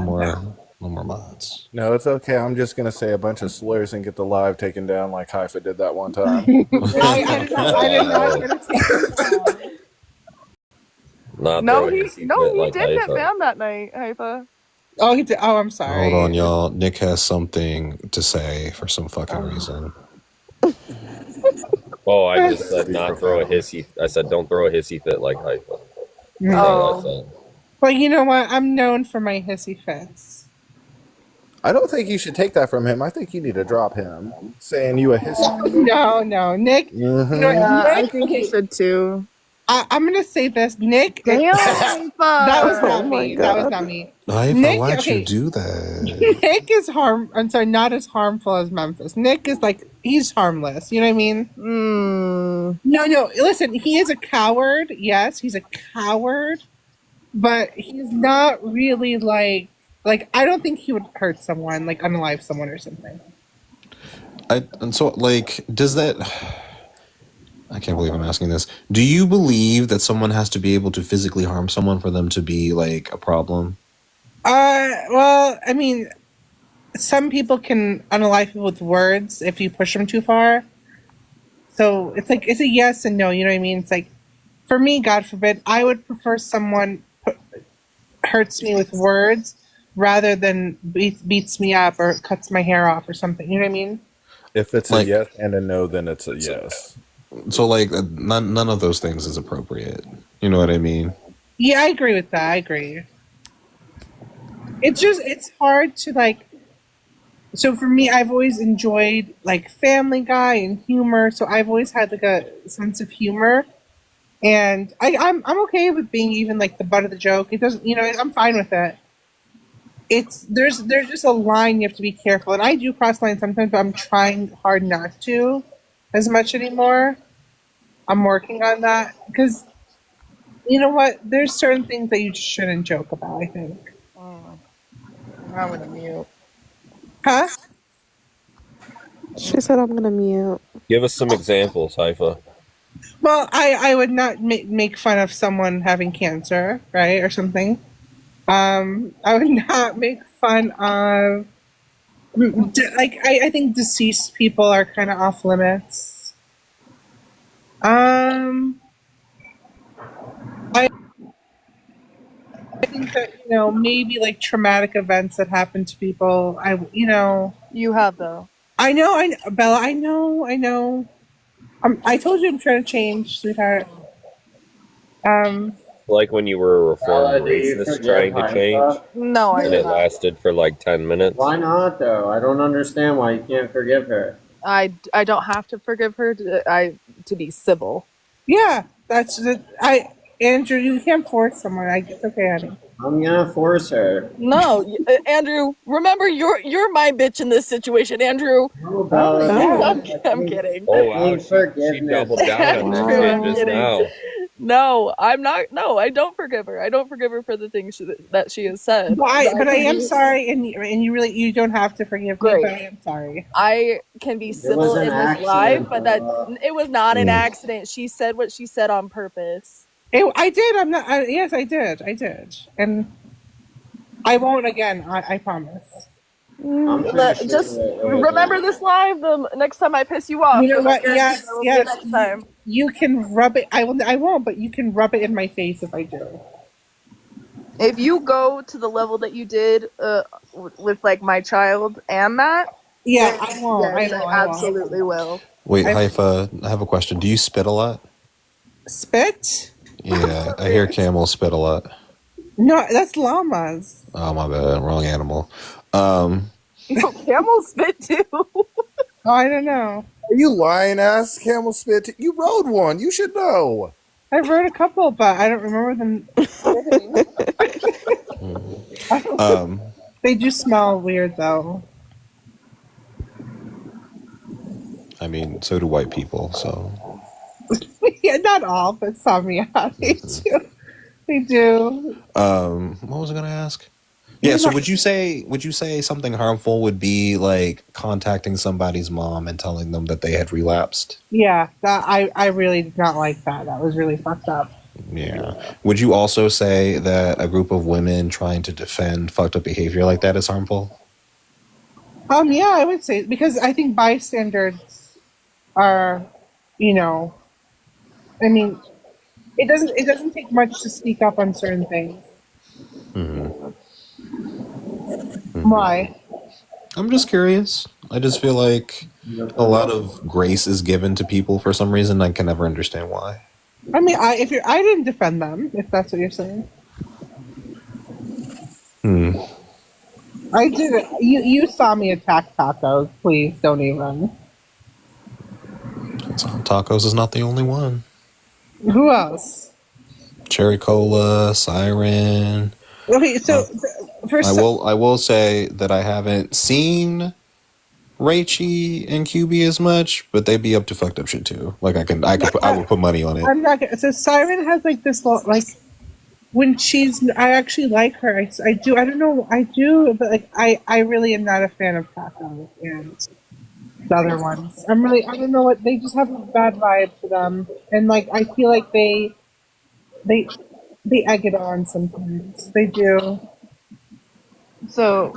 No more mods. No, it's okay. I'm just gonna say a bunch of slurs and get the live taken down like Haifa did that one time. I did not get to take it. No, he did get banned that night, Haifa. Oh, he did. Oh, I'm sorry. Hold on, y'all. Nick has something to say for some fucking reason. Oh, I just said not throw a hissy. I said don't throw a hissy fit like Haifa. That's all I said. Well, you know what? I'm known for my hissy fits. I don't think you should take that from him. I think you need to drop him, saying you a history. No, Nick. Mhm. You know, Yeah, I Nick, think you should too. I'm gonna say this, Nick. Damn, that was not oh my me. That was God. not me. Haifa, Nick, why'd okay. you do that? Nick is I'm sorry, not as harmful as Memphis. Nick is like he's harmless. You know what I mean? No. Listen, he is a coward. Yes, he's a coward, but he's not really like I don't think he would hurt someone, like unalive someone or something. And so, like, does that... I can't believe I'm asking this. Do you believe that someone has to be able to physically harm someone for them to be, like, a problem? Well, I mean, some people can unalive people with words if you push them too far. So it's a yes and no. You know what I mean? It's like, for me, God forbid, I would prefer someone hurts me with words rather than beats me up or cuts my hair off or something. You know what I mean? If it's Like- a yes and a no, then it's a yes. So, like, none of those things is appropriate. You know what I mean? Yeah, I agree with that. I agree. It's hard to like. So for me, I've always enjoyed like Family Guy and humor. So I've always had like a sense of humor, and I'm okay with being even like the butt of the joke. It doesn't, I'm fine with it. There's just a line you have to be careful, and I do cross lines sometimes, but I'm trying hard not to as much anymore. I'm working on that because you know what? There's certain things that you just shouldn't joke about, I think. I'm gonna mute. Huh? She said I'm gonna mute. Give us some examples, Haifa. Well, I would not make fun of someone having cancer, right, or something. I would not make fun of I think deceased people are kind of off limits. I think that maybe like traumatic events that happen to people. You have though. I know, Bella. I know. I told you I'm trying to change, sweetheart. Like when you were a reformed do you racist forgive trying to change, Haifa? No, I and do it not. lasted for like 10 minutes. Why not though? I don't understand why you can't forgive her. I don't have to forgive her to be civil. Yeah, that's the Andrew. You can't force someone. It's okay, honey. I'm gonna force her. No, Andrew. Remember, you're my bitch in this situation, Andrew. I'm kidding. Oh wow, she doubled down on that Andrew, shit I'm just kidding. now. No, I'm not. No, I don't forgive her. I don't forgive her for the things that she has said. But I am sorry, and you don't have to forgive me. Great. But I am sorry. I can be civil an in this accident, live, but that Bella. it was not an accident. She said what she said on purpose. I did. I'm not. Yes, I did. I did, and I won't again. I promise. Just remember this live. The next time I piss you off. You know what? Like, Yes, the yes. Next time. You can rub it. I won't. But you can rub it in my face if I do. If you go to the level that you did with like my child and that, yeah, then I won't. Yes, I absolutely will. Wait, Haifa, I have a question. Do you spit a lot? Spit? Yeah, I hear camels spit a lot. No, that's llamas. Oh, my bad. Wrong animal. Camels spit too. Oh, I don't know. Are you lying ass camel spit? You rode one. You should know. I wrote a couple, but I don't remember them spitting. They do smell weird, though. I mean, so do white people, so. Yeah, not all, but some, yeah. They do. They do. What was I gonna ask? Yeah, so would you say something harmful would be like contacting somebody's mom and telling them that they had relapsed? Yeah, that I really did not like that. That was really fucked up. Yeah. Would you also say that a group of women trying to defend fucked up behavior like that is harmful? Yeah, I would say, because I think bystanders are, I mean, it doesn't take much to speak up on certain things. Why? I'm just curious. I just feel like a lot of grace is given to people for some reason. I can never understand why. I mean, I didn't defend them, if that's what you're saying. I did. You saw me attack tacos. Please don't even. Tacos is not the only one. Who else? Cherry Cola, Siren. Okay, so I will say that I haven't seen Raichi and QB as much, but they be up to fucked up shit too. Like I would put money on it. I'm not gonna. So Siren has like this when I actually like her. I do. I don't know. I do, but like I really am not a fan of tacos and the other ones. I don't know what they just have a bad vibe to them, and like I feel like they egg it on sometimes. They do. So.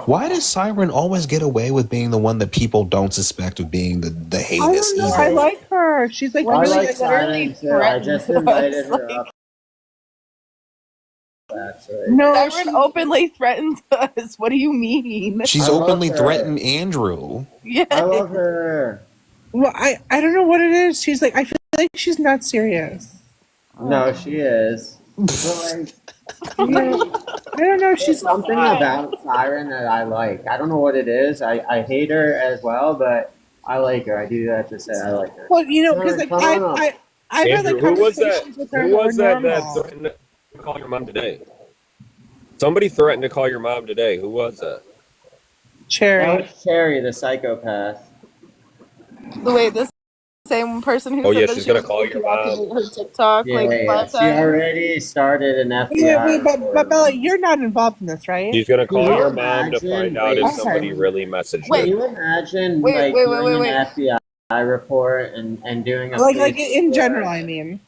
Why does Siren always get away with being the one that people don't suspect of being the heinous evil? I like her. She's like I really like Siren too. I just invited her up. Actually. No, Siren openly threatens us. What do you mean? She's openly threatened Andrew. Yeah, I love her. Well, I don't know what it is. She's like, I feel like she's not serious. No, she is. But like, I don't know. She's something about Siren that I like. I don't know what it is. I hate her as well, but I like her. I do have to say I like her. Well, because like I've had like Andrew, who was that? conversations with her. Who was that normal. threatened to call your mom today? Somebody threatened to call your mom today. Who was that? Cherry. That was Cherry, the psychopath. Wait, this same person who Oh, said yeah, that she's she gonna was call your deactivating mom. her TikTok Yeah, five she times. already started an FBI. Yeah, but Bella, you're not involved in this, right? She's gonna call Can you your mom to imagine, find out if like- somebody really messaged Can her. you imagine Wait, doing wait. an FBI report and doing a Like police in report? general, I mean.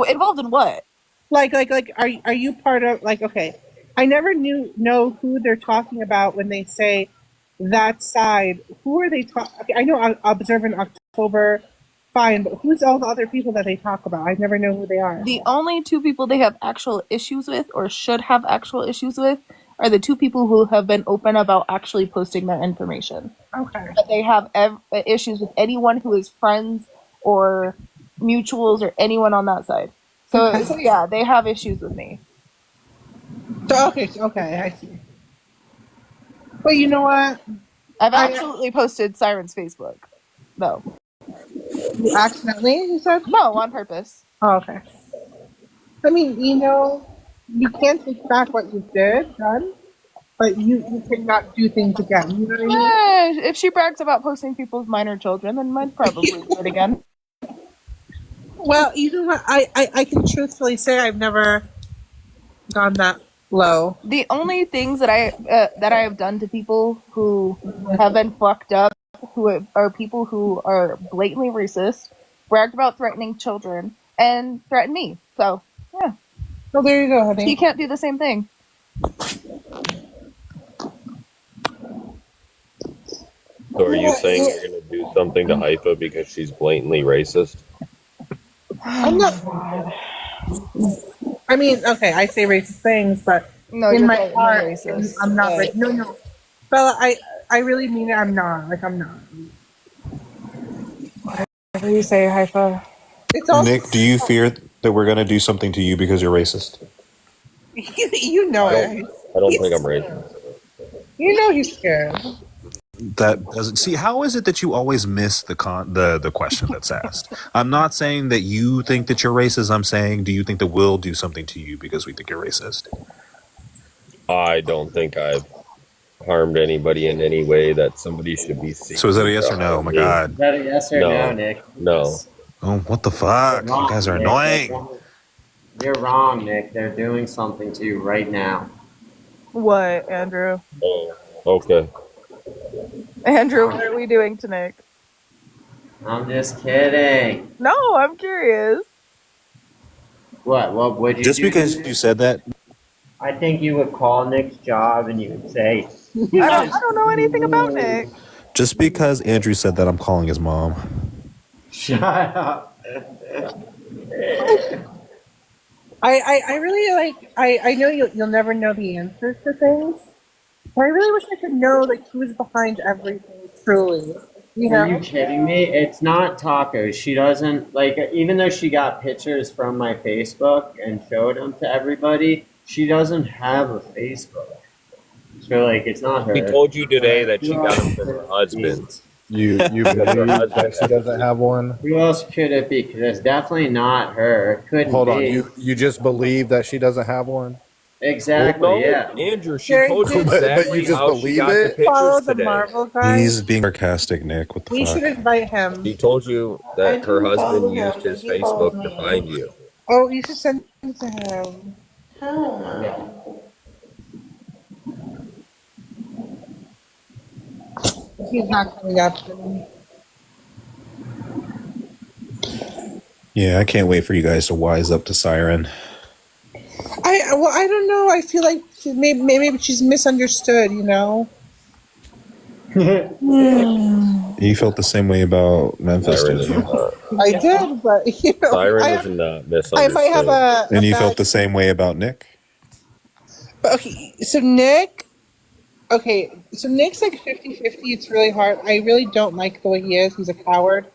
Involved in what? Like, are you part of okay? I never know who they're talking about when they say that side. Who are they talking? Okay, I know Observant October, fine, but who's all the other people that they talk about? I never know who they are. The only two people they have actual issues with, or should have actual issues with, are the two people who have been open about actually posting their information. Okay. But they have issues with anyone who is friends or mutuals or anyone on that side. So yeah, they have issues with me. So okay, I see. But you know what? I've absolutely posted Siren's Facebook. No. You accidentally, you said? No, on purpose. Oh, okay. I mean, you can't take back what you done, but you cannot do things again. You know what I mean? Yeah, if she brags about posting people's minor children, then I'd probably do it again. Well, you know what? I can truthfully say I've never gone that low. The only things that I have done to people who have been fucked up, are people who are blatantly racist, bragged about threatening children, and threatened me. So yeah. Well, there you go, honey. You can't do the same thing. So are you saying you're going to do something to Haifa because she's blatantly racist? I'm not. I mean, okay, I say racist things, but No, in you're my blatantly heart, racist. I'm not. But- No, Bella, I really mean it. I'm not. Like, I'm not. Whatever you say, Haifa. It's all Nick, do you fear that we're going to do something to you because you're racist? you know it. I don't think I'm racist. You know he's scared. That doesn't see. How is it that you always miss the question that's asked? I'm not saying that you think that you're racist. I'm saying, do you think that we'll do something to you because we think you're racist? I don't think I've harmed anybody in any way that somebody should be seeking. So is that a yes or no? Oh my god. Is that a yes or no, Nick? No. Oh, what the fuck? You guys are annoying. You're wrong, Nick. They're doing something to you right now. What, Andrew? Oh, okay. Andrew, what are we doing to Nick? I'm just kidding. No, I'm curious. What would you Just do? because you said that, I think you would call Nick's job and you would say, I don't know anything about Nick. just because Andrew said that, I'm calling his mom. shut up. I really like. I know you'll never know the answers to things, but I really wish I could know like who's behind everything. Truly, you know. Are you kidding me? It's not tacos. She doesn't like, even though she got pictures from my Facebook and showed them to everybody, she doesn't have a Facebook. So like, it's not her. He told you today that she got them from her husband. You believe that she doesn't have one? Who else could it be? Because it's definitely not her. It couldn't Hold on, be. you just believe that she doesn't have one? Exactly, Well, no, yeah. Andrew, she Very told you good. But exactly you just how she believe got it? the Follow pictures the today. Marvel guys. He's being sarcastic, Nick. What the We fuck? should invite him. She told you that her didn't follow husband him, used his he followed Facebook to me. find you. Oh, you should send him to him. He's not coming up. Yeah, I can't wait for you guys to wise up to Siren. I don't know. I feel like maybe she's misunderstood. You know. You felt the same way about Memphis, Siren didn't is you? not, I did, but you know, Siren I is have, not I misunderstood. might have a. And you bad- felt the same way about Nick? But okay, so Nick. Okay, so Nick's like 50-50. It's really hard. I really don't like the way he is. He's a coward,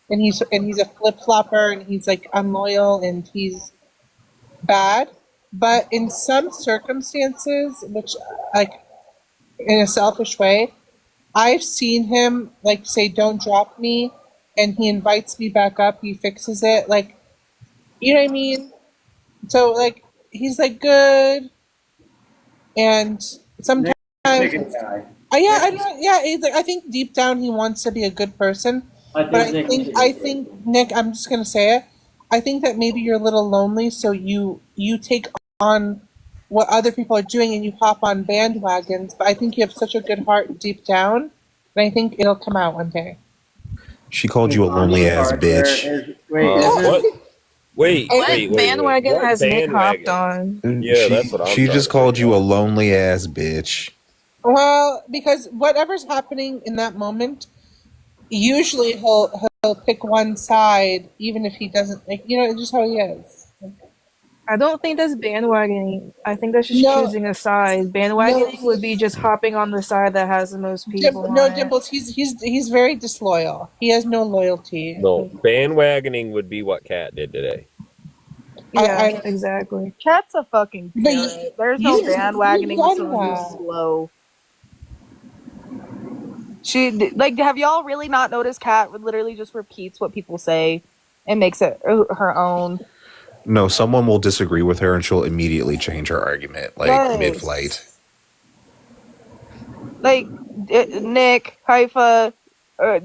and he's a flip flopper, and he's like unloyal, and he's bad. But in some circumstances, which like in a selfish way, I've seen him like say, "Don't drop me," and he invites me back up. He fixes it, like, you know what I mean. So like he's like good, and sometimes. Good guy. I think deep down he wants to be a good person, but I think Nick, I'm just gonna say it. I think that maybe you're a little lonely, so you take on what other people are doing and you hop on bandwagons. But I think you have such a good heart deep down, and I think it'll come out one day. She called you a lonely ass bitch. What? Wait, What bandwagon What has Nick hopped bandwagon? on? Yeah, that's what I'm She trying just to called figure you a out. lonely ass bitch. Well, because whatever's happening in that moment, usually he'll pick one side, even if he doesn't like. You know, it's just how he is. I don't think that's bandwagoning. I think that's just No. choosing a side. Bandwagoning would be just hopping on the side that has the most people. No, on it. Dimples. He's very disloyal. He has no loyalty. No, bandwagoning would be what Kat did today. Yeah, exactly. Cat's a fucking But parent. There's no you've bandwagoning done with someone who's that. slow. She like, have y'all really not noticed Cat literally just repeats what people say and makes it her own? No, someone will disagree with her and she'll immediately change her argument, like Yes. mid-flight. Like Nick, Haifa,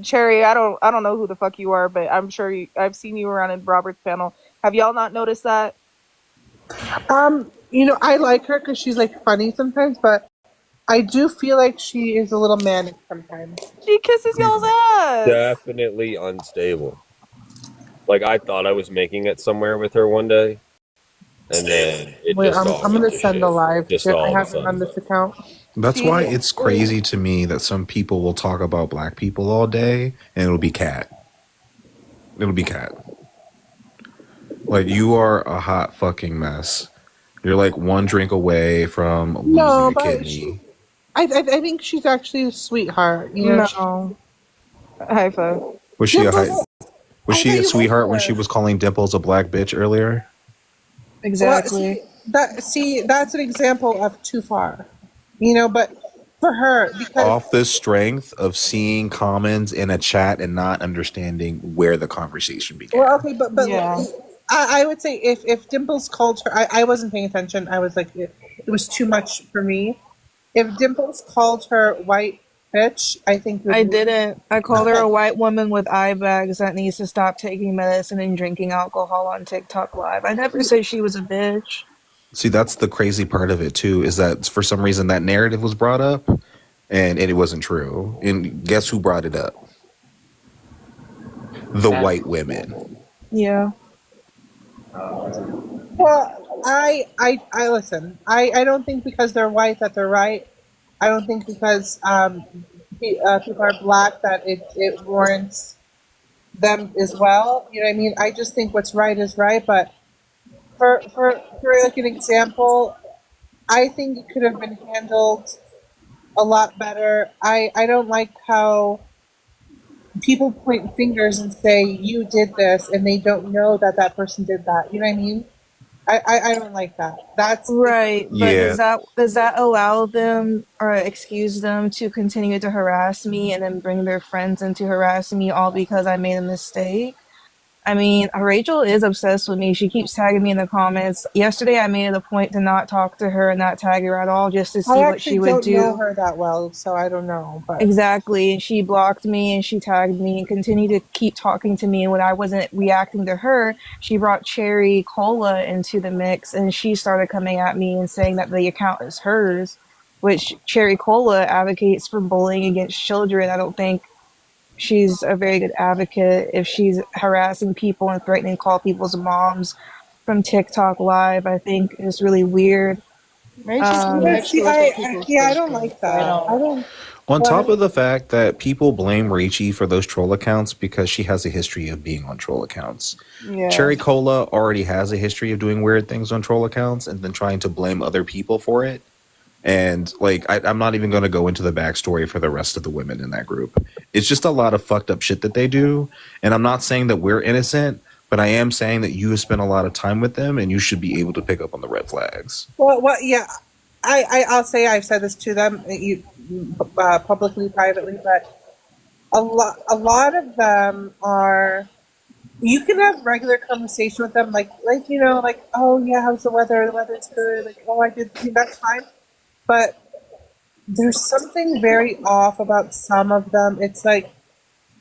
Cherry. I don't know who the fuck you are, but I'm sure I've seen you around in Robert's panel. Have y'all not noticed that? You know, I like her because she's like funny sometimes, but I do feel like she is a little manic sometimes. She kisses y'all's ass. Definitely unstable. Like, I thought I was making it somewhere with her one day, and then it Wait, just all I'm went gonna to send shit. a live. Just I all of a haven't sudden. on this account. That's why it's crazy to me that some people will talk about black people all day and it'll be Cat. It'll be Cat. Like, you are a hot fucking mess. You're like one drink away from losing No, a but kidney. I think she's actually a sweetheart. You know, No. Haifa. Was she a Dimples- was I she thought a you sweetheart liked when her. she was calling Dimples a black bitch earlier? Exactly. That's an example of too far. You know, but for her, because Off the strength of seeing comments in a chat and not understanding where the conversation began. well, okay, but Yeah. I would say if Dimples called her, I wasn't paying attention. I was like, it was too much for me. If Dimples called her white bitch, I think I didn't. I called her a white woman with eye bags that needs to stop taking medicine and drinking alcohol on TikTok Live. I never said she was a bitch. See, that's the crazy part of it too, is that for some reason that narrative was brought up and it wasn't true. And guess who brought it up? The white women. Yeah. Well, I listen. I don't think because they're white that they're right. I don't think because people are black that it warrants them as well. You know what I mean? I just think what's right is right. But for like an example, I think it could have been handled a lot better. I don't like how people point fingers and say you did this and they don't know that that person did that. You know what I mean? I don't like that. That's Right, but Yeah. does that allow them or excuse them to continue to harass me and then bring their friends into harassing me all because I made a mistake? I mean, Rachel is obsessed with me. She keeps tagging me in the comments. Yesterday, I made it a point to not talk to her and not tag her at all, just to I see what actually she would don't know do. her that well, so I don't know. But Exactly. And she blocked me and she tagged me and continued to keep talking to me. And when I wasn't reacting to her, she brought Cherry Cola into the mix and she started coming at me and saying that the account is hers, which Cherry Cola advocates for bullying against children. I don't think she's a very good advocate if she's harassing people and threatening to call people's moms from TikTok Live. I think it's really weird. Yeah, see, I don't like that. I don't. On well, top of the fact that people blame Rachie for those troll accounts because she has a history of being on troll accounts. Yeah. Cherry Cola already has a history of doing weird things on troll accounts and then trying to blame other people for it. And like, I'm not even going to go into the backstory for the rest of the women in that group. It's just a lot of fucked up shit that they do. And I'm not saying that we're innocent, but I am saying that you have spent a lot of time with them and you should be able to pick up on the red flags. Well, yeah, I'll say I've said this to them, publicly, privately, but a lot of them are. You can have regular conversation with them, like you know, like, oh yeah, how's the weather? The weather's good. Like, oh, I did. That's fine. But there's something very off about some of them. It's like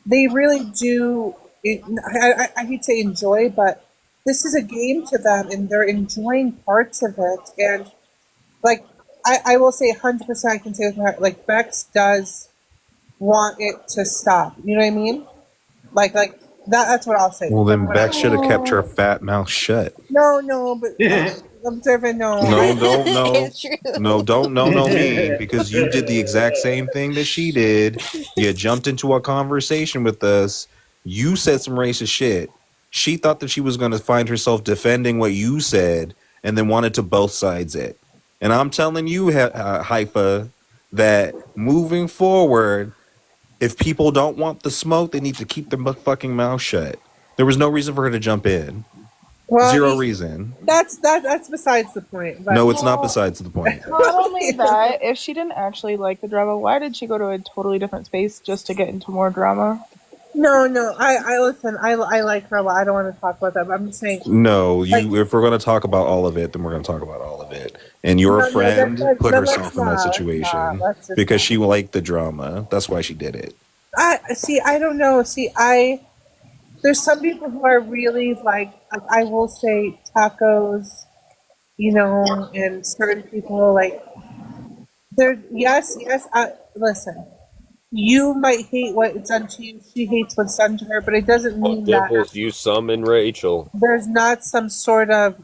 they really do. I hate to say enjoy, but this is a game to them, and they're enjoying parts of it. And like, I will say 100%. I can say with my heart, like Bex does want it to stop. You know what I mean? Like that. That's what I'll say. Well, then Bex should have kept her fat mouth shut. No, but observant, no. Don't me, because you did the exact same thing that she did. You jumped into a conversation with us. You said some racist shit. She thought that she was going to find herself defending what you said and then wanted to both sides it. And I'm telling you, Haifa, that moving forward, if people don't want the smoke, they need to keep their fucking mouth shut. There was no reason for her to jump in. Well, Zero reason. That's besides the point. But No, it's not besides the point. Not only that, if she didn't actually like the drama, why did she go to a totally different space just to get into more drama? No. I listen. I like her a lot. I don't want to talk about that. But I'm just saying. No, if we're going to talk about all of it, then we're going to talk about all of it. And your friend put herself in that situation because she liked the drama. That's why she did it. I don't know. There's some people who are really like I will say tacos, and certain people like there. Yes. Listen, you might hate what's done to you. She hates what's done to her, but it doesn't mean Dimples, that you summon Rachel. there's not some sort of.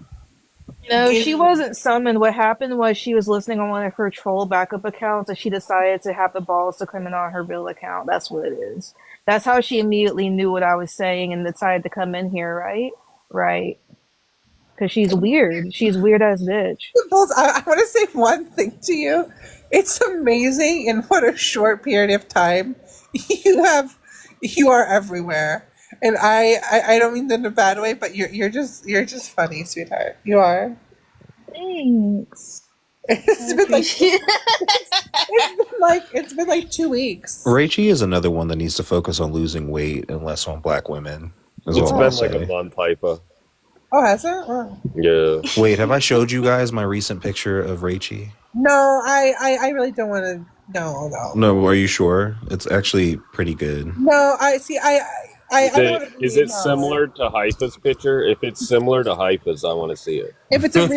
No, she wasn't summoned. What happened was she was listening on one of her troll backup accounts and she decided to have the balls to come in on her real account. That's what it is. That's how she immediately knew what I was saying and decided to come in here, right? Right. Because she's weird. She's weird as bitch. I want to say one thing to you. It's amazing in what a short period of time you are everywhere. And I don't mean that in a bad way, but you're just funny, sweetheart. You are. Thanks. It's been like 2 weeks. Rachie is another one that needs to focus on losing weight and less on black women. It's been like a month, Hypa. Oh, has it? Oh. Yeah. Wait, have I showed you guys my recent picture of Rachie? No, I really don't want to. No. No, are you sure? It's actually pretty good. No, Is it similar to Haifa's picture? If it's similar to Haifa's, I want to see it. If it's a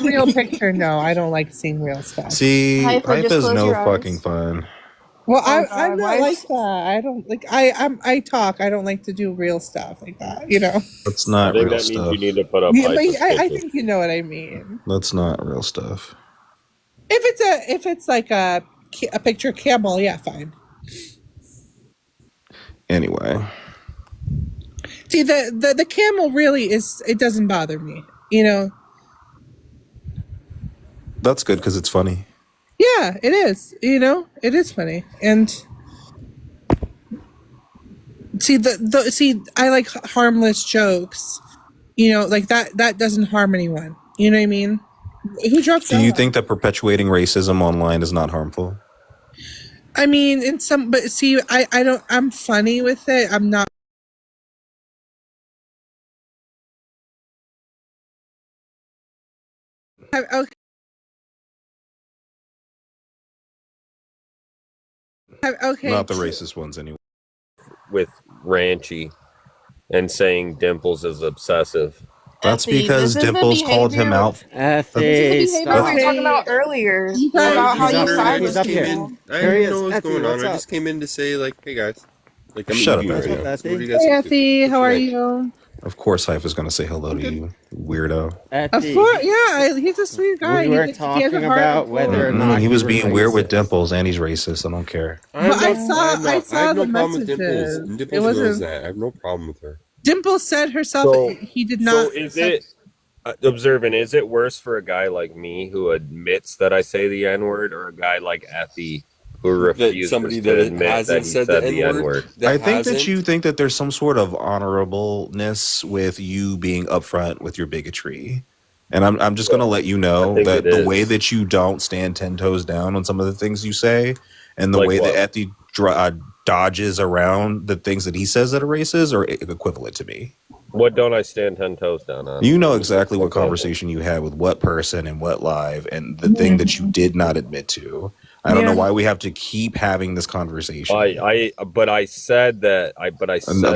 real picture, no, I don't like seeing real stuff. See, Haifa's no fucking fun. Well, I'm not like that. I don't like. I talk. I don't like to do real stuff like that. That's not real that stuff. means you need to put up. Yeah, but Haifa's I picture. think you know what I mean. That's not real stuff. If it's like a picture of camel, yeah, fine. Anyway, see the camel really is. It doesn't bother me. that's good because it's funny. Yeah, it is. It is funny. And see, I like harmless jokes. Like that doesn't harm anyone. You know what I mean? Who drops? Do you think that perpetuating racism online is not harmful? I mean, but see, I don't. I'm funny with it. I'm not. Okay. Okay. Not the racist ones, anyway. With Ranchy and saying Dimples is obsessive. That's because Dimples called him out. This is the behavior we were talking about earlier. About how you side with people. I didn't know what was going on. I just came in to say, like, hey guys. Like, I'm Shut up, right Effie. now. So what do you guys Hey, think? Effie, how are you? Of course, Haifa's going to say hello to you, weirdo. Of course, yeah. He's a sweet guy. We were He has a talking heart about of whether or gold. not He was you were being weird with racist. Dimples, and he's racist. I don't care. But I saw no the problem with Dimples. messages. And It Dimples knows wasn't. that. I have no problem with her. Dimple said herself So- he did not. So is it observant? Is it worse for a guy like me who admits that I say the N word, or a guy like Effie who refuses somebody to that admit that hasn't he said said the the N-word? N word? I think that you think that there's some sort of honorableness with you being upfront with your bigotry. And I'm just going to let you know think that it the is. way that you don't stand 10 toes down on some of the things you say, and the Like way what? that Effie dodges around the things that he says that are racist are equivalent to me. What don't I stand 10 toes down on? You know exactly what conversation you had with what person and what live, and the thing that you did not admit to. I don't know why we have to keep having this conversation. But I said that.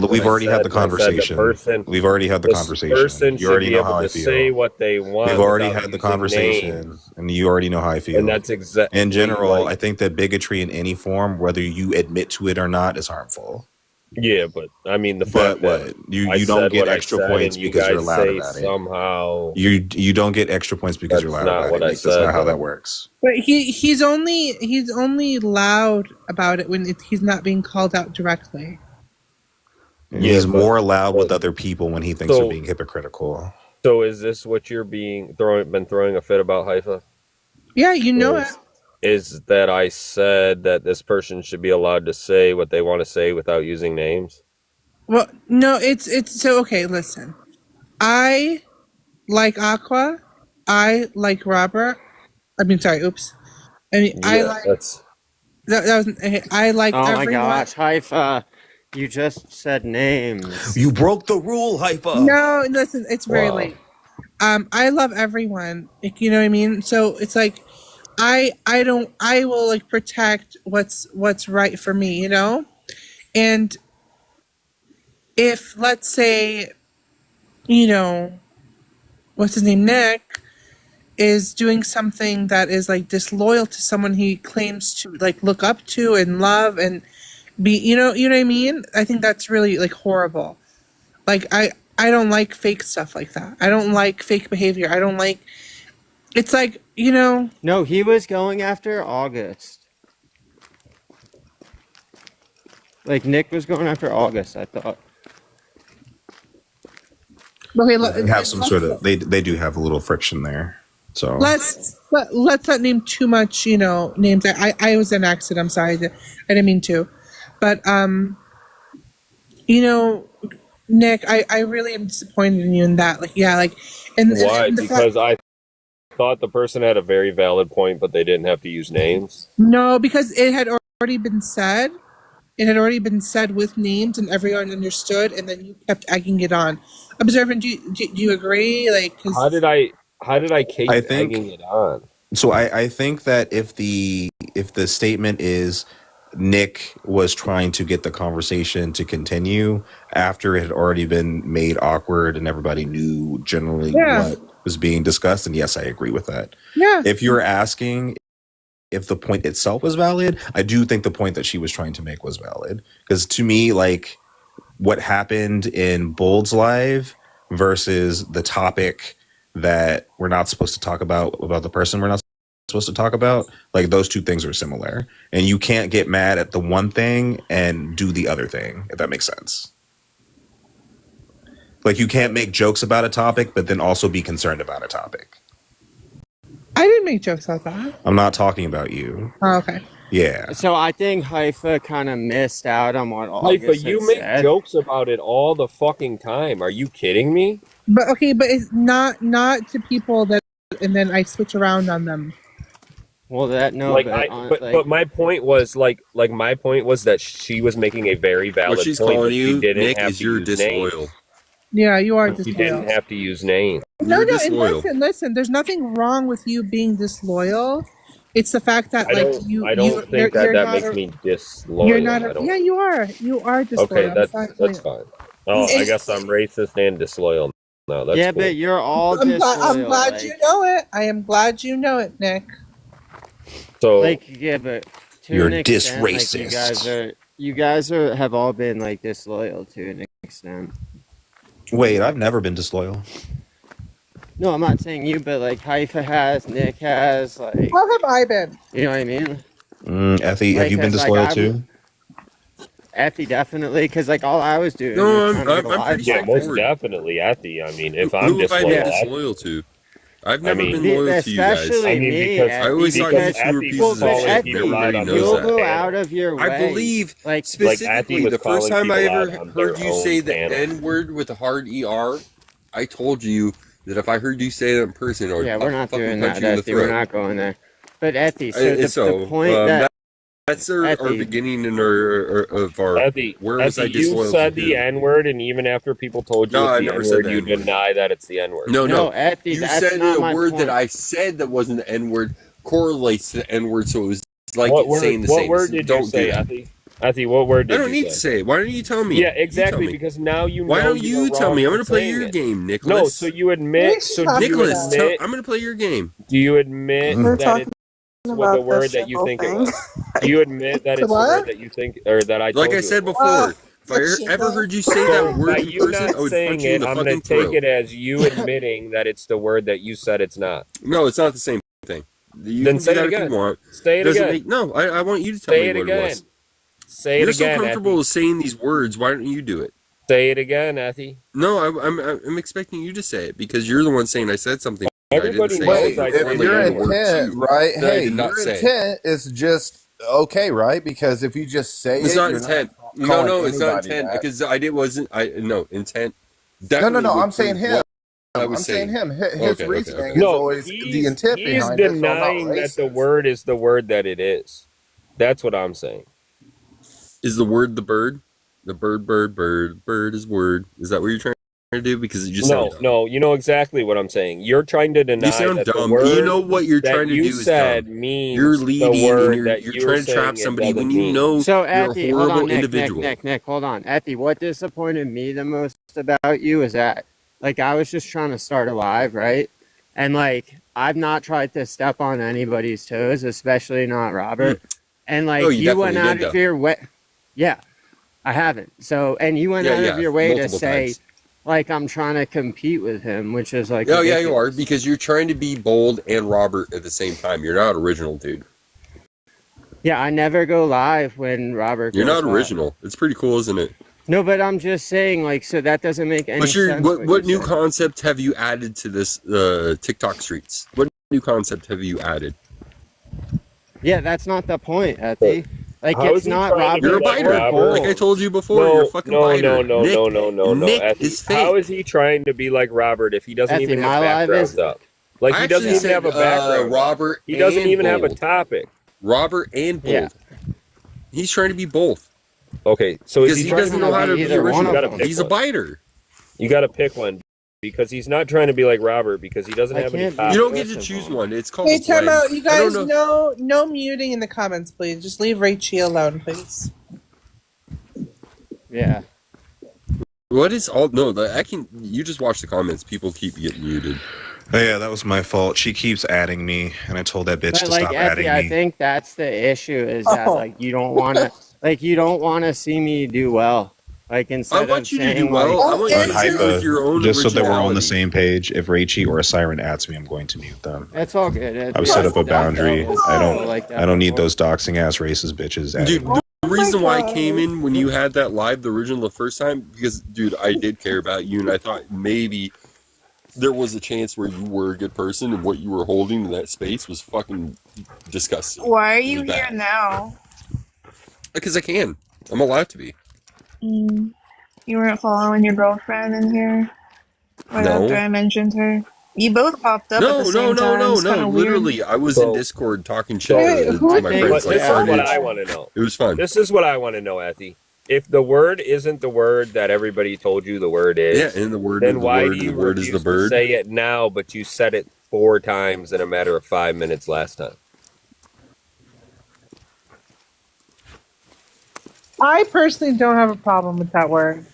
We've already had the conversation. We've already had the conversation. Person You already should be know able how I to feel. say what they want. We've already without had the using conversation, names. and you already know how I feel. And that's exactly. In general, I think that bigotry in any form, whether you admit to it or not, is harmful. Yeah, but I mean the But fact that what you I don't said get what I extra said points and you because you're guys loud say about it. Somehow You don't get extra points because you're That's loud not about what it. I That's said, not how though. that works. But he's only loud about it when he's not being called out directly. He's more loud with other people when he thinks So- they're being hypocritical. So is this what you're been throwing a fit about, Haifa? Yeah, you know it. Is that I said that this person should be allowed to say what they want to say without using names? Well, no, it's so okay. Listen, I like Aqua. I like Robert. I mean, sorry. Oops. I mean, I Yeah, like that's that was. I like Oh my everyone. gosh, Haifa, you just said names. You broke the rule, Haifa. No, listen. It's very wow. late. I love everyone. Like, you know what I mean? So it's like, I will like protect what's right for me, you know? And if, let's say, you know, what's his name, Nick, is doing something that is like disloyal to someone he claims to like look up to and love and be, you know what I mean? I think that's really like horrible. Like I don't like fake stuff like that. I don't like fake behavior. I don't like, it's like, you know. No, he was going after August. Like Nick was going after August, I thought. Okay, They have some sort of they do have a little friction there. So let's not name too much, you know, names. I was an accident. I'm sorry. I didn't mean to. But you know, Nick, I really am disappointed in you in that. Like, yeah, like, and Why? and the Because I thought the person had a very valid point, but they didn't have to use names. No, because it had already been said. It had already been said with names, and everyone understood. And then you kept egging it on. Observant, do you agree? Like, 'cause How did I keep egging it on? So I think that if the statement is Nick was trying to get the conversation to continue after it had already been made awkward and everybody knew generally what was being discussed, and yes, I agree with that. Yeah. If you're asking if the point itself was valid, I do think the point that she was trying to make was valid. Because to me, like, what happened in Bold's Live versus the topic that we're not supposed to talk about the person we're not supposed to talk about, like, those two things are similar. And you can't get mad at the one thing and do the other thing, if that makes sense. Like, you can't make jokes about a topic, but then also be concerned about a topic. I didn't make jokes about that. I'm not talking about you. Oh, okay. Yeah. So I think Haifa kind of missed out on what August Haifa, you had make said. jokes about it all the fucking time. Are you kidding me? But okay, but it's not to people that, and then I switch around on them. Well, that no, Like, but my point was my point was that she was making a very valid What she's point. calling But she you, didn't Nick, have is to you're use disloyal. names. Yeah, you are She disloyal. didn't have to use names. No, You're and disloyal. listen. There's nothing wrong with you being disloyal. It's the fact that I don't think that makes me disloyal. You're not. I don't- Yeah, you are. You are disloyal. Okay, I'm that's sorry. fine. Oh, I guess I'm racist and disloyal. No, that's yeah, cool. but you're all I'm disloyal. glad like, you know it. I am glad you know it, Nick. So like, yeah, but to You're an extent, like, dis-racist. you guys have all been like disloyal to an extent. Wait, I've never been disloyal. No, I'm not saying you, but like Haifa has, Nick has, like, How have I been? you know what I mean? Effie, have Like, you been 'cause, like, disloyal I'm- too? Effie definitely, because like all I was doing. No, was I'm trying to get a pretty live yeah, check. most definitely, Effie. I mean, if I'm Who have I disloyal, been disloyal to? I've never mean, been loyal to you guys. especially I mean, me. because I always thought you because two were Effie pieces was of Well, shit. but calling people Everybody out on knows you'll that. go panel. out of your way. I believe like Effie specifically was the first calling time I people ever out on their heard you own say the panel. N word with a hard ER, I told you that if I heard you say that in person, I would yeah, we're not fucking doing punch that, you in the Effie. We're throat. not going there. But Effie, so the point that's our Effie, beginning in of our. Effie, Where was I Effie, you disloyal said to the you? N word, and even after people told you No, I it's the never N said word, the you N-word. deny that it's the N word. No, Effie, you that's said not a my word point. that I said that wasn't the N word correlates to the N word, so it was like What it's word? saying the What same. word did Don't you say, do that. Effie? Effie, what word did I don't you need to say it. Why don't you tell me? Yeah, You exactly. tell me. Because now you. Why know don't you you were tell wrong me? I'm for going to play saying your it. game, Nicholas. No, so you admit. So do you Nicholas, admit? I'm going to play your game. Do you admit We're that talking it's with about the word the that you shithole think it thing. was? Do you admit that it's the word that you think, or that I told Like you I it said was? before, if I ever heard you say that word By in you person, not I would saying punch you in it, the I'm going fucking to take throat. it as you admitting that it's the word that you said it's not. No, it's not the same thing. You Then can say do it that again. if you want. Say it Doesn't again. make, no, I want you to tell Say me it what again. it was. Say You're it so again, comfortable Effie. with saying these words. Why don't you do it? Say it again, Effie. No, I'm expecting you to say it because you're the one saying I said something. Everybody I didn't knows say. I If say your the N word. intent, right? That I Hey, did not your say. intent is just okay, right? Because if you just say It's it, not you're intent. not calling No, it's not anybody intent that. because intent. No, Definitely I'm would saying prove him. what I I'm was saying saying. him. His Okay, reasoning is okay. No, always the intent he's behind it. So I'm not denying that the racist. word is the word that it is. That's what I'm saying. Is the word the bird? The bird is word. Is that what you're trying to do? Because you just sound dumb. No, you know exactly what I'm saying. You're trying to deny You sound that the dumb. word You know what you're that trying to you do is said dumb. means You're the leading and word you're that you're you're trying to trap saying it somebody when doesn't you mean. know So, you're a Ethy, hold horrible on, Nick, individual. Nick, hold on. Ethy, what disappointed me the most about you is that, like, I was just trying to start a live, right? And, like, I've not tried to step on anybody's toes, especially not Robert. And, Oh, like, you you went definitely out did of though. your way. Yeah, I haven't. So, and you went out of your way to multiple say, times. like, I'm trying to compete with him, which is, like, Oh yeah, you are ridiculous. because you're trying to be bold and Robert at the same time. You're not original, dude. Yeah, I never go live when Robert You're goes not live. original. It's pretty cool, isn't it? No, but I'm just saying, like, so that doesn't make any What's your sense. what new concept have you added to this TikTok streets? What new concept have you added? Yeah, that's not the point, Ethy. Like, How it's is he not trying to Robert You're a be like or biter. Robert? Like I told you before, No, you're a fucking no, biter. no, Nick Effie. is fake. How is he trying to be like Robert if he doesn't Effie, even my have live backgrounds is. up? Like I he doesn't actually even have said a background. Robert He doesn't and even have a bold. topic. Robert and bold. Yeah. He's trying to be both. Okay, so Because is he trying doesn't to know how to be either one original. of them. He's a biter. You got to pick one because he's not trying to be like Robert because he doesn't I have any can't be topic. You don't get to choose one. It's called Hey, a time blend. out. You I don't guys, know. no muting in the comments, please. Just leave Rachie alone, please. Yeah. What is all? No, I can. You just watch the comments. People keep getting muted. Oh, yeah, that was my fault. She keeps adding me, and I told that bitch But, to like, stop Effie, adding I me. think that's the issue is that, Oh. like, you don't want to, like, you don't want to see me do well. Like, I instead of want you to do saying, well. like, I want you On to stay with your Hypha, own just so that we're on the originality. same page, if Raichi or a Siren adds me, I'm going to mute them. that's all good. I've set up a boundary. I Like that don't need before. those doxing ass racist bitches adding Dude, me. the reason why I came in when you had that live, the original, the first time, because, dude, I did care about you, and I thought maybe there was a chance where you were a good person, and what you were holding in that space was fucking disgusting. Why are It you was here bad. now? Because I can. I'm allowed to be. You weren't following your girlfriend in here right No. after I mentioned her. You both popped up at the same time. It's kind of weird. Literally, I was in Discord talking shit Wait, to who my did- friends. But Like this is what Carnage. I want to know. It was fun. This is what I want to know, Ethy. If the word isn't the word that everybody told you the word is, Yeah, and the word then is the why word, do you the word is refuse the bird. to say it now, but you said it 4 times in a matter of 5 minutes last time? I personally don't have a problem with that word.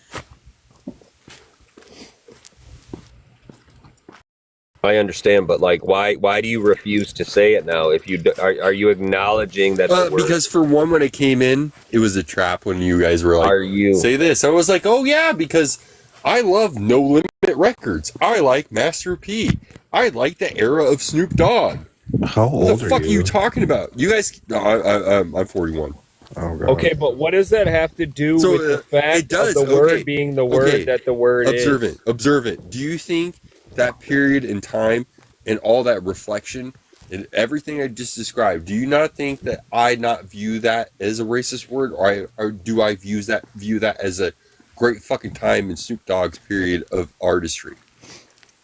I understand, but like, why do you refuse to say it now? If you are you acknowledging that the word? Because for one, when I came in, it was a trap when you guys were like, Are you say this? I was like, oh yeah, because I love No Limit Records. I like Master P. I like the era of Snoop Dogg. How What old the are fuck are you you? talking about? You guys, no, I'm 41. Oh, God. Okay, but what does that have to do So, with the fact it does, of the word okay. being the word Okay. that the word Observe is? it. Observe it. Do you think that period in time and all that reflection and everything I just described, do you not think that I not view that as a racist word, or do I view that as a great fucking time in Snoop Dogg's period of artistry?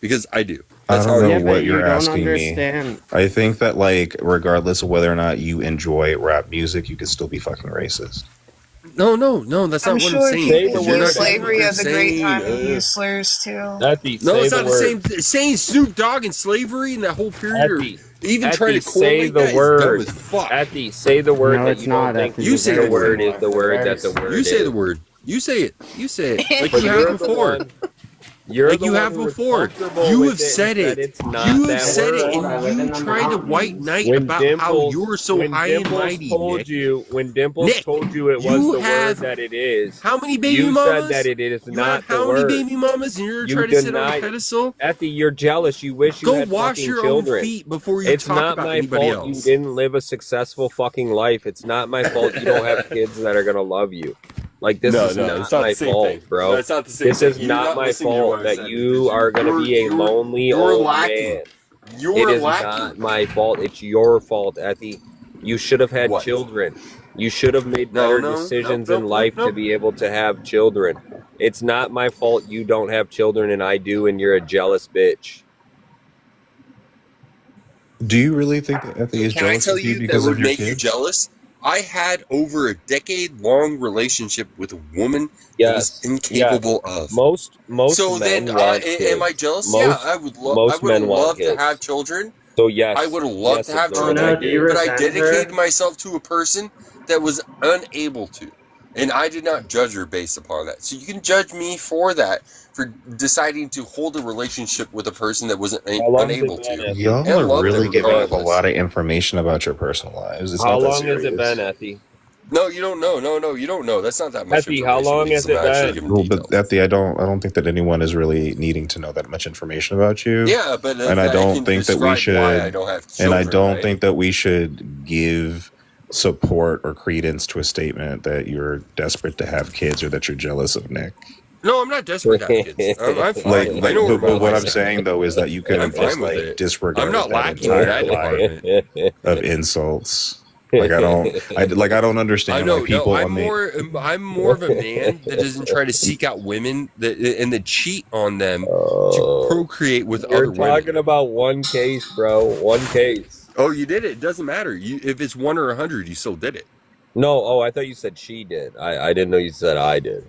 Because I do. I That's don't how know I view what it. you're don't asking me. understand. I think that, like, regardless of whether or not you enjoy rap music, you could still be fucking racist. No, that's I'm not what sure I'm saying. people You're use not slavery you're as a great saying, time to use slurs too. Ethy, No, say it's not the word. same. Saying Snoop Dogg and slavery and that whole period, or Ethy, even Ethy, trying to say correlate the that is dumb word. as fuck. Ethy, say the word No, that it's you not, don't think Ethy. You say the the word word. is the word that the word You say is. the word. You say it. You say it. Like But you you're have the before. one. You're Like the you one have who is before. comfortable You with have said that it. it's not You have that said word. it, and you tried to white knight When about Dimples, how you're so when high and Dimples mighty, told Nick. you, when Dimples Nick, told you it was you the have word that it is, how many baby you mamas? said that it is You not have the how many word. baby mamas, and you're You trying to sit on a denied. pedestal? Ethy, you're jealous. You wish you Go had wash fucking your children. own feet before you It's talk not about my anybody fault you else. didn't live a successful fucking life. It's not my fault you don't have kids that are gonna love you. Like, this is No, not it's not my the same fault, thing. bro. No, it's not the same This thing. is You're not not my listening to what fault I that said, you because are gonna be a lonely you're old lacking. man. You're It is lacking. not my fault. It's your fault, Ethy. You should have had What? children. You should have made better decisions in life to be able to have children. It's not my fault you don't have children and I do, and you're a jealous bitch. Do you really think that Effie is Can I jealous tell of you you that because would of your make you kids? jealous? I had over a decade-long relationship with a woman that Yes, was incapable of. Most So men then, want am I kids. jealous? Most, Yeah, I would. I most would have men want loved to kids. have children. So yes, I would have loved yes, to have Absorbent, children, I do. but I dedicated myself to a person that was unable to, and I did not judge her based upon that. So you can judge me for that, for deciding to hold a relationship with a person that wasn't unable to. Y'all And are love really them giving up a regardless. lot of information about your personal lives. It's How not that long has it serious. been, Effie? No, you don't know. No, you don't know. That's not that much Effie, information. how long because has it I'm actually been? giving Well, details. but Effie, I don't think that anyone is really needing to know that much information about you. Yeah, but and I I don't can think that we describe should. why I don't have And I children, don't right? think that we should give support or credence to a statement that you're desperate to have kids or that you're jealous of Nick. No, I'm not desperate to have kids. I'm fine. I know where my but what I'm life saying though is that you could I'm have just fine with like it. disregarded I'm not that lacking in entire that line department. of insults. Like I don't understand I know. why people No, on the I'm more of a man that doesn't try to seek out women that cheat on them to procreate with You're other women. talking about one case, bro. One case. Oh, you did it. It doesn't matter. If it's 1 or 100, you still did it. No, oh, I thought you said she did. I didn't know you said I did.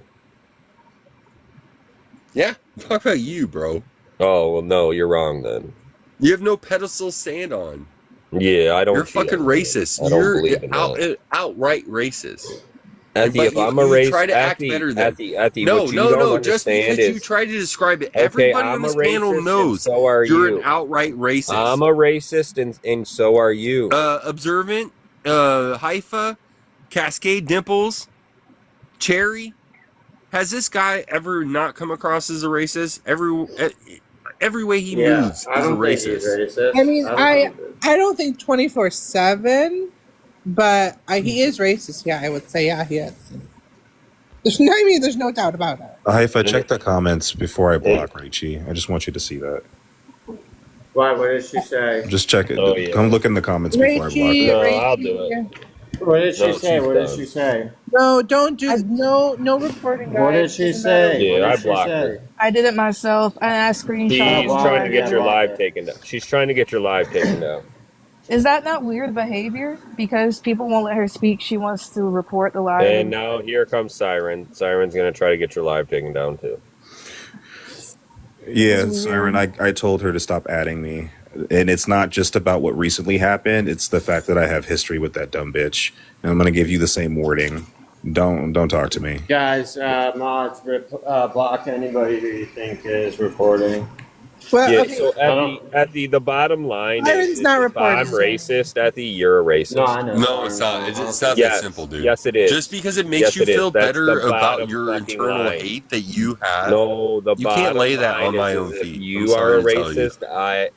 Yeah, talk about you, bro. Oh, well, no, you're wrong then. You have no pedestal to stand on. Yeah, I don't. You're cheat fucking on racist. women. I don't You're believe in that. outright racist. Effie, But if you, I'm a you racist, try to act Effie, better than Effie, no, what you no, don't no. Just understand because you is, try to describe it, okay, everybody I'm on this a panel racist, knows and so are you're you. an outright racist. I'm a racist, and so are you. Observant, Haifa, Cascade Dimples, Cherry. Has this guy ever not come across as a racist? Every way he moves is I a don't think he's racist. racist. I mean, I don't think 24/7, but he is racist. Yeah, I would say he is. There's no doubt about it. if I check the comments before I block Rachie, I just want you to see that. Why? What did she say? Just check it. Oh, yeah. Come look in the comments before I block Rachie, her. No, Rachie. I'll do it. What did she No, say? she's What did done. she say? No, don't do no reporting, guys. What did she Doesn't matter. say? Yeah, What I did she blocked say? her. I did it myself, and I screenshot. She's Why? trying to get your Yeah. live taken down. She's trying to get your live taken down. Is that not weird behavior? Because people won't let her speak, she wants to report the live. And now here comes Siren. Siren's gonna try to get your live taken down too. Yeah, Siren, I told her to stop adding me. And it's not just about what recently happened. It's the fact that I have history with that dumb bitch. And I'm going to give you the same wording. Don't talk to me. Guys, mods, block anybody who you think is reporting. Well, Yeah, okay. so at the bottom line Siren's is not if reporting. I'm racist, Effie, you're a racist. No, I know. No, it's not. It's not Yes. that simple, dude. Yes, it is. Just because it makes Yes, you it is. feel That's better the about bottom your fucking internal line. hate that you have, No, the you bottom can't lay that line on my is own if feet. you I'm are sorry a to tell you. racist,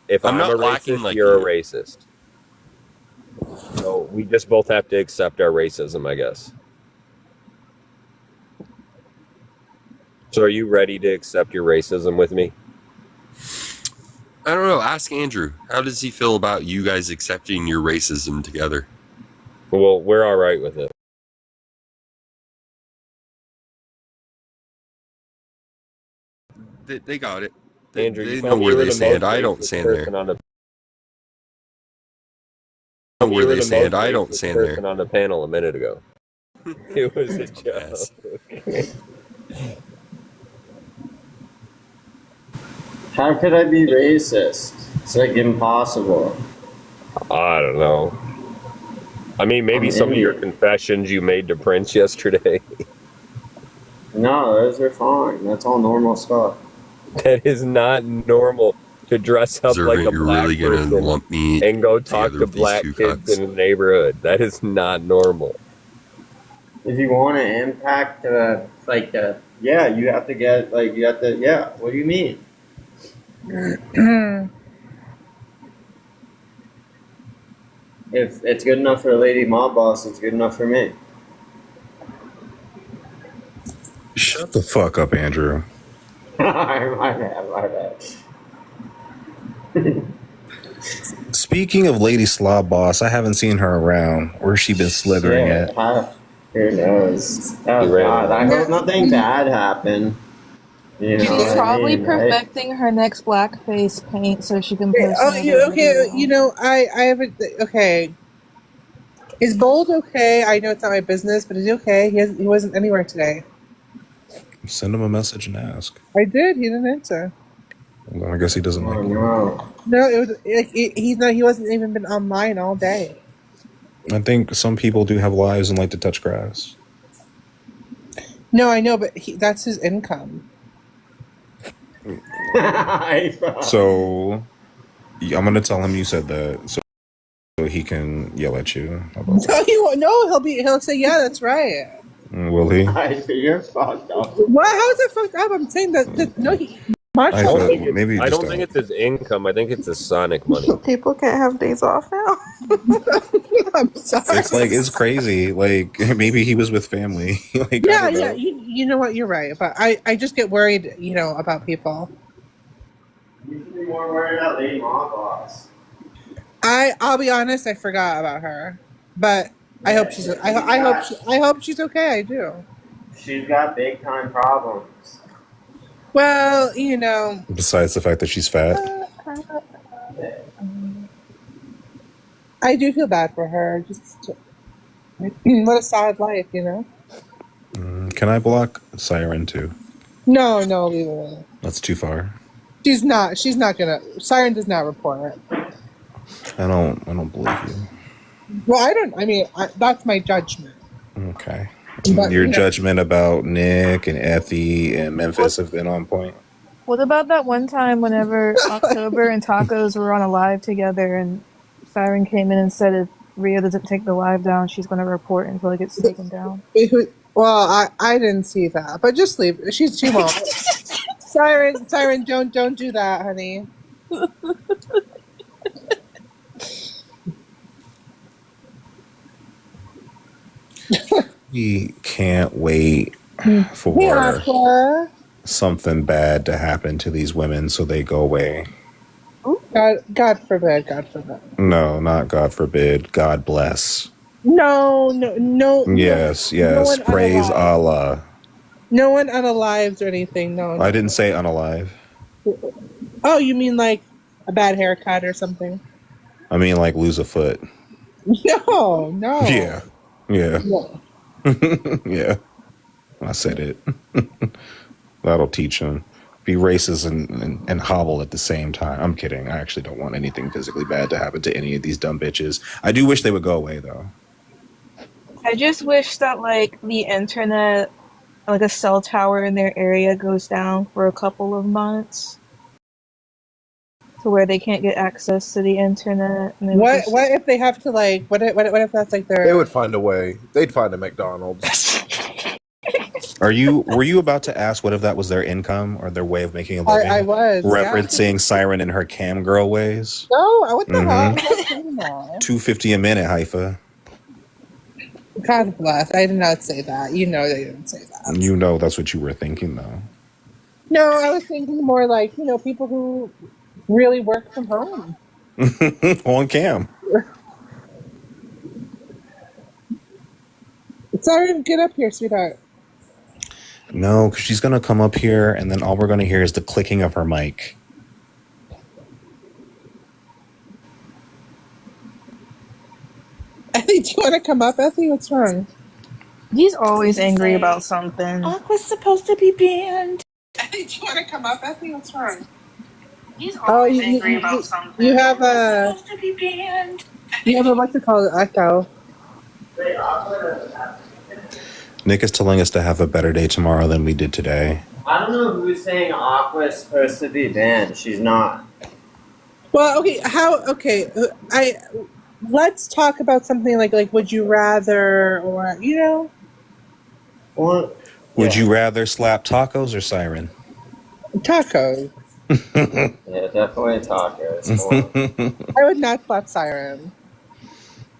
if I'm I'm not a lacking racist, like you're you. a racist. So we just both have to accept our racism, I guess. So are you ready to accept your racism with me? I don't know. Ask Andrew. How does he feel about you guys accepting your racism together? Well, we're all right with it. They got it. Andrew, They you know told me where you were they the stand. most I don't racist stand there. person on the- Know where you were they the stand. most I don't racist stand person there. on the panel a minute ago. It was a joke. How could I be racist? It's like impossible. I don't know. I mean, maybe I'm some of your Indian. confessions you made to Prince yesterday. No, those are fine. That's all normal stuff. That is not normal to dress up like Observant, a you're black really gonna person lump me and go talk together to with these black two kids cucks. in the neighborhood. That is not normal. If you want to impact yeah, you have to get yeah. What do you mean? If it's good enough for a lady mob boss, it's good enough for me. Shut the fuck up, Andrew. My bad. Speaking of Lady Slob Boss, I haven't seen her around. Where's she been slithering Shit, at? who knows? Oh You're right. God, I hope nothing bad happened. You know She's what I probably mean, right? perfecting her next blackface paint so she can post Oh, another okay. video. You know, I have a okay. Is Bold okay? I know it's not my business, but is he okay? He wasn't anywhere today. Send him a message and ask. I did. He didn't answer. Well, I guess he doesn't like you. No, it was. He's not. He wasn't even been online all day. I think some people do have lives and like to touch grass. No, I know, but that's his income. So I'm gonna tell him you said that, so he can yell at you. How about No, he won't. No, he'll say, "Yeah, that's right." that? Will he? You're fucked up. What? How is it fucked up? I'm saying that no, I don't Marshall. think, maybe I just don't think it's his income. I think it's his Sonic money. People can't have days off now. I'm sorry. It's like it's crazy. Like maybe he was with family. Like Yeah, I don't know. yeah. You know what? You're right, but I just get worried, about people. You should be more worried about Lady Mob Boss. I'll be honest. I forgot about her, but I hope she's. I hope she's okay. I do. She's got big time problems. Well, Besides the fact that she's fat. I do feel bad for her. Just what a sad life, Can I block Siren too? No, leave it alone. That's too far. She's not gonna. Siren does not report it. I don't believe you. Well, I don't. I mean, that's my judgment. Okay. But, Your judgment about Nick and Effie and Memphis have been on point. What about that one time whenever October and Tacos were on a live together and Siren came in and said if Rio doesn't take the live down, she's going to report until it gets taken down? Well, I didn't see that, but just leave. She won't. Siren, don't do that, honey. We can't wait for something bad to happen to these women so they go away. God forbid. No, not God forbid. God bless. No. Yes. No one Praise unalive. Allah. No one unalives or anything. No. I didn't say unalive. Oh, you mean like a bad haircut or something? I mean like lose a foot. No. Yeah. No. Yeah. I said it. That'll teach him. Be racist and hobble at the same time. I'm kidding. I actually don't want anything physically bad to happen to any of these dumb bitches. I do wish they would go away, though. I just wish that, the internet, a cell tower in their area goes down for a couple of months to where they can't get access to the internet. And What if they have to what if that's like their? They would find a way. They'd find a McDonald's. Were you about to ask what if that was their income or their way of making a living? I was referencing Siren and her cam girl ways. No, what the hell? $250 a minute, Haifa. God bless. I did not say that. You know they didn't say that. You know that's what you were thinking, though. No, I was thinking more like people who really work from home. On cam. Sorry, get up here, sweetheart. No, because she's going to come up here, and then all we're going to hear is the clicking of her mic. Effie, do you want to come up, Effie? What's wrong? He's always angry about something. Aqua's supposed to be banned. Effie, do you want to come up, Effie? What's wrong? He's always angry about something. You have a... Supposed to be banned. You have a, what's it called, echo. Nick is telling us to have a better day tomorrow than we did today. I don't know who's saying Aqua's supposed to be banned. She's not. Well, okay, let's talk about something like would you rather, or, Would you rather slap tacos or Siren? Tacos. Yeah, definitely tacos. I would not slap Siren.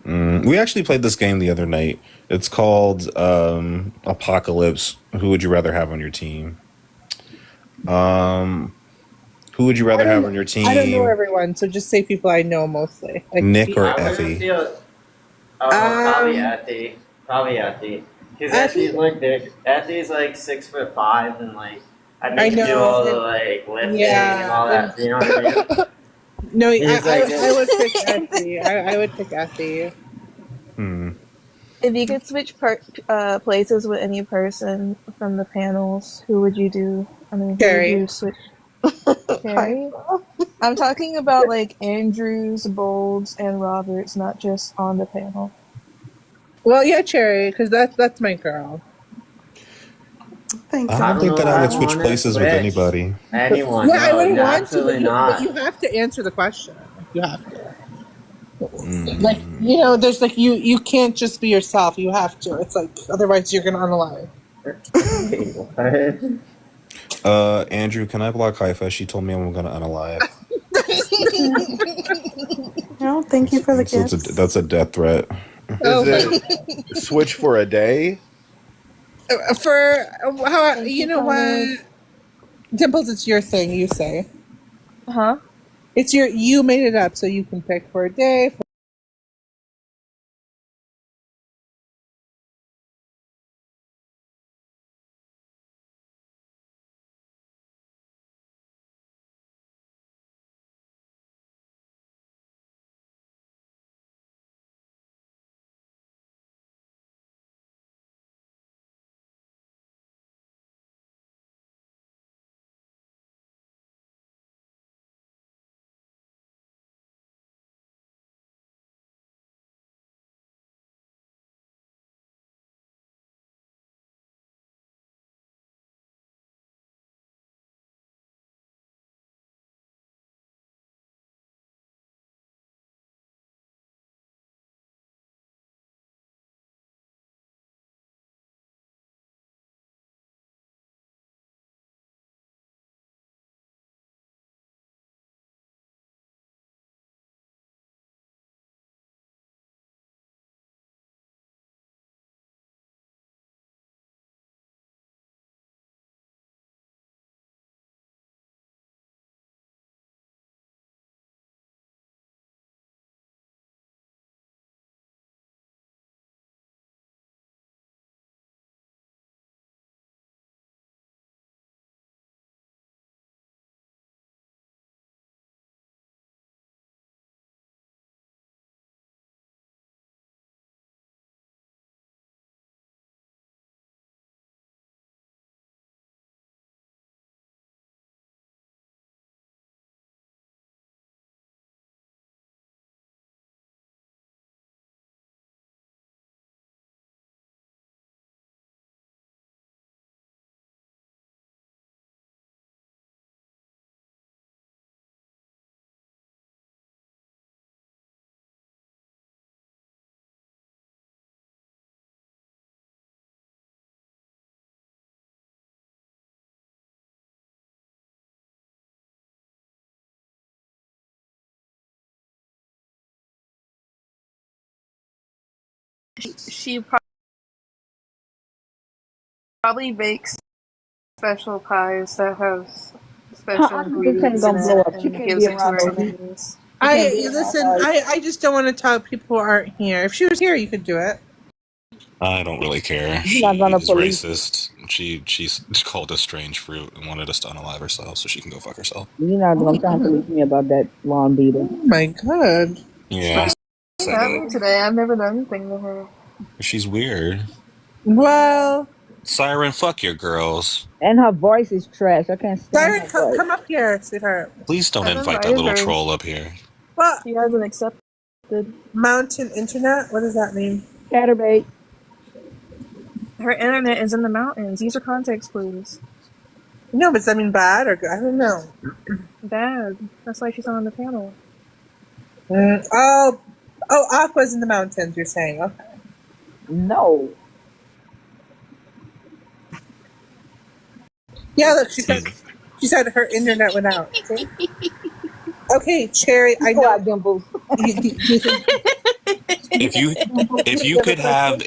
We actually played this game the other night. It's called Apocalypse. Who would you rather have on your team? Who Who would you rather have on your I don't know team, everyone, so just say people I know mostly. Like, Nick or I wouldn't Effie? feel. Probably Effie. Probably Effie. Because Effie's like big. Effie's like 6'5" and like I make you do all the like lifting and all that. You know what I mean? No, I He's would pick Effie. I would pick Effie. If you could switch places with any person from the panels, who would you do? I mean, who Carrie. would you switch? Carrie? I'm talking about like Andrews, Bolds, and Roberts, not just on the panel. Well, yeah, Cherry, because that's my girl. I don't think that I would switch places with anybody. Anyone? Yeah, I No, would want to, absolutely but not. you have to answer the question. You have to. Like, you know, there's like you can't just be yourself. You have to. It's like otherwise you're gonna unalive. Andrew, can I block Haifa? She told me I'm gonna unalive. No, thank you for the So gift. that's a death threat. Oh, Is it switch for a day? For how you know what, Dimples? It's your thing. You say, huh? It's you made it up, so you can pick for a day. She probably bakes special pies that have Her special oxygen tank ingredients in gonna blow it up. She and can't gives be it to around her those. enemies. I just don't want to talk. People who aren't here. If she was here, you could do it. I don't really care. You're not She gonna is police. racist. She's called us strange fruit and wanted us to unalive herself so she can go fuck herself. You're not gonna try and police me about that lawn beater. Oh my god. Yeah, She got me today. I've never done anything to her. she's weird. Well, Siren, fuck your girls. And her voice is trash. I can't stand Siren, her voice. come up here, sweetheart. Please don't I've invite that invited little her. troll up here. Well, She hasn't accepted. Mountain Internet. What does that mean? Chatterbait. Her internet is in the mountains. Use your context clues. No, but does that mean bad or good? I don't know. Bad. That's why she's not on the panel. Oh, Aqua's in the mountains. You're saying? Okay. No. Yeah, look, she said her internet went out. See? Okay, Cherry, I know. Dimples. If you could have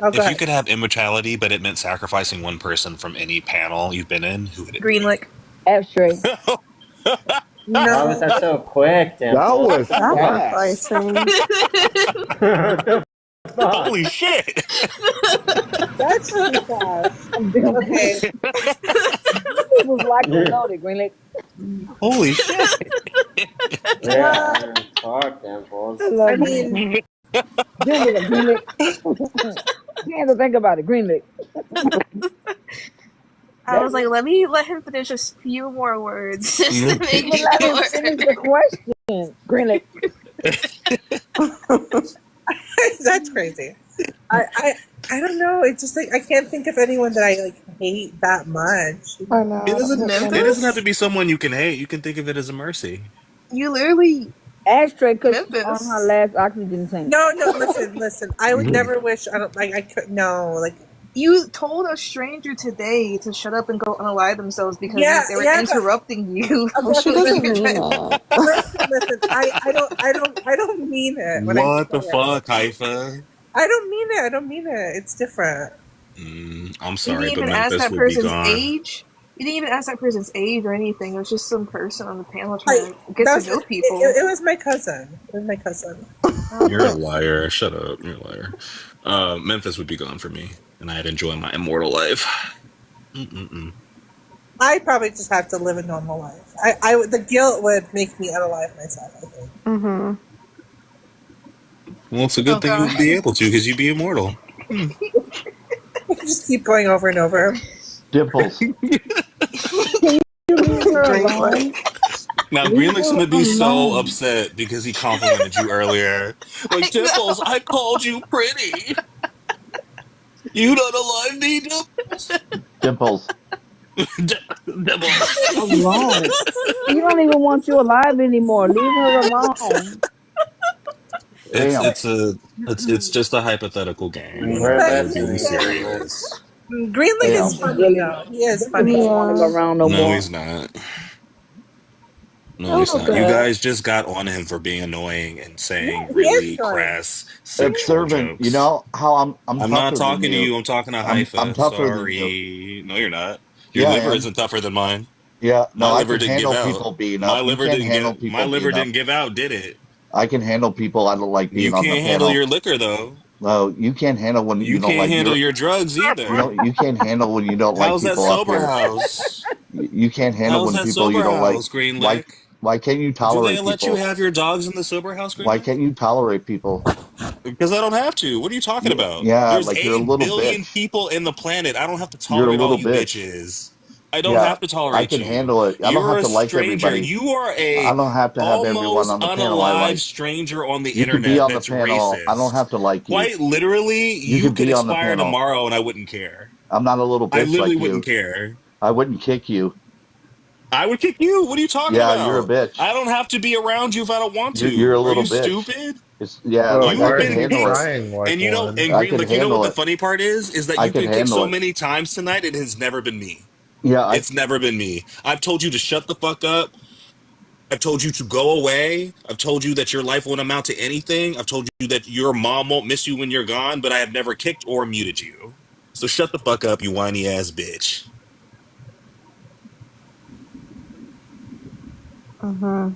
go ahead. you could have immortality, but it meant sacrificing one person from any panel you've been in, who would it be? Greenlick. F-Stray. Why was that so quick, That Dimple? was fast. Holy shit! That's too fast. Okay. It was like a loaded green lick. Holy shit! Yeah, fuck, Dimples. I love I green mean, lick. Green lick, green lick. You have to think about it, green lick. I was like, let me let him finish a few more words just to make Even let him sure. finish the question. Green lick. that's crazy. I don't know. It's just like I can't think of anyone that I like hate that much. I know. It doesn't. Memphis? It doesn't have to be someone you can hate. You can think of it as a mercy. You literally Ashtray cause she's Memphis. on her last oxygen tank. No, listen. I would never wish. I don't like. I could no. Like You told a stranger today to shut up and go unalive themselves because Yeah, they were yeah, but- interrupting you. Well, she doesn't mean that. listen. I don't mean it. When What I the say it. fuck, Haifa? I don't mean it. It's different. I'm You sorry, didn't but even ask Memphis that would be person's gone. age. You didn't even ask that person's age or anything. It was just some person on the panel trying to get That to was- know people. It was my cousin. You're a liar. Shut up. You're a liar. Memphis would be gone for me, and I'd enjoy my immortal life. I probably just have to live a normal life. The guilt would make me unalive myself. I think. Mm-hmm. Well, it's a good thing God. you'd be able to, because you'd be immortal. Just keep going over and over. Dimples. You leave her alone. Now, Greenlick's gonna be so upset because he complimented you earlier. Like, Dimples, I called you pretty. You don't alive me, Dimples. Dimples. Dimples. Alone. She don't even want you alive anymore. Leave her alone. Damn. It's just a hypothetical game. We're We're listening. being serious. Greenlick is funny Really? though. He is You funny. don't want him around no No, more. he's not. No, he's not. You guys just got on him for being annoying and saying he is really annoying. crass sexual Observant. jokes. You know how I'm I'm tougher not than talking to you. you. I'm talking to I'm Haifa. tougher than Sorry. you. No, you're not. Your Yeah, I liver am. isn't tougher than mine. Yeah, no, My I liver can didn't give handle out. people being My up. You liver can't didn't handle get. people My liver being up. didn't give out, did it? I can handle people. I don't like being You on the can't handle panel. your liquor though. No, you can't handle when You you don't can't like handle your. your drugs either. No, you can't handle when you don't like How's that people up sober here. house? You can't handle How's when that people you sober don't like. house, Greenlick? Why can't you Do they tolerate let you people? have your dogs in the sober house, Why Greenlick? can't you tolerate people? Because I don't have to. What are you talking about? Yeah, There's like you're a 8 little billion bitch. people in the planet. I don't have to You're a tolerate all little you bitch. bitches. I don't Yeah, have to I tolerate can you. handle it. I don't You're have a to like stranger. everybody. You are I a don't have to have everyone almost on the panel I unalive like. stranger on the You can be internet on the that's panel. I don't racist. have to like you. Quite literally, You you can could be on the expire panel. tomorrow and I wouldn't care. I'm not a little I bitch literally like wouldn't you. care. I wouldn't kick you. I would kick you. What are you talking Yeah, you're a about? bitch. I don't have to be around you if I don't want You're a to. Are little you bitch. stupid? Yeah, Well, like You I have why are can been you handle it. picked, crying like and you know, one? and I can Greenlick, you know what handle the it. funny part is that I you've can been picked handle so it. many times tonight, it has never been me. Yeah, It's never been me. I've told you to shut the fuck up. I've told you to go away. I've told you that your life won't amount to anything. I've told you that your mom won't miss you when you're gone, but I have never kicked or muted you. So shut the fuck up, you whiny ass bitch. Mm-hmm.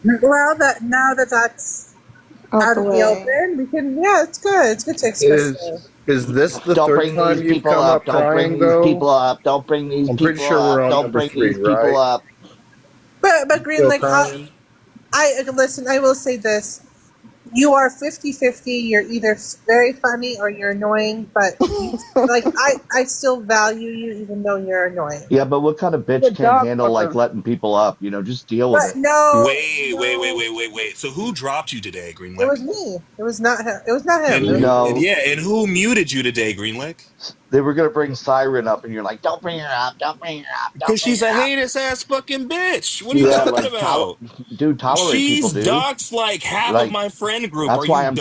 Well, now that that's out of the open, we can. Yeah, it's good. It's good to express. Is this the Don't third bring time these you've people come up. up Don't bring crying these though? people up. Don't bring these I'm pretty people sure we're up. on Don't number bring 3, these people right? up. But Green, Still like, crying? I listen. I will say this: you are 50-50. You're either very funny or you're annoying. But like, I still value you even though you're annoying. Yeah, but what kind of bitch Good can't dog handle like fucker. letting people up? You know, just deal with But it. no, Wait. So who dropped you today, it Greenlick? was me. It was not him. It was not him. And No, yeah, and who muted you today, Greenlick? they were gonna bring Siren up, and you're like, "Don't bring her up. Don't bring her up. Don't Because bring she's a her up." heinous ass fucking bitch. What are you Yeah, talking like about? dude, tolerate people, She's dude. doxed like half of Like my friend group. Are that's why you I'm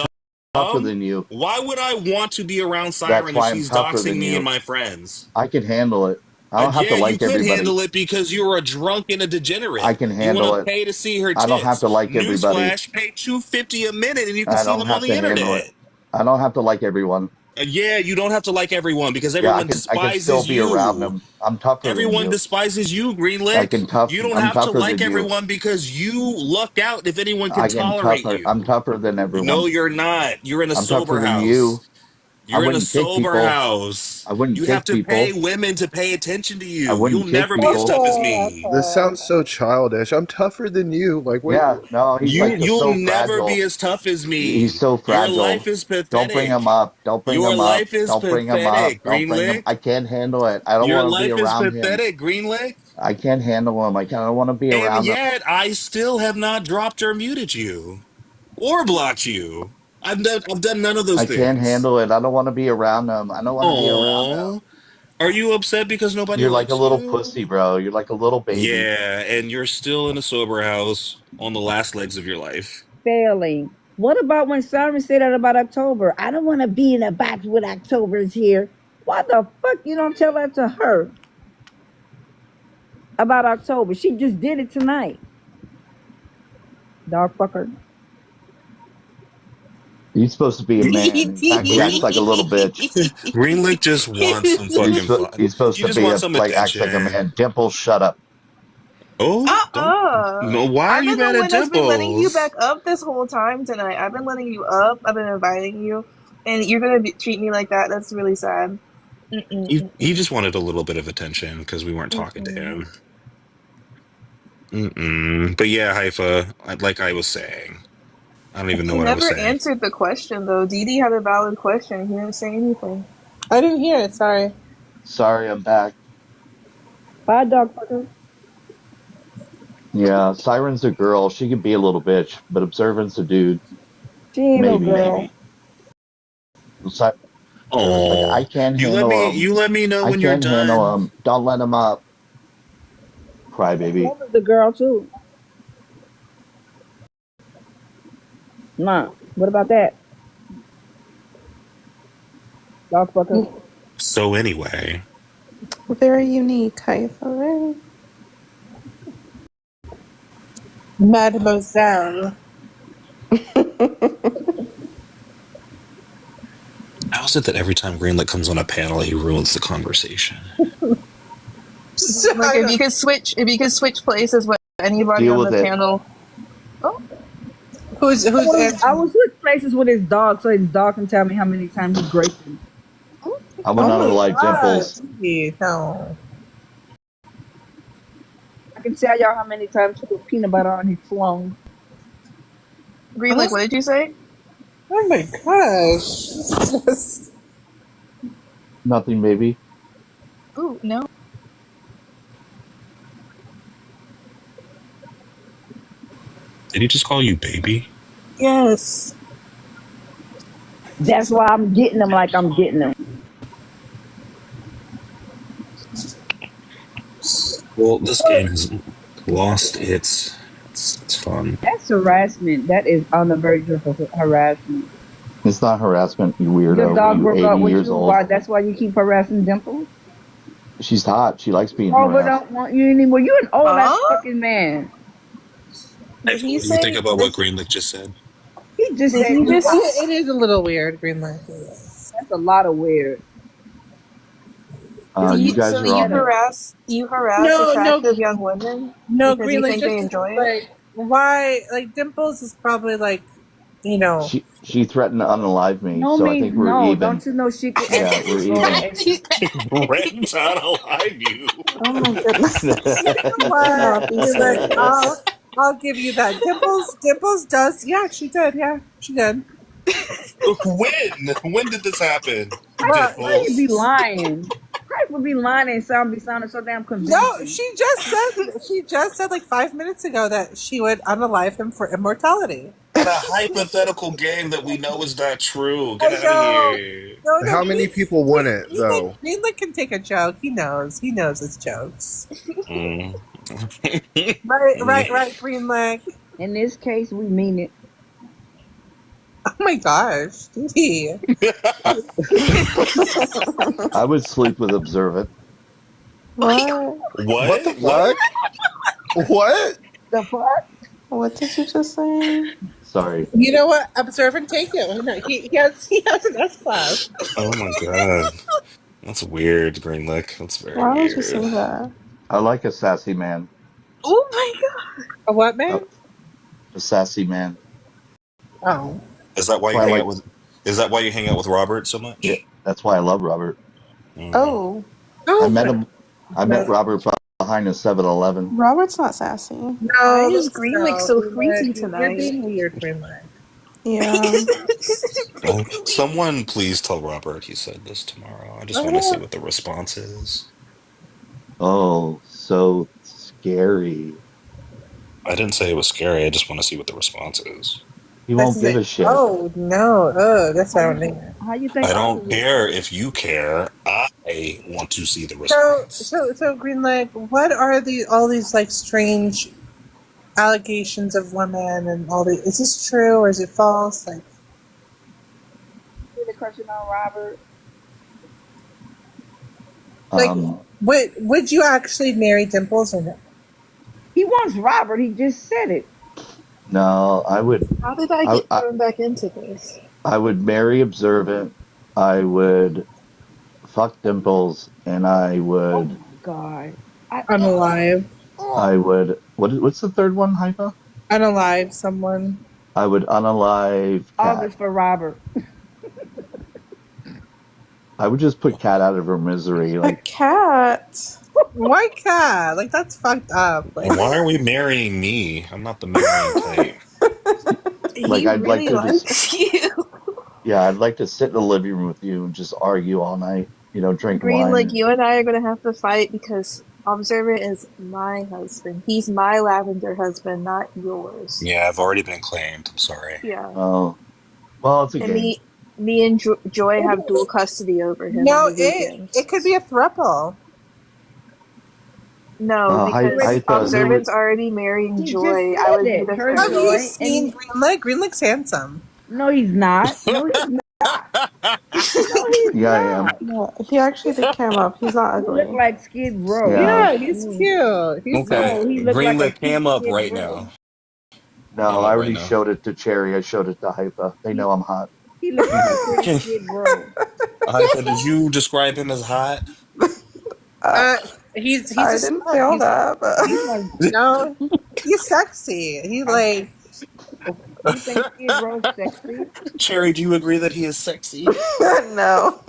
tougher than you. Why would I want to be around That's Siren if why I'm she's tougher doxing than me and you. my friends? I can handle it. I don't have to Yeah, you like could everybody. handle it because you're a drunk and a degenerate. I can You want handle to it. pay to see her I don't have tits. to like everybody. Newsflash, pay $2.50 a minute and you can I see don't them on have the to handle it. internet. I don't have to like everyone. Yeah, you don't have to like everyone because Yeah, everyone I can still despises be around you. them. I'm tougher than Everyone you. despises you, Greenlick. You don't I'm have to tougher like than you. everyone because you luck out if anyone can tolerate I'm you. tougher than everyone. No, you're not. You're in a I'm tougher sober than house. you. I You're in a wouldn't kick sober people. house. I wouldn't You have kick to pay people. women to pay attention to I you. You'll wouldn't kick never be as people. tough as me. This sounds so childish. I'm tougher than you. Like, what? Yeah, no, he's like You'll so never be fragile. as tough as He's me. so Your life fragile. is Don't bring him pathetic. up. Don't bring Your him up. life is Don't bring him up. pathetic, Don't bring him. Greenlick. I can't handle it. I don't Your want to be life is around him. pathetic, Greenlick. I can't handle him. I don't want to be And around him. yet, I still have not dropped or muted you or blocked you. I've done none of those I can't things. handle it. I don't want to be around him. I don't want to be around him. Oh, are you upset because nobody You're like a likes little you? pussy, bro. You're like a little baby. Yeah, and you're still in a sober house on the last legs of your life. Failing. What about when Simon said that about October? I don't want to be in a box with October's here. Why the fuck you don't tell that to her about October? She just did it tonight. Dog fucker. He's supposed to be a man. He acts like a little bitch. Greenlick just wants some fucking fun. He's supposed He to just be wants some acts like a attention. man. Dimple, shut up. Oh, no! Why are I've you been the mad at one that's been letting you Dimples? back up this whole time tonight. I've been letting you up. I've been inviting you, and you're gonna treat me like that. That's really sad. He just wanted a little bit of attention because we weren't talking to him. But yeah, Haifa, like I was saying, I don't even know He what I was never saying. answered the question though. Dee Dee had a valid question. He didn't say anything. I didn't hear it. Sorry. Sorry, I'm back. Bye, dog fucker. Yeah, Siren's a girl. She can be a little bitch, but Observant's a dude. She ain't Maybe. no girl. Oh, I can't handle him. You let me know when you're can't handle done. him. Don't let him up. Crybaby. That was the girl too. Nah. What about that? Dog fucker. So anyway, Very unique, Haifa. Mademoiselle. how is it that every time Greenlick comes on a panel, he ruins the conversation? Like if you could switch places with anybody Deal on with the it. panel. Who's I was switch places with his dog, so his dog can tell me how many times he graped him. I would not like Dimples. No. I can tell y'all how many times he put peanut butter on his cologne. Greenlick, what did you say? Oh my gosh. Just... Nothing, baby. Ooh, no. Did he just call you baby? Yes. That's why I'm getting them like I'm getting them. Well, this game has lost its fun. That's harassment. That is on the verge of harassment. It's not harassment, you weirdo. Your dog You're broke up 80 with years you. old. Why? That's why you keep harassing Dimple. She's hot. She likes being Oh, but harassed. don't want you anymore. You an old ass fucking man. What do you think about what Greenlick just said? He just said It is a little weird, Greenlight. That's a lot of weird. You guys so are on. you harass attractive young women? No, because you Greenlight, think just they enjoy it? like, why? Like Dimples is probably like, you know. She threatened to unalive me, No so I means think we're no. even. Don't you know she could? Yeah, we're even. Threatened to unalive you. Oh my goodness. Wow. Greenlight, I'll give you that. Dimples does. Yeah, she did. Yeah, she did. When did this happen? Why you be lying? Christ would be lying and sounding so damn convincing. No, she just said like 5 minutes ago that she would unalive him for immortality. In a hypothetical game that we know is not true. Get out of here. No, How many people wouldn't though? Greenlight can take a joke. He knows his jokes. Right, Greenlight. In this case, we mean it. Oh my gosh, Dee. I would sleep with Observant. What? What the fuck? What? The fuck? What did you just say? Sorry. You know what? Observe and take it. No, he has an S class. Oh my god. That's weird, Greenlick. That's very Why would you say weird. that? I like a sassy man. Oh my god. A what man? A sassy man. Oh. Is that why That's you why I hang like. out with? Is that why you hang out with Robert so much? Yeah, that's why I love Robert. Oh. I met him. I met Robert behind a 7-Eleven. Robert's not sassy. Why No, is Greenlick so freaky You're tonight? being weird, Greenlick. Yeah. Oh, someone please tell Robert he said this tomorrow. I just want to see what the response is. Oh, so scary. I didn't say it was scary. I just want to see what the response is. He won't give a shit. Oh no! That's what I don't think. How you think? I don't care if you care. I want to see the So, response. so Greenlight, what are all these like strange allegations of women and all the? Is this true or is it false? Like, The crushing on Robert. would you actually marry Dimples or no? He wants Robert. He just said it. No, I would. How did I get thrown back into this? I would marry Observant. I would fuck Dimples, and I would. God. Unalive. I would. What's the third one, Hypa? Unalive someone. I would unalive All Cat. this for Robert. I would just put Cat out of her misery. Like Cat. Why Cat? Like that's fucked up. Like, And why are we marrying me? I'm not the marrying type. Like, I'd like to likes you. Yeah, I'd like to sit in the living room with you and just argue all night. You know, drink Green, wine. like you and I are gonna have to fight because Observant is my husband. He's my lavender husband, not yours. Yeah, I've already been claimed. I'm sorry. Yeah. Oh, well, it's a And game. me and Joy have dual custody over him. no, on the weekends. it could be a throuple. No, because I thought Observant's already marrying Joy. I would be the Her first. Have you seen Greenlick? Greenlick's handsome. No, he's not. No, he's not. Yeah, I am. No, he actually did cam up. He's not He ugly. look like Skid Row. Yeah. Yeah, he's cute. He's Okay, he looked like a Greenlick, cam up Skid right Row. now. No, I'm up I already right now. showed it to Cherry. I showed it to Hypa. They know I'm hot. He looks like a pretty Skid Row. Hypa, did you describe him as hot? He's I a didn't slut. say all He's- that, but he's no, he's sexy. He like You think Skid Row's sexy? Cherry, do you agree that he is sexy? no.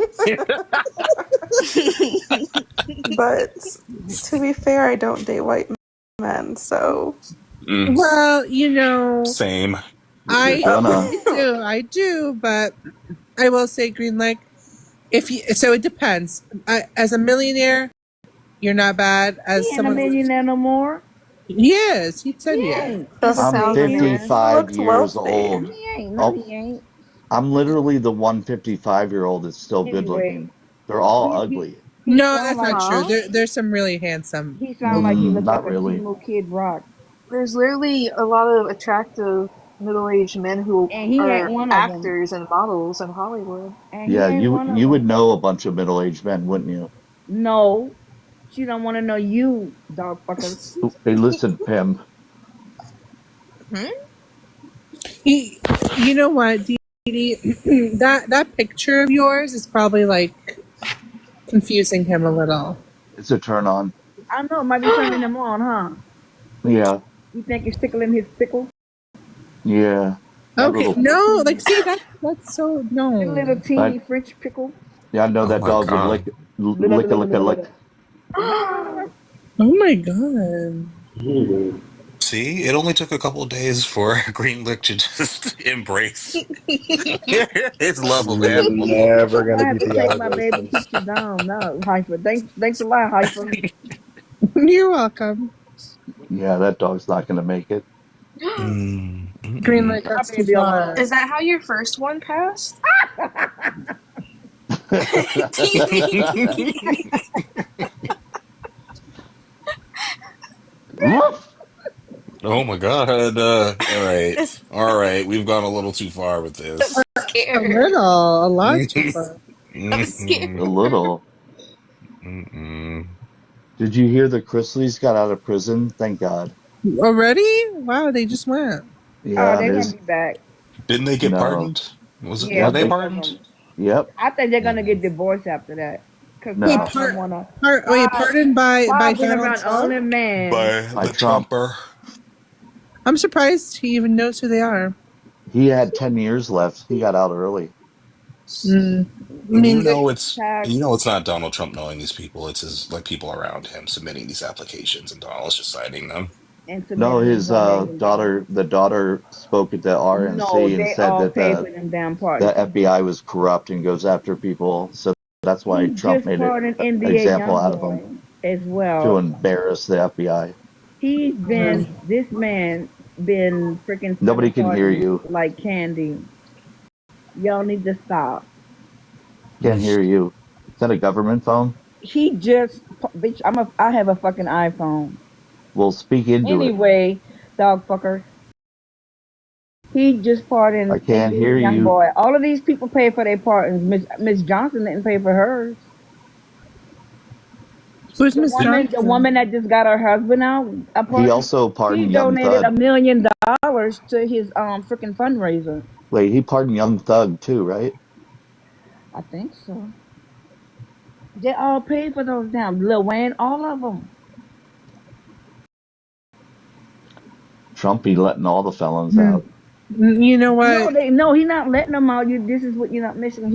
But to be fair, I don't date white men, so well, you know, Same. I do, but I will say Greenlick. So it depends. As a millionaire, you're not bad. As He ain't a someone, millionaire no more. he is. He said He yes. ain't. I'm 55 looks years wealthy. old. He ain't. No, he ain't. I'm literally the 155-year-old that's still good Anyway. looking. They're all ugly. No, sound that's not like- true. There's some really handsome. He sounds like he looks not like really. a emo Kid Rock. There's literally a lot of attractive middle-aged men who And he are ain't one of them. actors and models in Hollywood. And he Yeah, ain't one of you them. would know a bunch of middle-aged men, wouldn't you? No. She don't want to know you, dog fuckers. Hey, listen, pimp. You know what, Dee Dee? that picture of yours is probably like confusing him a little. It's a turn on. I know, it might be turning him on, huh? Yeah, You think you're tickling his pickle? yeah. That Okay, little- no, like see that's so no. Your little teeny I- French pickle? Yeah, I know that my dog God. would lick. Oh my god. See, it only took a couple of days for Greenlick to just embrace his love of You're animals. never I gonna have be to the take my baby teacher down now, Hyper. Thanks a lot, Hyper. You're welcome. Yeah, that dog's not gonna make it. Greenlight, that's too far. Is that how your first one passed? Oh my God! All right, we've gone a little too far with this. A little, a lot too far. I'm scared. A little. Mm-mm. Did you hear the Chrisleys got out of prison? Thank God. Already? Wow, they just went. Yeah, they're his gonna be back. Didn't they get no. pardoned? Was it? Yeah, Were Yep, they they, both of pardoned? them. yep. I think they're gonna get divorced after that, cause Wait, No, Bob don't wanna. pardoned by Bob been Donald around on Trump? a man. By by the Trump. Trumper. I'm surprised he even knows who they are. He had 10 years left. He got out early. I You mean, know it's not Donald Trump knowing these people. It's his like people around him submitting these applications, and Donald's just signing them. And No, submitting and his donating them. the daughter spoke at the No, RNC and they said all that pay for them damn the pardons. FBI was corrupt and goes after people. So that's why He Trump just made pardoned an NBA example out of him YoungBoy as to well. embarrass the FBI. He's been this man been freaking Nobody can hear pardons you. like candy. Y'all need to stop. Can't hear you. Is that a government phone? He just bitch. I have a fucking iPhone. Well, speak into it. Anyway, dog fucker. He just pardoned I can't hear young you. boy. All of these people pay for their pardons. Miss Johnson didn't pay for hers. Who's Miss Johnson? The woman that just got her husband out. He also pardoned He Young donated Thug. $1 million to his freaking fundraiser. Wait, he pardoned Young Thug too, right? I think so. They all paid for those damn Lil Wayne, all of them. Trump be letting all the felons out. You know what? No, he's not letting them out. This is what you're not missing.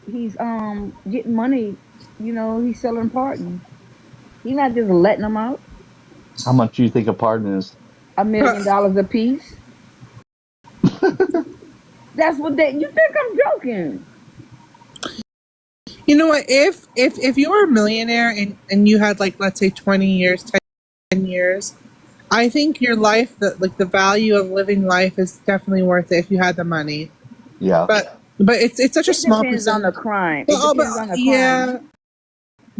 He's getting money. You know, he's selling pardons. He's not just letting them out. How much do you think a pardon is? $1 million a piece. That's what they. You think I'm joking? You know what? If you were a millionaire and you had, like, let's say 20 years, 10 years, I think your life, the value of living life is definitely worth it if you had the money. Yeah. But it's such a small percentage. Depends on the crime. It Well, depends on the crime. yeah.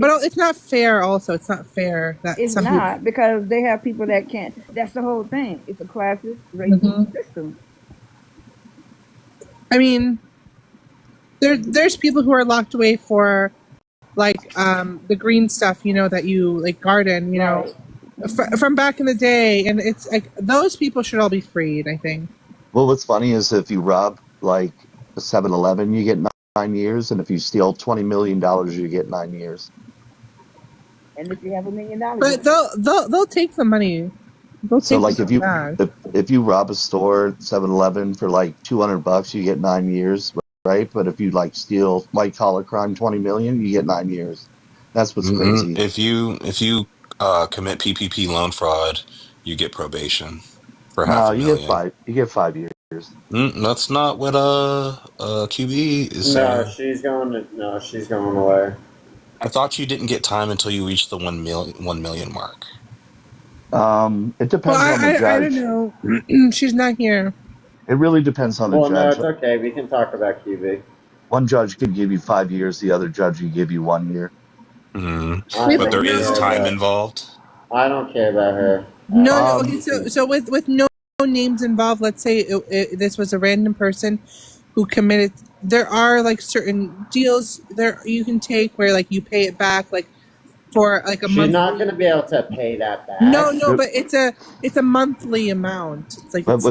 But it's not fair. Also, it's not fair that It's some not because they have people that can't. That's the whole thing. It's a classist, racist system. I mean, there's people who are locked away for, like, the green stuff, you know, that you like garden, you know, from back in the day, and it's like those people should all be freed. I think. Well, what's funny is if you rob like a 7-Eleven, you get 9 years, and if you steal $20 million, you get 9 years. And if you have $1 million, But they'll take the money. So like if you rob a store, 7-Eleven, for like $200, you get 9 years, right? But if you like steal white collar crime, 20 million, you get 9 years. That's what's crazy. If you commit PPP loan fraud, you get probation for No, $500,000. you get 5 years. That's not what QB is No, saying. she's going away. I thought you didn't get time until you reached the 1 million mark. It depends on the judge. I don't know. She's not here. It really depends on the Well, no, judge. it's okay. We can talk about QB. One judge could give you 5 years. The other judge could give you 1 year. But there is time involved. I don't care about her. No. Okay, so with no names involved, let's say this was a random person who committed. There are like certain deals there you can take where like you pay it back like for like a month. She's not going to be able to pay that back. No, but it's a monthly amount. It's like But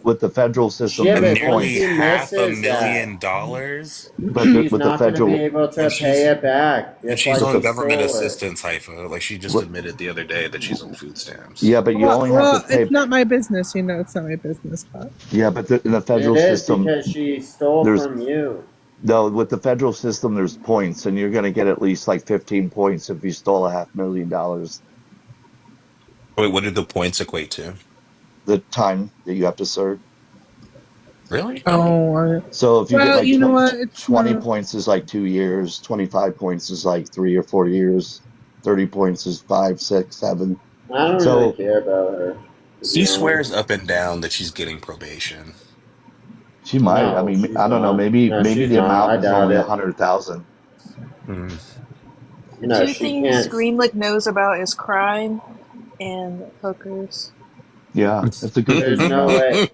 with the federal system, Yeah, there's but once points. she misses $500,000. But she's with the not going to federal, be able to pay it back. And It's she's like on she government stole it. assistance, Haifa. Like she just admitted the other day that she's on food stamps. yeah, but you only have to pay. It's not my business, you know. It's not my business, but Yeah, but in the federal It is system, because she stole there's- from you. no, with the federal system, there's points, and you're going to get at least like 15 points if you stole $500,000. Wait, what did the points equate to? The time that you have to serve. Really? So if you Well, get you know like what? It's 20 not- points is like 2 years, 25 points is like 3 or 4 years, 30 points is 5, 6, 7. I don't So- really care about her. She swears up and down that she's getting probation. She might. No, I mean, she's I don't know. not. Maybe No, maybe she's the not. I amount is doubt only it. 100,000. No, Do you she think can't. Greenlick knows about is crime and hookers? Yeah, it's a good There's thing. no way.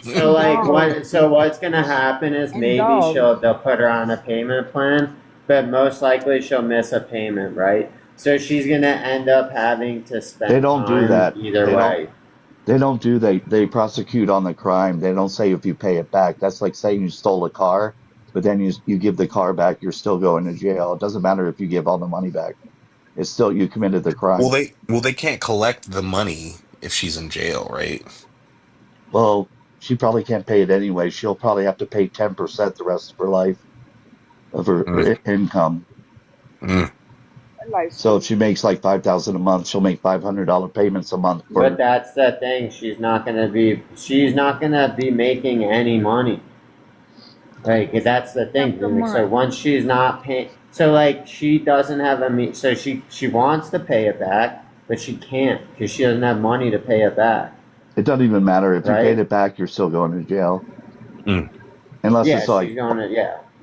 So like what? So what's gonna happen is maybe dogs. they'll put her on a payment plan, but most likely she'll miss a payment, right? So she's gonna end up having to spend They don't do time that. either They way. they prosecute on the crime. They don't say if you pay it back. That's like saying you stole a car, but then you give the car back, you're still going to jail. It doesn't matter if you give all the money back. It's still you committed the crime. They can't collect the money if she's in jail, right? Well, she probably can't pay it anyway. She'll probably have to pay 10% the rest of her life of her income. So if she makes like $5,000 a month, she'll make $500 payments a month. But that's the thing. She's not gonna be making any money. Like that's the thing. So once she's not paying, so like she doesn't have so she wants to pay it back, but she can't because she doesn't have money to pay it back. It doesn't even matter if you paid it back; you're still going to jail. Unless it's like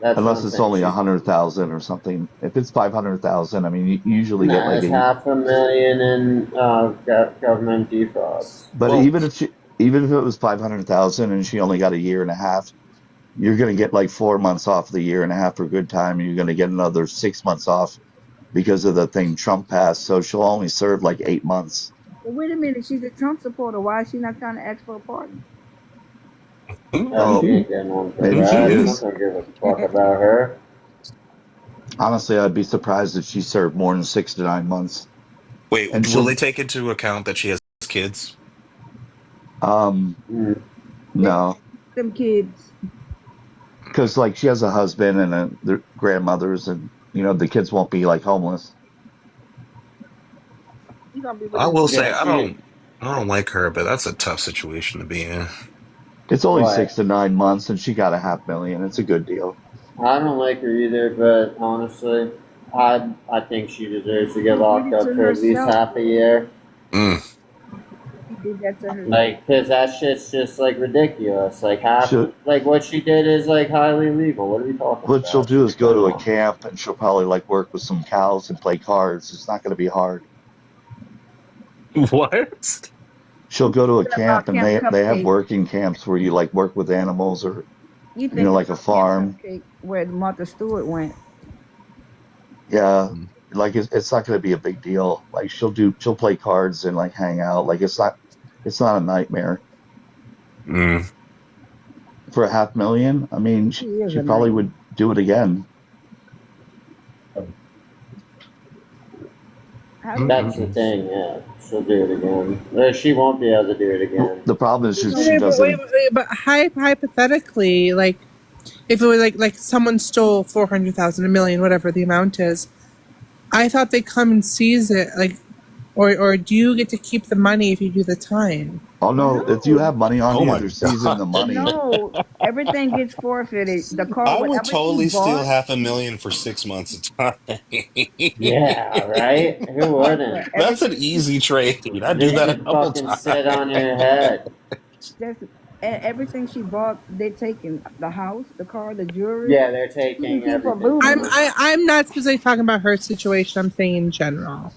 unless it's only 100,000 or something. If it's 500,000, I mean, you usually get like it's $500,000 in government defrauds. But even if it was 500,000 and she only got a year and a half, you're going to get like 4 months off the year and a half for good time, and you're going to get another 6 months off because of the thing Trump passed. So she'll only serve like 8 months. Well, wait a minute. She's a Trump supporter. Why is she not trying to ask for a pardon? Maybe she is. I don't give a fuck about her. Honestly, I'd be surprised if she served more than 6 to 9 months. Wait, will they take into account that she has kids? No. Them kids. Because like she has a husband and their grandmothers, and the kids won't be like homeless. I will say I don't like her, but that's a tough situation to be in. It's only 6 to 9 months, and she got $500,000. It's a good deal. I don't like her either, but honestly, I think she deserves to get locked up for at least half a year. She did that to her. Like, cause that shit's just like ridiculous. Like like what she did is like highly illegal. What are we talking about? What she'll do is go to a camp, and she'll probably like work with some cows and play cards. It's not going to be hard. What? She'll go to a camp, and they have working camps where you like work with animals or like a farm. Where Martha Stewart went. Yeah, like it's not going to be a big deal. Like she'll play cards and like hang out. Like it's not a nightmare. For $500,000, I mean, she probably would do it again. That's the thing, yeah. She'll do it again. She won't be able to do it again. The problem is she doesn't. Wait, but hypothetically, like, if it was like someone stole 400,000, $1 million, whatever the amount is, I thought they come and seize it, like, or do you get to keep the money if you do the time? Oh no! If you have money on you, they're seizing the money. No, everything gets forfeited. The car. I would totally steal $500,000 for 6 months of time. Yeah, right? Who wouldn't? That's an easy trade. I do that a couple fucking times. sit on your head. Everything she bought, they're taking the house, the car, the jewelry. Yeah, they're taking everything. I'm not specifically talking about her situation. I'm saying in general.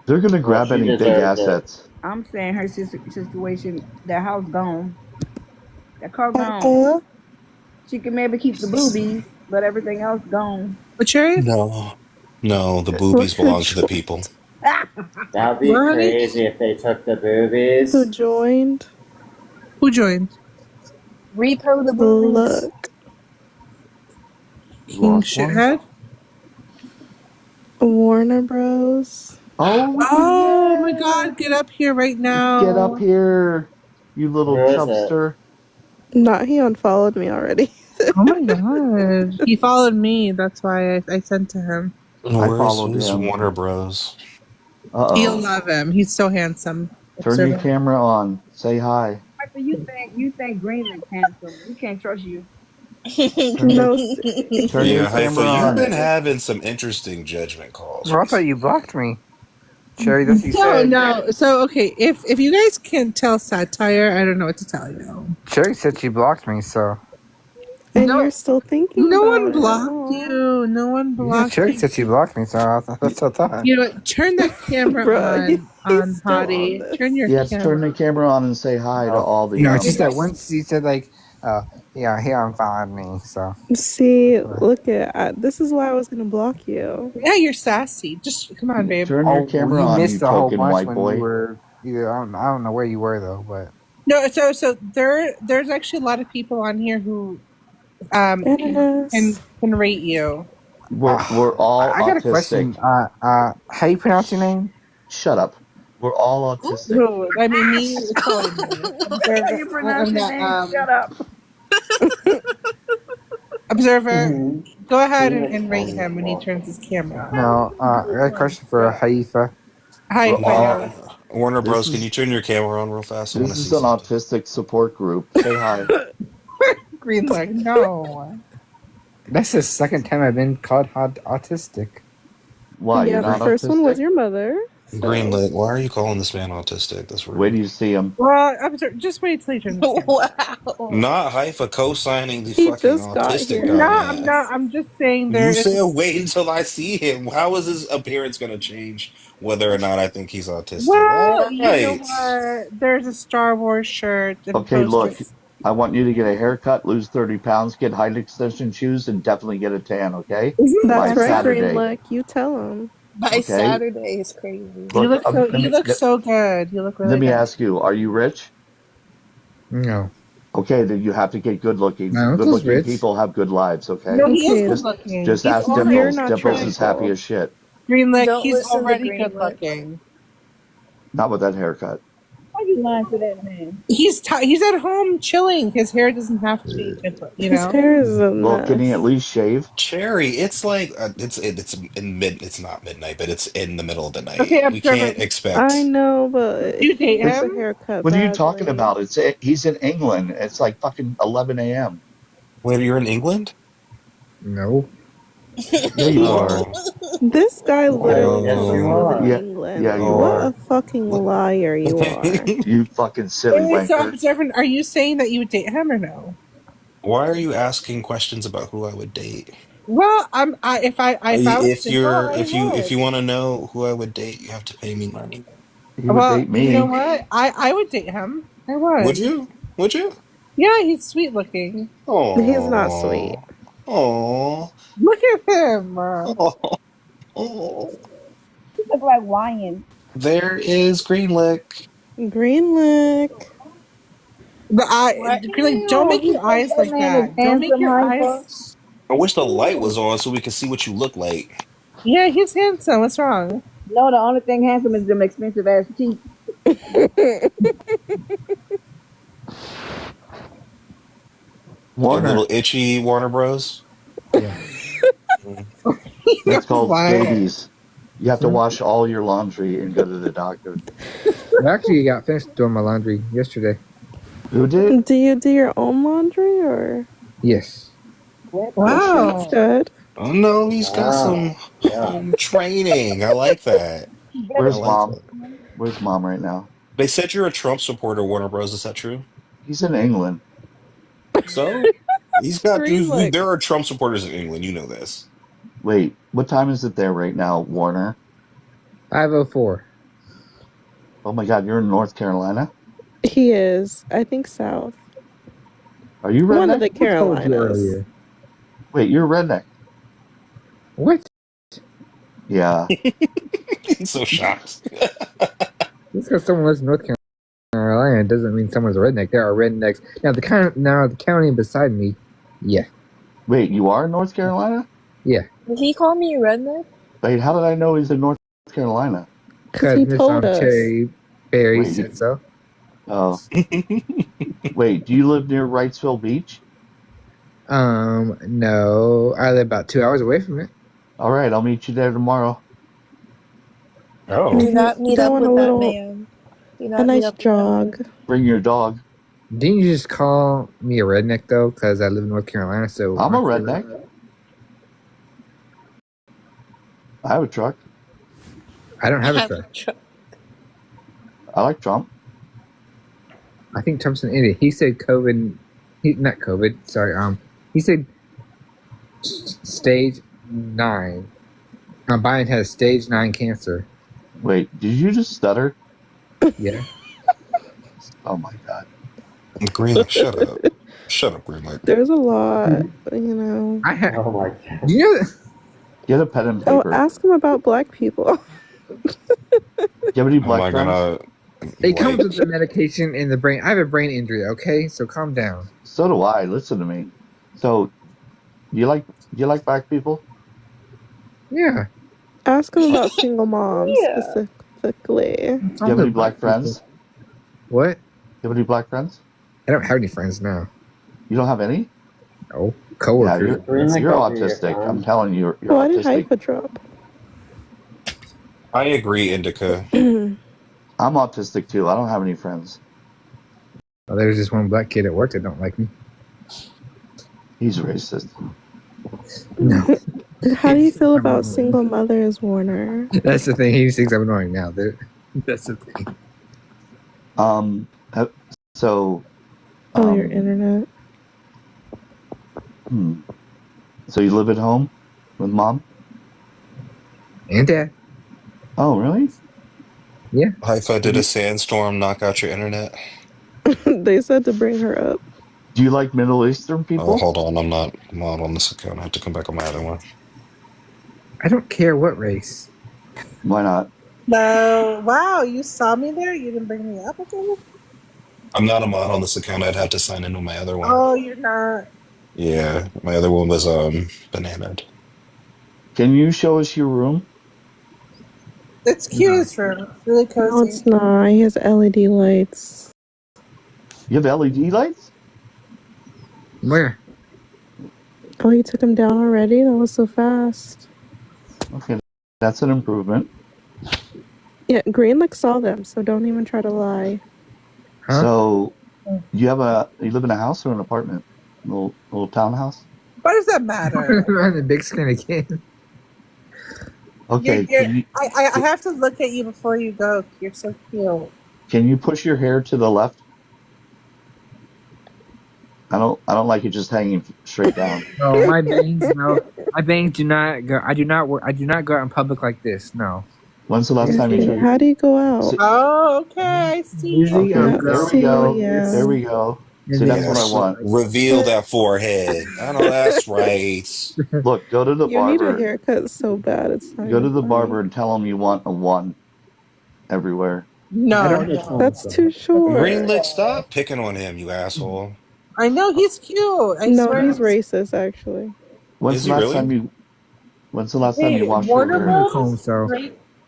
They're gonna grab any big assets. I'm saying her situation, their house gone, their car gone. She can maybe keep the boobies, but everything else gone. But Cherry? No, the boobies belong to the people. That'd be crazy if they took the boobies. Who joined? Repo the boobies. Look. King Shithead? Warner Bros. Oh my God! Get up here right now! Get up here, you little chubster! Not he unfollowed me already. Oh my God! He followed me. That's why I sent to him. Where's Warner Bros? You'll love him. He's so handsome. Turn your camera on. Say hi. You think Greenland's handsome? We can't trust you. No. Turn your camera on. You've been having some interesting judgment calls. Well, I thought you blocked me. Cherry, that's what you said. No. So, okay, if you guys can't tell satire, I don't know what to tell you. Cherry said she blocked me, so. And you're still thinking No one about blocked you. No one blocked Cherry you. said she blocked me, so that's what I thought. You know what? Turn that camera on, Hottie. Turn your Yes, camera turn the camera on and say hi to all the. No, it's just that once you said, like, Yeah, he unfollowed me. So See, look at this is why I was gonna block you. Yeah, you're sassy. Just come on, babe. Turn your camera you on, you missed a whole token bunch white when boy. you were. I don't know where you were though, but No, so there's actually a lot of people on here who can rate you. We're all I got a autistic. question. How you pronounce your name? Shut up. We're all autistic. Who? I mean, me. It's probably me. How you pronounce your name? Shut up. Observer, go ahead and rate him when he turns his camera on. No, I got a question for Haifa. Hi, Warner This Bros. is- Can you turn your camera on real fast? I want This to is see an something. autistic support group. Say hi. Green leg, no. That's the second time I've been called autistic. Why? Yeah, You're the not first one was autistic? your mother. Greenlit, why are you calling this man autistic? That's Wait rude. till you see him. Well, just wait till he turns his camera on. Not Haifa co-signing the He fucking just got autistic here. No, dumbass. I'm not. I'm just saying there You is. said wait until I see him. How is his appearance going to change whether or not I think he's autistic? Well, All you know right. what? There's a Star Wars shirt. And Okay, look. posters. I want you to get a haircut, lose 30 pounds, get height extension shoes, and definitely get a tan, okay? That's By right, Saturday. Greenlick. You tell him. By Okay. Saturday is crazy. You look so. let You me- look let- so good. You look really Let me good. ask you, are you rich? No. Okay, then you have to get good looking. My uncle's Good looking rich. people have good lives, okay? No, he is Okay. good looking. Just He's ask already You're Dimples. not Dimples is happy tranquil. as shit. Greenlick. Don't He's listen to already good Greenlick. looking. Not with that haircut. Why you lying to that man? He's at home chilling. His hair doesn't have to be good. You His know. hair is a Well, can he mess. at least shave? Cherry, it's like it's in mid. It's not midnight, but it's in the middle of the night. Okay, We observer. can't expect. I know, but You date it's a him? haircut. What are you talking badly. about? He's in England. It's like fucking 11 a.m. Wait, you're in England? No. Yeah, you are. This guy literally Yes, doesn't you live are. in Yeah, England. yeah, you What are. a fucking liar you are. You fucking silly Wait, so wanker. observer, are you saying that you would date him or no? Why are you asking questions about who I would date? Well, if I was If single, you're I if would. you want to know who I would date, you have to pay me money. He would Well, date me. you know what? I would date him. I would. Would you? Would you? Yeah, he's sweet looking. Oh, He's not sweet. Oh, Look at him. oh. You look like lion. There is Greenlick. Greenlick. The eye, really, don't make your eyes like that. Don't make your eyes. I wish the light was on so we could see what you look like. Yeah, he's handsome. What's wrong? No, the only thing handsome is them expensive ass teeth. A Warner. little itchy Warner Bros. That's called Why? babies. You have to wash all your laundry and go to the doctor. I actually got finished doing my laundry yesterday. Who did? Do you do your own laundry or? Yes. Wow. That's good. Oh no, he's got some home training. I like that. Where's I like mom? that. Where's mom right now? They said you're a Trump supporter, Warner Bros. Is that true? He's in England. So he's got. Greenlick. There are Trump supporters in England. You know this. Wait, what time is it there right now, Warner? 5:04. Oh my God, you're in North Carolina? He is. I think south. Are you One of redneck? the I told you Carolinas. earlier. Wait, you're redneck. What? Yeah. He's so shocked. Just because someone lives in North Carolina doesn't mean someone's a redneck. There are rednecks. Now the county beside me, yeah. Wait, you are in North Carolina? Yeah. Did he call me redneck? Wait, how did I know he's in North Carolina? Because he Miss told us. Cherry Berry Wait. said so. Oh. Wait, do you live near Wrightsville Beach? No. I live about 2 hours away from it. All right, I'll meet you there tomorrow. Oh, Do not meet Go up on with a that little- man. Do not A meet nice up with that man. jog. Bring your dog. Didn't you just call me a redneck though? Because I live in North Carolina, so I'm a redneck. I have a truck. I don't have a truck. I like Trump. I think Trump's an idiot. He said COVID. Not COVID. Sorry. He said stage 9. Biden has stage 9 cancer. Wait, did you just stutter? Yeah. Oh my God. Greenlick, shut up. Shut up, green light. There's a lot, you know. I have. Oh my god. You know, Get a pen and Oh, paper. ask him about black people. Do you have any Am black I friends? gonna it comes like? with the medication in the brain. I have a brain injury. Okay, so calm down. So do I. Listen to me. So, you like black people? Yeah. Ask him about single moms Yeah. specifically. Do you have any black friends? What? You have any black friends? I don't have any friends now. You don't have any? No. Yeah, Coworkers. you're autistic. I'm telling you, you're Why did autistic. Haifa drop? I agree, Indica. I'm autistic too. I don't have any friends. Oh, there's just one black kid at work that don't like me. He's racist. No. How do you feel about single mothers, Warner? That's the thing. He thinks I'm annoying now. That's the thing. So. Your internet. So you live at home with mom and dad? Oh, really? Yeah. Haifa, did a sandstorm knock out your internet? They said to bring her up. Do you like Middle Eastern people? Oh, hold on. I'm not on this account. I have to come back on my other one. I don't care what race. Why not? No. Wow, you saw me there? You didn't bring me up again? I'm not a mod on this account. I'd have to sign into my other one. Oh, you're not. Yeah, my other one was bananaed. Can you show us your room? It's cute. It's really cozy. No, it's not. He has LED lights. You have LED lights? Where? Oh, you took him down already? That was so fast. Okay, that's an improvement. Yeah, Greenlick saw them, so don't even try to lie. Huh? So, you live in a house or an apartment? Little townhouse? Why does that matter? On the big screen again. Okay. I have to look at you before you go. You're so cute. Can you push your hair to the left? I don't like it just hanging straight down. No, my bangs. No, my bangs do not go. I do not go out in public like this. No. When's the last time you tried? How do you go out? Oh, okay. I see. Usually, Okay, there we go. Yeah. There we go. See, that's what I want. Reveal that forehead. I know that's right. Look, go to the You need a barber. haircut so bad. It's not Go to even the funny. barber and tell him you want a 1 everywhere. No. That's too short. Greenlick, stop picking on him, you asshole. I know he's cute. I No, swear. he's racist, actually. When's Is the he last time really? you? When's the last time you washed your Warner hair? Bros. So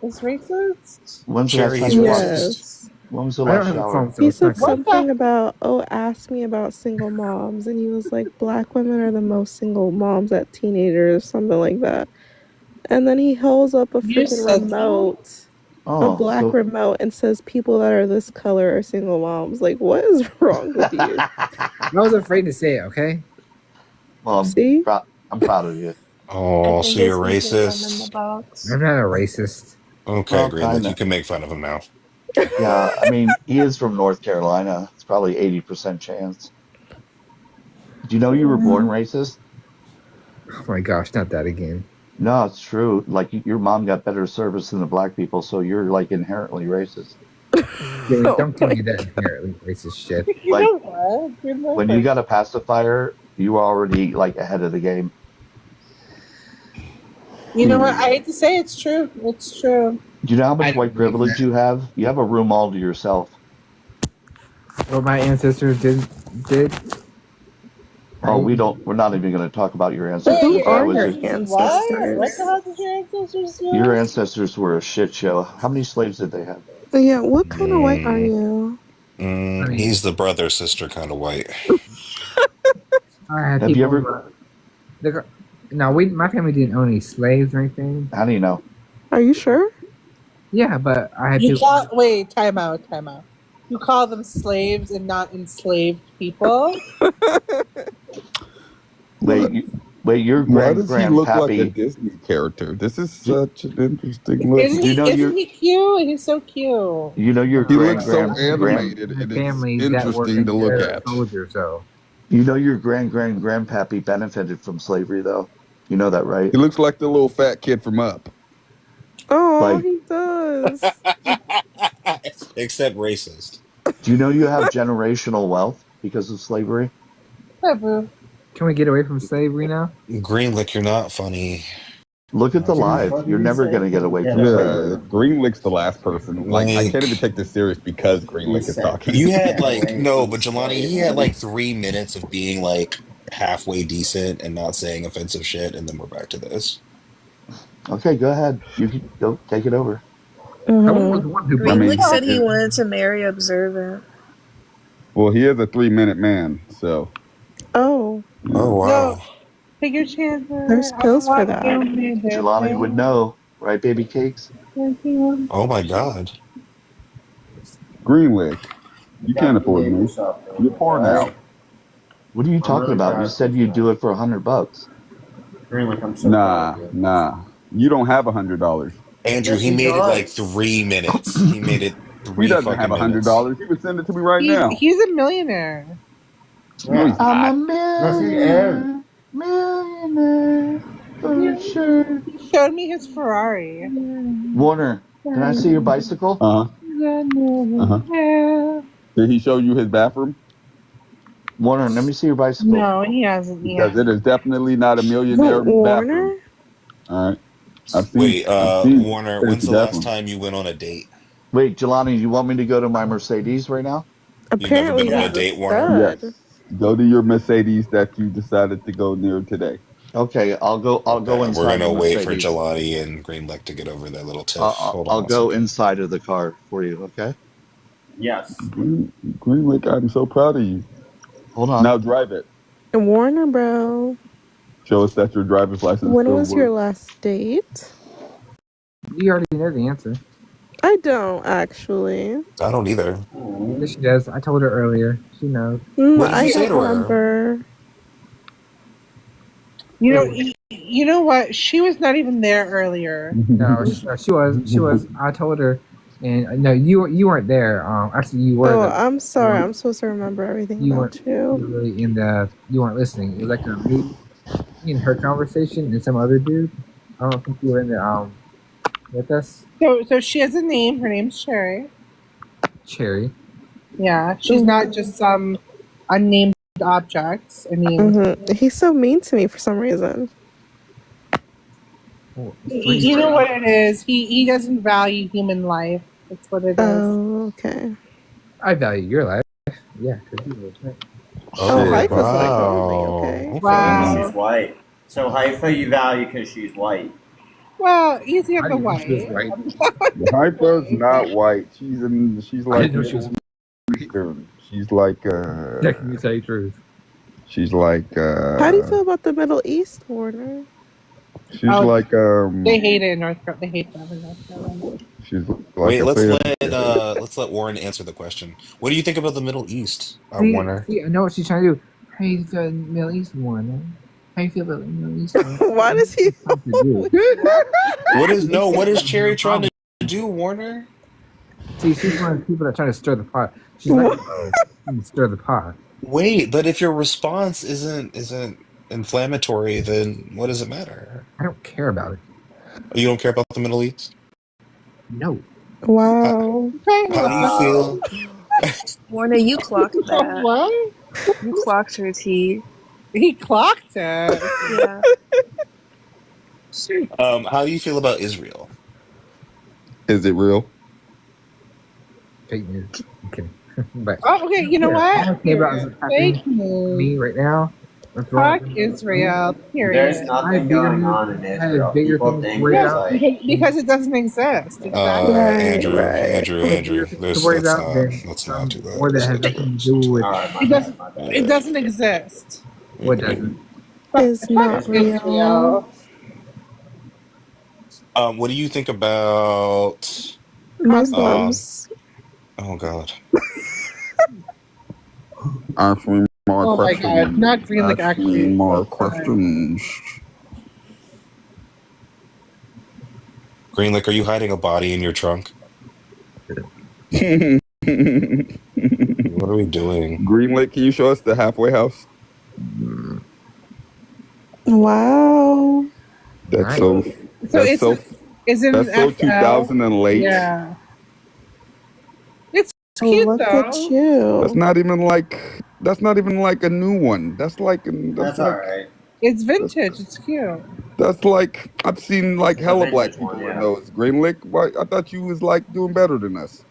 Is racist? When's the Jerry, last he's time you washed? Yes. When was the I don't last have a shower? phone, so He it's not said good. something about, ask me about single moms. And he was like, black women are the most single moms at teenagers, something like that. And then he holds up a You freaking said remote, a Oh, black so remote, and says people that are this color are single moms. Like, what is wrong with you? I was afraid to say it. Okay. well, See? I'm proud of you. Oh, so you're In the racist? box. I'm not a racist. Okay, Well, Greenlick, kinda. you can make fun of him now. Yeah, I mean, he is from North Carolina. It's probably 80% chance. Do you know you were born racist? Oh my gosh, not that again. No, it's true. Like your mom got better service than the black people, so you're like inherently racist. Jimmy, don't tell me that inherently racist shit. You Like, know what? Good luck. When you got a pacifier, you were already like ahead of the game. You know what? I hate to say it's true. It's true. Do you know how much white privilege you have? You have a room all to yourself. What my ancestors did. Oh, we're not even going to talk about your ancestors. Who That are was your just- ancestors? What the hell did your ancestors do? Your ancestors were a shit show. How many slaves did they have? Yeah, what kind of white are you? He's the brother sister kind of white. I had Have you people, ever? No, my family didn't own any slaves or anything. How do you know? Are you sure? Yeah, but I had You people. wait, time out. You call them slaves and not enslaved people? Wait, your Why does he look like a grandpappy. Disney character? This is such an interesting look. Isn't he cute? He's so cute. You know your He looks so grand animated, and Families it's that work interesting in to look their at. soldiers, so. You know your grandpappy benefited from slavery, though. You know that, right? He looks like the little fat kid from Up. Oh, Like- he does. Except racist. Do you know you have generational wealth because of slavery? Boo. Can we get away from slavery now? Greenlick, you're not funny. Look at the live. You're never going to get away from slavery. Yeah, Greenlick's the last person. Like, I can't even take this serious because Greenlick is talking. You had like no, but Jelani, he had like 3 minutes of being like halfway decent and not saying offensive shit, and then we're back to this. Okay, go ahead. You can go take it over. Greenlick said he wanted to marry Observant. Well, he is a 3-minute man, so. Oh. Oh wow. No, take your chances. There's pills for that. Jelani would know, right, baby cakes? Oh my god. Greenlick, you can't afford me. You're poor now. What are you talking about? You said you'd do it for $100. Greenlick, I'm so Nah. You don't have $100. Andrew, Yes, he he made it does. like 3 minutes. He made it 3 He doesn't fucking have minutes. $100. He would send it to me right now. He's a millionaire. No, he's not. I'm a millionaire for sure. He showed me his Ferrari. Warner, can I see your bicycle? Did he show you his bathroom? Warner, let me see your bicycle. No, he hasn't. Because it is definitely not a millionaire bathroom. All right. Wait, I've seen Warner, fancy when's the last bathrooms. time you went on a date? Wait, Jelani, you want me to go to my Mercedes right now? You've never been on a date, Warner? Yes. Go to your Mercedes that you decided to go near today. Okay, I'll go inside. We're gonna the wait for Mercedes. Jelani and Greenlick to get over their little tiff. Hold on. I'll one go second. inside of the car for you, okay? Yes. Greenlick, I'm so proud of you. Hold on. Now drive it. Warner, bro. Show us that your driver's license When still was your works. last date? You already know the answer. I don't actually. I don't either. Yes, she does. I told her earlier. She knows. What did I you say don't to her? remember. You know what? She was not even there earlier. No, she was. I told her, and no, you weren't there. Actually, you were. Oh, I'm sorry. I'm supposed to remember everything You about weren't you. really you weren't listening. It was like me in her conversation and some other dude. I don't think you were in there with us. So she has a name. Her name's Cherry. Cherry. Yeah, she's not just some unnamed object. I mean, He's so mean to me for some reason. you know what it is. He doesn't value human life. That's what it is. Oh, okay. I value your life. Yeah. 'Cause you were right. Oh, Haifa's like, wow. okay. Wow. She's white. So Haifa you value because she's white. Well, easy on the She was white. right. Haifa's not white. She's I like didn't know she was. she's like Checking you tell you the truth. she's like How do you feel about the Middle East, Warner? she's Oh, like They hate it in North Carolina. They hate that in North Carolina. she's like Wait, a let's let Warren answer the question. What do you think about the Middle East, Warner? See, I know what she's trying to do. How you feel about the Middle East one? How you feel about the Middle East one? Why does he? What is Cherry trying to do, Warner? See, she's one of the people that try to stir the pot. She's like, stir the pot. Wait, but if your response isn't inflammatory, then what does it matter? I don't care about it. You don't care about the Middle East? No. Wow. How do you feel? Warner, you clocked that. What? You clocked her tea. He clocked it. Yeah. How do you feel about Israel? Is it real? Fake news. Okay. But Oh, okay. You know I what? don't care about what's happening Fake to news. me right now. That's Fuck wrong. Israel. Period. There's nothing going on in Israel. People think Yeah, like because it doesn't exist. Exactly. Andrew, let's Worry not about do that. Or that has nothing to do with It doesn't exist. what doesn't. It's not Fuck real. Israel. What do you think about Muslims. oh God. Ask me more Oh my questions. God, not Greenlick Ask me actually. more Sorry. questions. Greenlick, are you hiding a body in your trunk? What are we doing? Greenlick, can you show us the halfway house? Wow. That's so. So That's so. it's in That's so FL. 2000 and late. Yeah. It's cute Look though. at you. That's not even like That's not even like a new one. That's like That's all right. It's vintage. It's cute. That's like I've seen like It's a hella black vintage people one, in yeah. those. Green Lake. Why? I thought you was like doing better than us.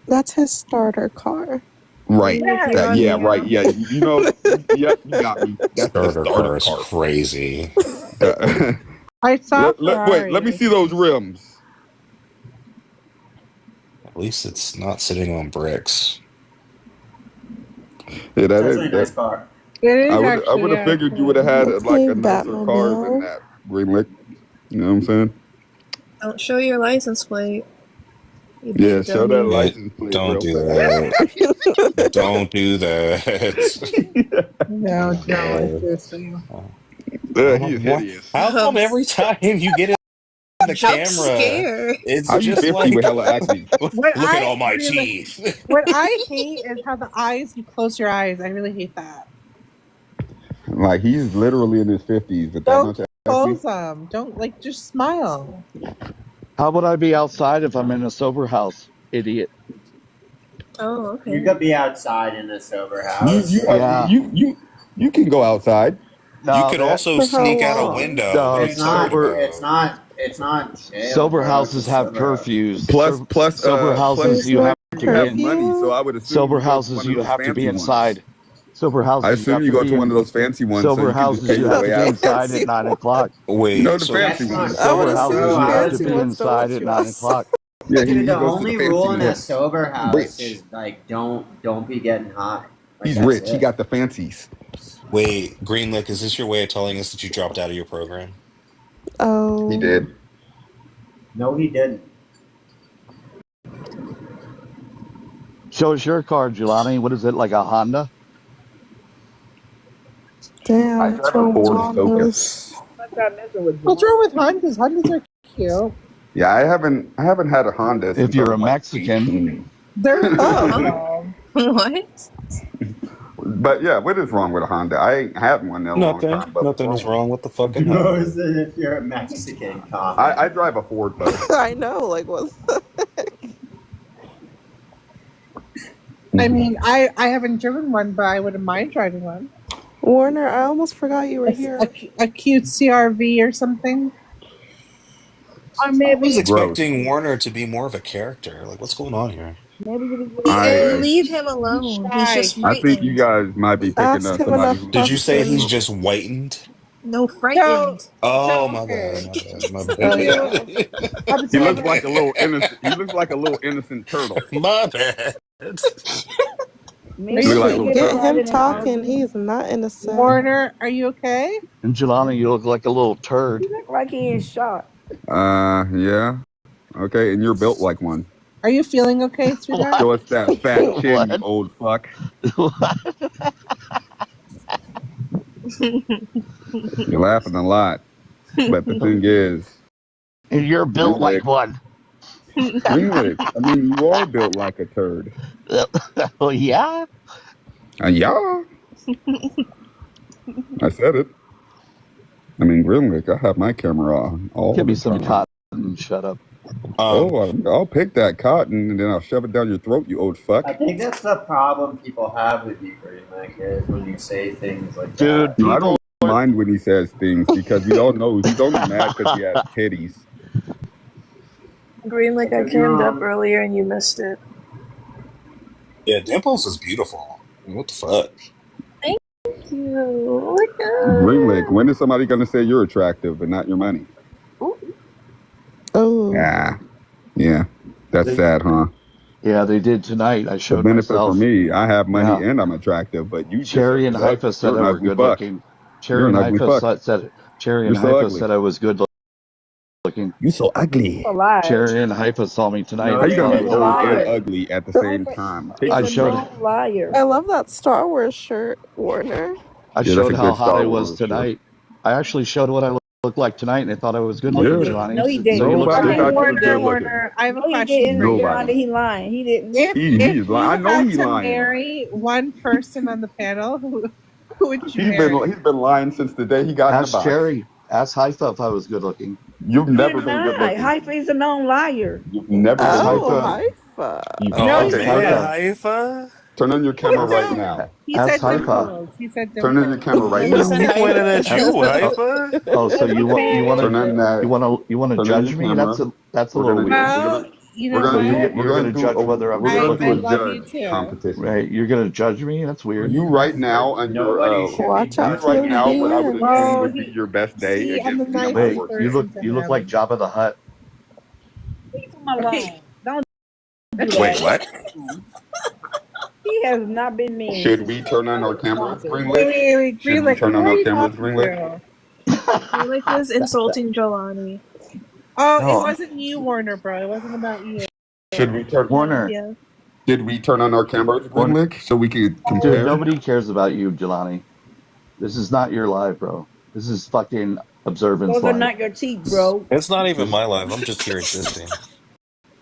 That's his starter car. Right. Yeah, Yeah. Right. Yeah. You know. Yeah. You got me. That's Starter the car starter is car. crazy. I saw Wait. Let me see those rims. At least it's not sitting on bricks. Yeah, It's actually a nice car. It is I actually. would have figured you would have had It's like a a nicer car than Batmobile. that. Green Lake. You know what I'm saying? Don't show your license plate. You Yeah. big Show that dummy. license plate Don't real do fast. that. Don't do that. No, Oh, God. seriously. He is Why- hideous. How come every time you get in the Jump camera, scare. it's How you just 50 like, with hella acne? What look at I all my really, teeth. what I hate is how the eyes. You close your eyes. I really hate that. Like he's literally in his 50s with that Don't much acne. close them. Don't like. Just smile. How would I be outside if I'm in a sober house? Idiot. Oh, okay. You could be outside in a sober house. Yeah. You can go outside. No, You could man. also For how sneak out a long? window. No, What are you It's not. talking sober. about? It's not jail. Sober bro. houses It's a have sober house. curfews. Plus, Sober houses There's you no have to you be have in. money, so curfew. I would assume Sober you go to houses one of you those have to be fancy ones. inside. Sober I houses you assume have you to go be to one in. of those fancy ones, so Sober you can just houses pay you your have to way be out. inside at 9 o'clock. You know Wait, the so fancy That's not ones. true, I would Sober houses bro. assume you have to fancy be ones don't inside let at you 9 outside. o'clock. Yeah, Dude, he the goes to the only fancy rule in a ones. sober house Rich. is like don't be getting high. Like He's that's rich. He it. got the fancies. wait, Green Lake, is this your way of telling us that you dropped out of your program? He Oh, did. No, he didn't. Show us your car, Jelani. What is it, like a Honda? damn. What's wrong with Hondas? What's wrong with Hondas? Hondas are cute. Yeah, I haven't had a Honda If since I you're was a like Mexican. 18. They're What? But yeah, what is wrong with a Honda? I ain't had one in a long time. But Nothing is wrong with the fucking No, Honda. is it if you're a Mexican comment? I drive a Ford though. I know. Like what? I mean, I haven't driven one, but I wouldn't mind driving one. Warner, I almost forgot you were here. A cute CRV or something. Or I maybe was Gross. expecting Warner to be more of a character. Like, what's going on here? maybe you Leave him alone. He's just I think you frightened. guys might be picking Ask up him somebody enough who. Did you say he's questions. just whitened? No, frightened. Oh, my bad, my bad, my Oh, yeah. bad. He looks like a little innocent. He looks like a little innocent turtle. My bad. maybe Look like a you little get turtle. Get him started in talking. August. He is not innocent. Warner, are you okay? And Jelani, you look like a little turd. You look like he is shot. Yeah. Okay, and you're built like one. Are you feeling okay, sweetheart? Show us that fat chin, What? you old fuck. You're laughing a lot, but the thing is, And you're built like one. Greenlick, I mean, you are built like a turd. Oh, yeah? Yeah. I said it. I mean, Greenlick, I have my camera on all Give me the some time. cotton and shut up. I'll pick that cotton and then I'll shove it down your throat, you old fuck. I think that's the problem people have with you, Green Lake, is when you say things like Dude, that. No, I don't mind when he says things because we all know he's only mad because he has titties. Green, like I cammed up earlier and you missed it. Yeah, Dimples is beautiful. What the fuck? Thank you. Oh my god. Greenlick, when is somebody going to say you're attractive but not your money? Oh. Yeah. That's sad, huh? Yeah, they did tonight. I The showed benefit myself. for me, I have money Yeah. and I'm attractive, but you Cherry and just Haifa said you're I an were ugly good fuck. looking. You're Cherry an and ugly Haifa fuck. said Cherry You're and so Haifa ugly. said I was good looking. You so ugly. Alive. Cherry and Haifa saw me tonight. How and you thought gonna I be was old good. and ugly at the same time? Take I it showed back. Liar. I love that Star Wars shirt, Warner. I Yeah, that's showed a how good hot I Star was Wars shirt. tonight. I actually showed what I looked like tonight, and they thought I was good No, he looking, Yeah. didn't. Jelani. No, he So didn't. you look Nobody good. thought you was Warner, good looking. Warner, I have a No, he question didn't. for you. Yolanda, he lying. He didn't. If He's you lying. I know had he's to lying. marry one person on the panel, who would you He's marry? been lying since the day he got in the Ask box. Cherry. Ask Haifa if I was good looking. You've He never didn't been good lie. looking. Haifa is a known liar. You've never been Ask good Oh, looking. Haifa. Haifa. You No, okay, Haifa? turn on your camera right now. He Ask said Haifa. dimples. He said Turn on your dimples. camera right He now. said he pointed at you, Oh, Haifa. oh, so you want Turn on that. you want to Turn on judge your me? camera. That's a We're little gonna do. weird. Well, you know We're gonna do. what? You're gonna judge whether I'm We're gonna do I a love you judge too. competition. right. You're gonna judge me. That's weird. You right now on your Watch out you for right them now what I would hands. assume Oh, would be your best day see, I'm the against me. I'm not Wait, nicest working. person to you look him. like Jabba the Hutt. Leave him alone. Don't do Wait, that. what? He has not been mean. Should we turn on our cameras, Wait, Greenlick? wait, wait, Should we Greenlick, turn who on are our you cameras, talking Greenlick? to? Greenlick was insulting Jelani. Oh, it No, wasn't you, Warner, bro. It wasn't about you. Should we turn? Warner. Yeah. Did we turn on our cameras, Warner. Greenlick, so we could Dude, compare? nobody cares about you, Jelani. This is not your live, bro. This is fucking Observance Those are Live. not your teeth, bro. It's not even my life. I'm just here existing.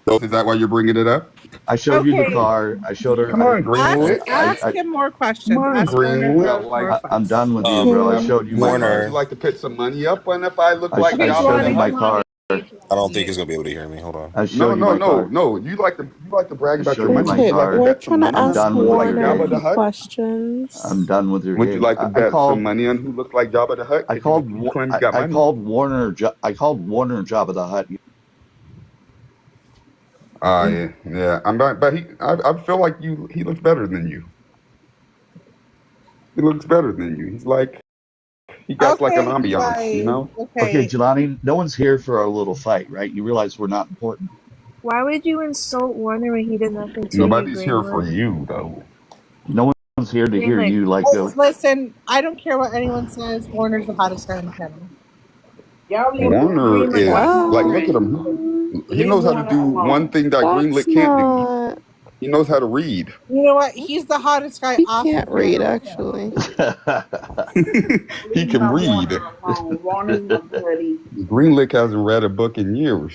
So is that why you're bringing it up? I showed you the Okay, car. I showed her. Come on, Greenlick. ask him more questions. Come on, Ask Warner Bros. Greenlick. more I'm questions. done with you, bro. I showed you my Would car. you like to put some money up on if I look like I Jabba showed the you my Hutt? car. I don't think he's gonna be able to hear me. Hold on. I No, showed you no, my no, car. no. You like to brag I about your showed you money. my Would Okay, you like but to we're bet some trying to money on I'm ask done who with look like your Warner Jabba game. the Hutt? questions. I'm done with your Would you game. like to I bet some called. money on who looks like Jabba the Hutt? I Because called. you claim you got I money. called Warner. I called Warner Jabba the Hutt. Yeah. But I feel like he looks better than you. He looks better than you. He got like an Okay, you ambiance, you guys. know? Okay, Okay. Jelani, no one's here for our little fight, right? You realize we're not important. Why would you insult Warner when he did nothing to you, Nobody's here for Greenlick? you though. No one's here to hear Greenlick. you like Hey, listen, I don't care what anyone says. Warner's the hottest guy on the channel. Y'all leave Warner Greenlick is alone. like, look at him. He Leave knows how to Warner do alone. one thing that That's Greenlick can't do. not. He knows how to read. You know what? He's the hottest guy He off the can't read, channel. actually. He can read. Warner's my buddy. Greenlick hasn't read a book in years.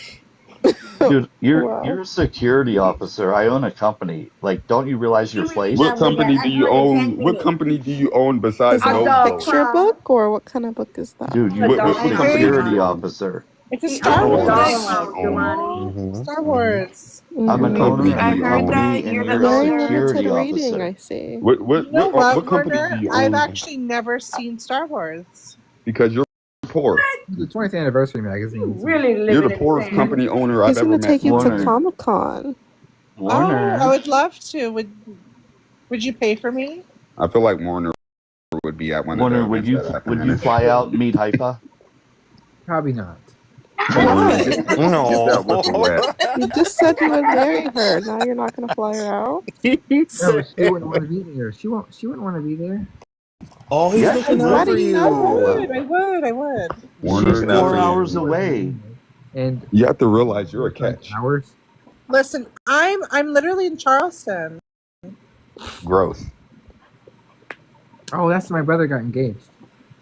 Dude, you're Wow. a security officer. I own a company. Like, don't you realize your place? What company do you own? What company do you own besides Is it a Mojo? picture book, or what kind of book is that? Dude, you're What a company do security you own? officer. It's a Star Wars. Mm-hmm. Star Wars. I'm an Mhm. owner of I a heard that. company, You're and the you're a Very security limited reading, officer. I see. What You know what, company Warner? do you I've own? actually never seen Star Wars. Because you're poor. The 20th anniversary magazine. Really You're living the in poorest San company owner I've He's ever gonna met. take you to Warner. Comic-Con. Oh, I Warner. would love to. Would you pay for me? I feel like Warner would be at one of Warner, the would events that happen you in it. fly out and meet Haifa? Probably not. Warner, Get that whistle wet. You just said you would marry her. Now you're not gonna fly her out. No, she wouldn't want to be there. She wouldn't want to be there. Oh, he's yes, looking you How over do you you. I know? would. Warner's She's not 4 for hours you. away. And You have to realize you're a catch. hours. Listen, I'm literally in Charleston. Growth. Oh, that's my brother got engaged.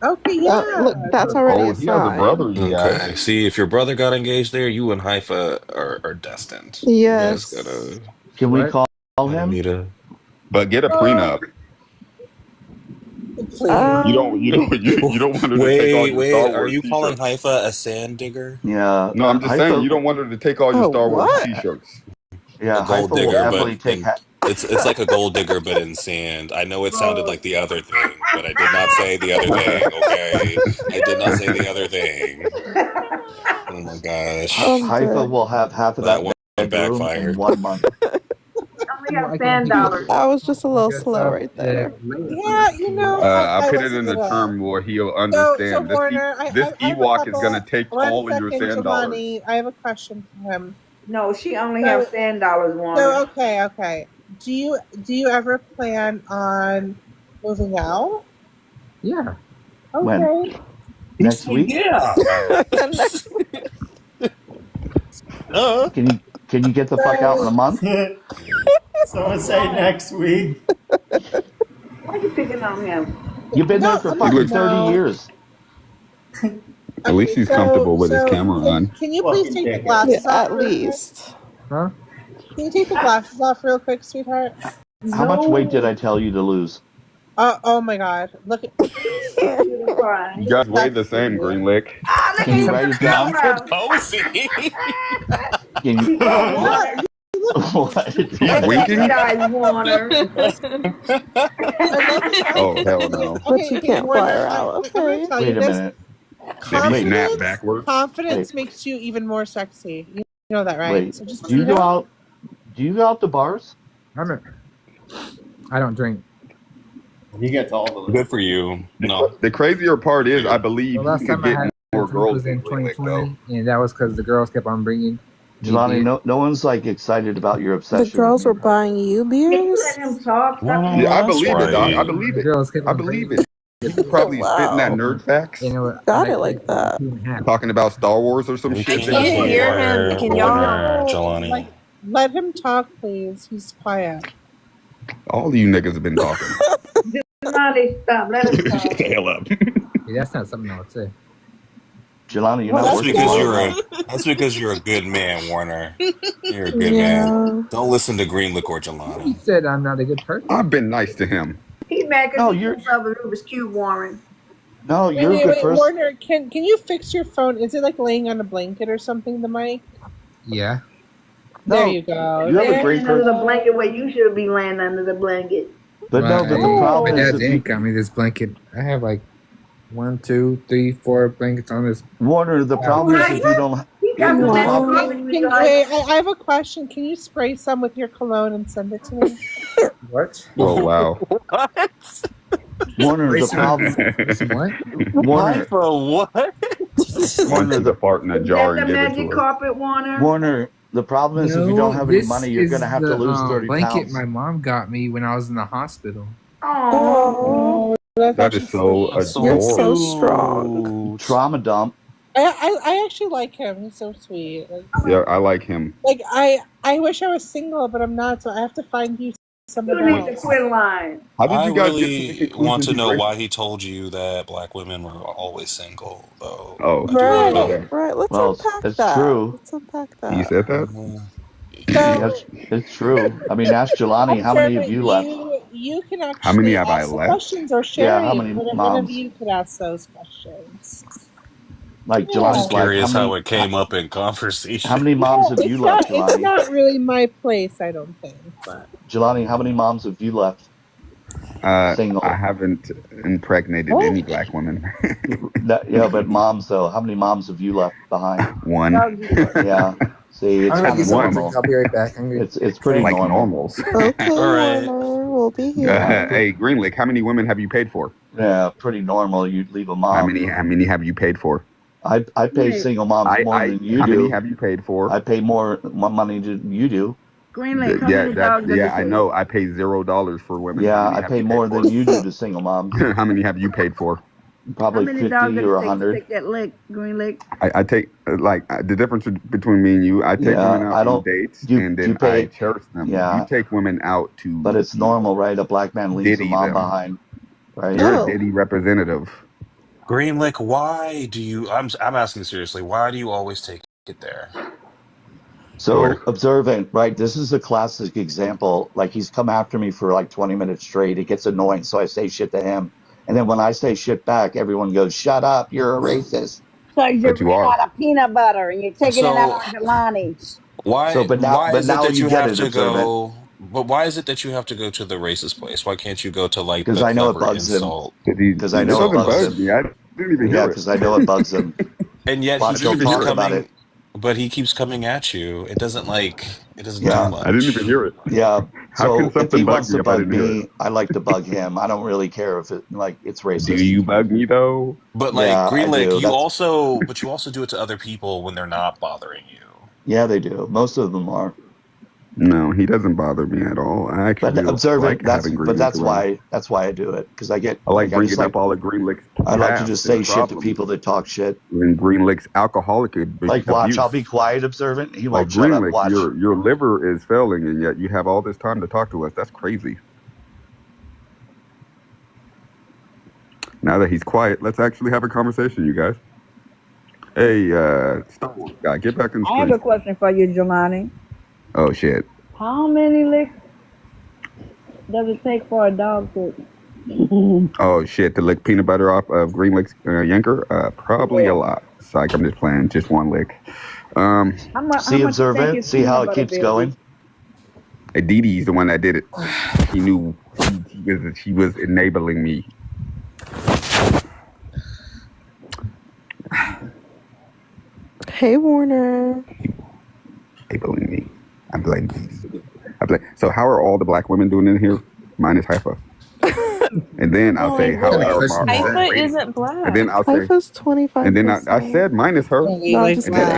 Okay, yeah. Look, that's already Oh, a he has a sign. brother, you guys. Okay. See, if your brother got engaged there, you and Haifa are destined. You guys Yes. gotta Can we What? call him? meet a. But get a prenup. Please. You don't want her to take all Wait, your wait. Star Are Wars you calling t-shirts. Haifa a sand digger? Yeah. No, I'm just saying you don't want her to take all your Oh, Star Wars what? t-shirts. Yeah, A gold Haifa will digger, definitely but take. in, it's like a gold digger, but in sand. I know it sounded like the other thing, but I did not say the other thing. Okay, I did not say the other thing. Oh my gosh, Haifa will have half of that one bedroom backfired. in 1 month. We got $10. I was just a little slow right there. Yeah, you know. I'll put it wasn't in a gonna- term where he'll So understand. Warner, This I have a Ewok is couple- going to take one all of your second, sand dollars. Giovanni, I have a question for him. No, she only has $10, Warner. So okay. Do you ever plan on moving out? Yeah. Okay. When? Next week? Yeah. Can you get the fuck out in a month? Someone say next week. Why are you picking on him? You've been there for fucking 30 years. At least he's comfortable with his camera on. Can you please take the glasses off? At least. Huh? Can you take the glasses off real quick, sweetheart? How much weight did I tell you to lose? Oh my God! Look at. You guys weigh the same, Greenlick. Can you write it down? Posey. Can you, What? You What? He's winking? Guys, Warner. Oh, hell no. But you can't fly her out. I'm gonna tell you Wait a this. minute. Did he snap backwards? Confidence makes you even more sexy. You know that, right? Wait. So just Do you go out? Do you go out to bars? I don't drink. He gets all the Good for you. No. The crazier part is, I believe The last you could time I get had more girls was in than Greenlick, though. 2020, and that was because the girls kept on bringing. Jelani, no one's like excited about your The obsession. girls were buying you Can you beers? let him talk? Stop Yeah, I believe it, dog. I right. believe it. Girls kept I on believe bringing. it. He's probably spitting that nerd facts. You know, Got it like that. Talking about Star Wars or some We shit. can't hear him. Can y'all- Warner, Jelani. Like, let him talk, please. He's quiet. All of you niggas have been talking. Jelani, stop. Let him talk. Shut the hell up. Yeah, that's not something I would say. Jelani, you're not That's working because hard. that's because you're a good man, Warner. You're a good Yeah. man. Don't listen to Greenlick or He Jelani. said I'm not a good person. I've been nice to him. He mad because No, he you're- thinks of a Rubik's Cube, Warren. No, you're a good person. Warner, can you fix your phone? Is it like laying on a blanket or something, the mic? Yeah. There No, you go. you have a There great you Under person. the blanket where you should be laying under the blanket. But no, but the My problem is dad's if you, aunt got me this blanket. I have like 1, 2, 3, 4 blankets on this. Warner, the problem is if you don't. He got the the best problem- problem you Wait, guys. I have a question. Can you spray some with your cologne and send it to me? What? Oh, wow. Warner, the problem. Some what? Warner, what? Warner, the fart in a Is jar that and the give it magic to her. carpet, Warner? Warner, the problem is if you don't have any money, you're gonna have to lose 30 blanket pounds. my mom got me when I was in the hospital. Oh, That is so You're so adorable. strong. Trauma dump. I actually like him. He's so sweet. Yeah, I like him. Like I wish I was single, but I'm not. So I have to find you somebody you need to else. quit lying. How did I you guys get to the really conclusion want to he's know racist? why he told you that black women were always single, though. Oh, I do wanna know. okay. Right, let's Well, unpack it's that. true. Let's unpack He that. said that? Yes, it's true. I mean, ask Jelani, how many of you left? You can actually How many have I ask the left? questions, or Sherry. Yeah, how many one of moms? you could ask those questions. Like Yeah. Jelani's Just like, curious how how many? it came up in conversation. How many moms have It's you not. left, It's Jelani? not really my place. I don't think. But Jelani, how many moms have you left? Single. I haven't impregnated any black women. Yeah, but moms though. How many moms have you left behind? One. Yeah. See, it's I'm gonna kind get of some normal. drinks. I'll be right back. I'm gonna It's pretty Like normal. normals. Okay, All right. Warner, we'll be here. Hey, Greenlick, how many women have you paid for? Yeah, pretty normal. You'd leave a mom. How many have you paid for? I pay single moms more than you how do. many have you paid for? I pay more money than you do. Greenland, how many dogs does it I take? know. I pay $0 for women. Yeah, How many I have pay you more paid than you do to single moms. for? How many have you paid for? How Probably many 50 dogs does or it take to 100. take that lick, Green Lick? I take the difference between me and you. I take Yeah, women I out on don't- dates you- and you then pay- I cherish them. Yeah. You take women out to. But it's normal, right? A black man leaves Diddy a mom them. behind, right? You're No. a Diddy representative. Greenlick, why do you? I'm asking seriously. Why do you always take it there? So Where? observant, right? This is a classic example. Like he's come after me for like 20 minutes straight. It gets annoying, so I say shit to him. And then when I say shit back, everyone goes, "Shut up, you're a racist." So you But you ran are. out of peanut butter and you're taking it So- out on Jelani. Why? So, but now why is it that you you get have it, to observant. go? But why is it that you have to go to the racist place? Why can't you go to like Because the I know it clever bugs him. insult? Because I know it it doesn't bugs bug him. me. I didn't even Yeah, hear because it. I know it bugs him. And yet Watch, he he'll keeps talk about coming. it. But he keeps coming at you. It doesn't It doesn't Yeah. do much. I didn't even hear it. Yeah. How So can if something he bug wants me to if I bug didn't hear me, I like to bug him. I don't really care if it's racist. Do you bug me though? But like Yeah, I Greenlick, do. you also do it to other people when they're not bothering you. Yeah, they do. Most of them are. No, he doesn't bother me at all. I actually But observant. like having Greenlick That's around. why I do it, because I get. I like I just bringing like. up all the Greenlick's I like to past just and say shit to problems. people that talk shit. And Greenlick's alcoholic Like, watch, abuse. I'll be quiet, observant. He Like won't shut up. Greenlick, Watch. your liver is failing, and yet you have all this time to talk to us. That's crazy. Now that he's quiet, let's actually have a conversation, you guys. Hey, Star Wars guy, get back in the I have a screen. question for you, Jelani. Oh shit. How many licks does it take for a dog to? Oh shit, to lick peanut butter off of Greenlick's yanker? Probably a lot. Psych, I'm just playing. Just one lick. How much? See, how much you think observant. his See how peanut it butter keeps bill going. be? Aditi's the one that did it. He knew she was enabling me. Hey, Warner. Enabling me. I blame these. So how are all the black women doing in here? Minus Haifa. And then I'll say how are Haifa isn't black. And then I'll say Haifa's 25%. And then I said minus her. And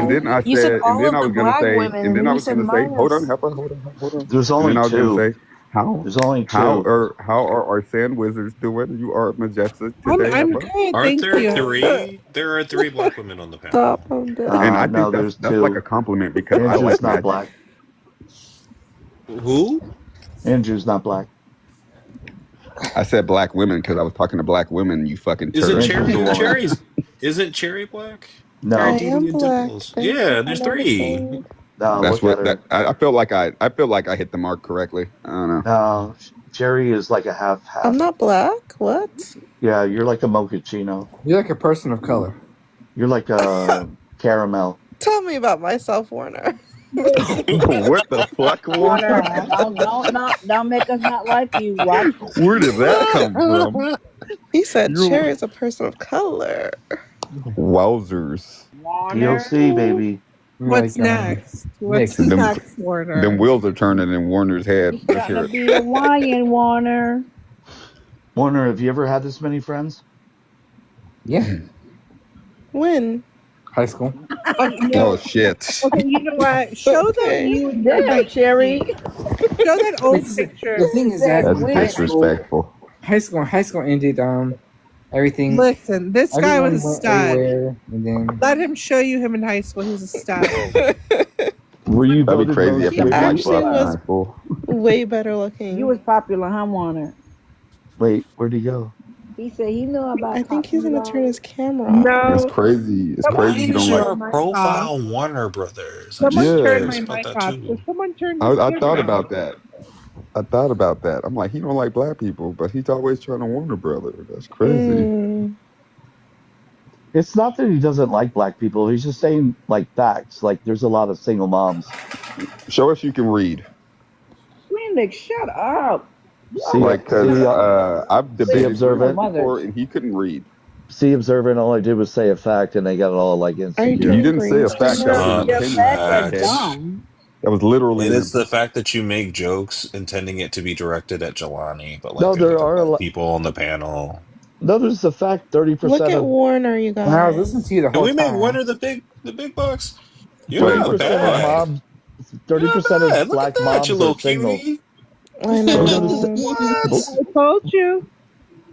then I said, You said all and then of I was the gonna black say, women, and then I you was said gonna say, hold on, minus. hold on. There's And only then I was two. gonna say, how? There's only How two. are our sand wizards doing? You are majestic today. I'm Hepa. good, Aren't thank there you. three? There are three black women on the panel. Stop. I'm dead. And I No, think there's that's like a two. compliment because I Andrew's like not magic. black. Who? Andrew's not black. I said black women because I was talking to black women. You fucking Isn't turd. Isn't Cherry black? No. I Aditi am and black. Dimples. Thank you Yeah, for there's three. noticing. No, That's look at what her. I feel like I hit the mark correctly. I don't know. No, Jerry is like a half. I'm not black. What? Yeah, you're like a mochaccino. You're like a person of color. You're like a caramel. Tell me about myself, Warner. What the fuck, Warner, Warner? don't make us not like you. Watch. Where did that come from? He said You- Cherry is a person of color. Wowzers. Warner. POC, baby. What's Like, next? What's Them- next, Warner? Them wheels are turning in Warner's head. You Let's hear gotta it. be Hawaiian, Warner. Warner, have you ever had this many friends? Yeah, When? high school. Oh shit. Okay, you know what? Show them you Yeah, Cherry. show that old picture. The thing is that That's high school, disrespectful. high school ended. Everything. Listen, this guy everyone was a went stud. everywhere, and then Let him show you him in high school. He was a stud. Were you That'd be voted crazy most if he was like Actually black in was- high school. Way better looking. You was popular, huh, Warner? Wait, where'd he go? He said he knew about. I think he's gonna turn his camera No. It's crazy. It's Someone crazy you don't turn like. my mic Profile off. Warner Brothers. Someone Yeah. turned my About mic that off. too. So someone turned his I camera thought off. about that. I thought about that. I'm like, he don't like black people, but he's always trying to warn a brother. That's crazy. It's not that he doesn't like black people. He's just saying like facts. Like there's a lot of single moms. Show us you can read. Phoenix, shut up. See, Like, because see, I've debated observant. before, and he couldn't read. See, observant. All I did was say a fact, and they got all like insecure. You didn't say a fact. That was an Your opinion. facts are Okay? dumb. That was literally. It is the fact that you make jokes intending it to be directed at Jelani, but like No, there's there other are a lot. people on the panel. No, there's a fact. 30% Look at of Warner, you guys. when I was listening to you the Can whole we make time. Warner the big bucks? You're Wait, not 30% of bad. moms. 30% You're not bad. of Look black at that, moms you are little single. cutie. I know. I told you.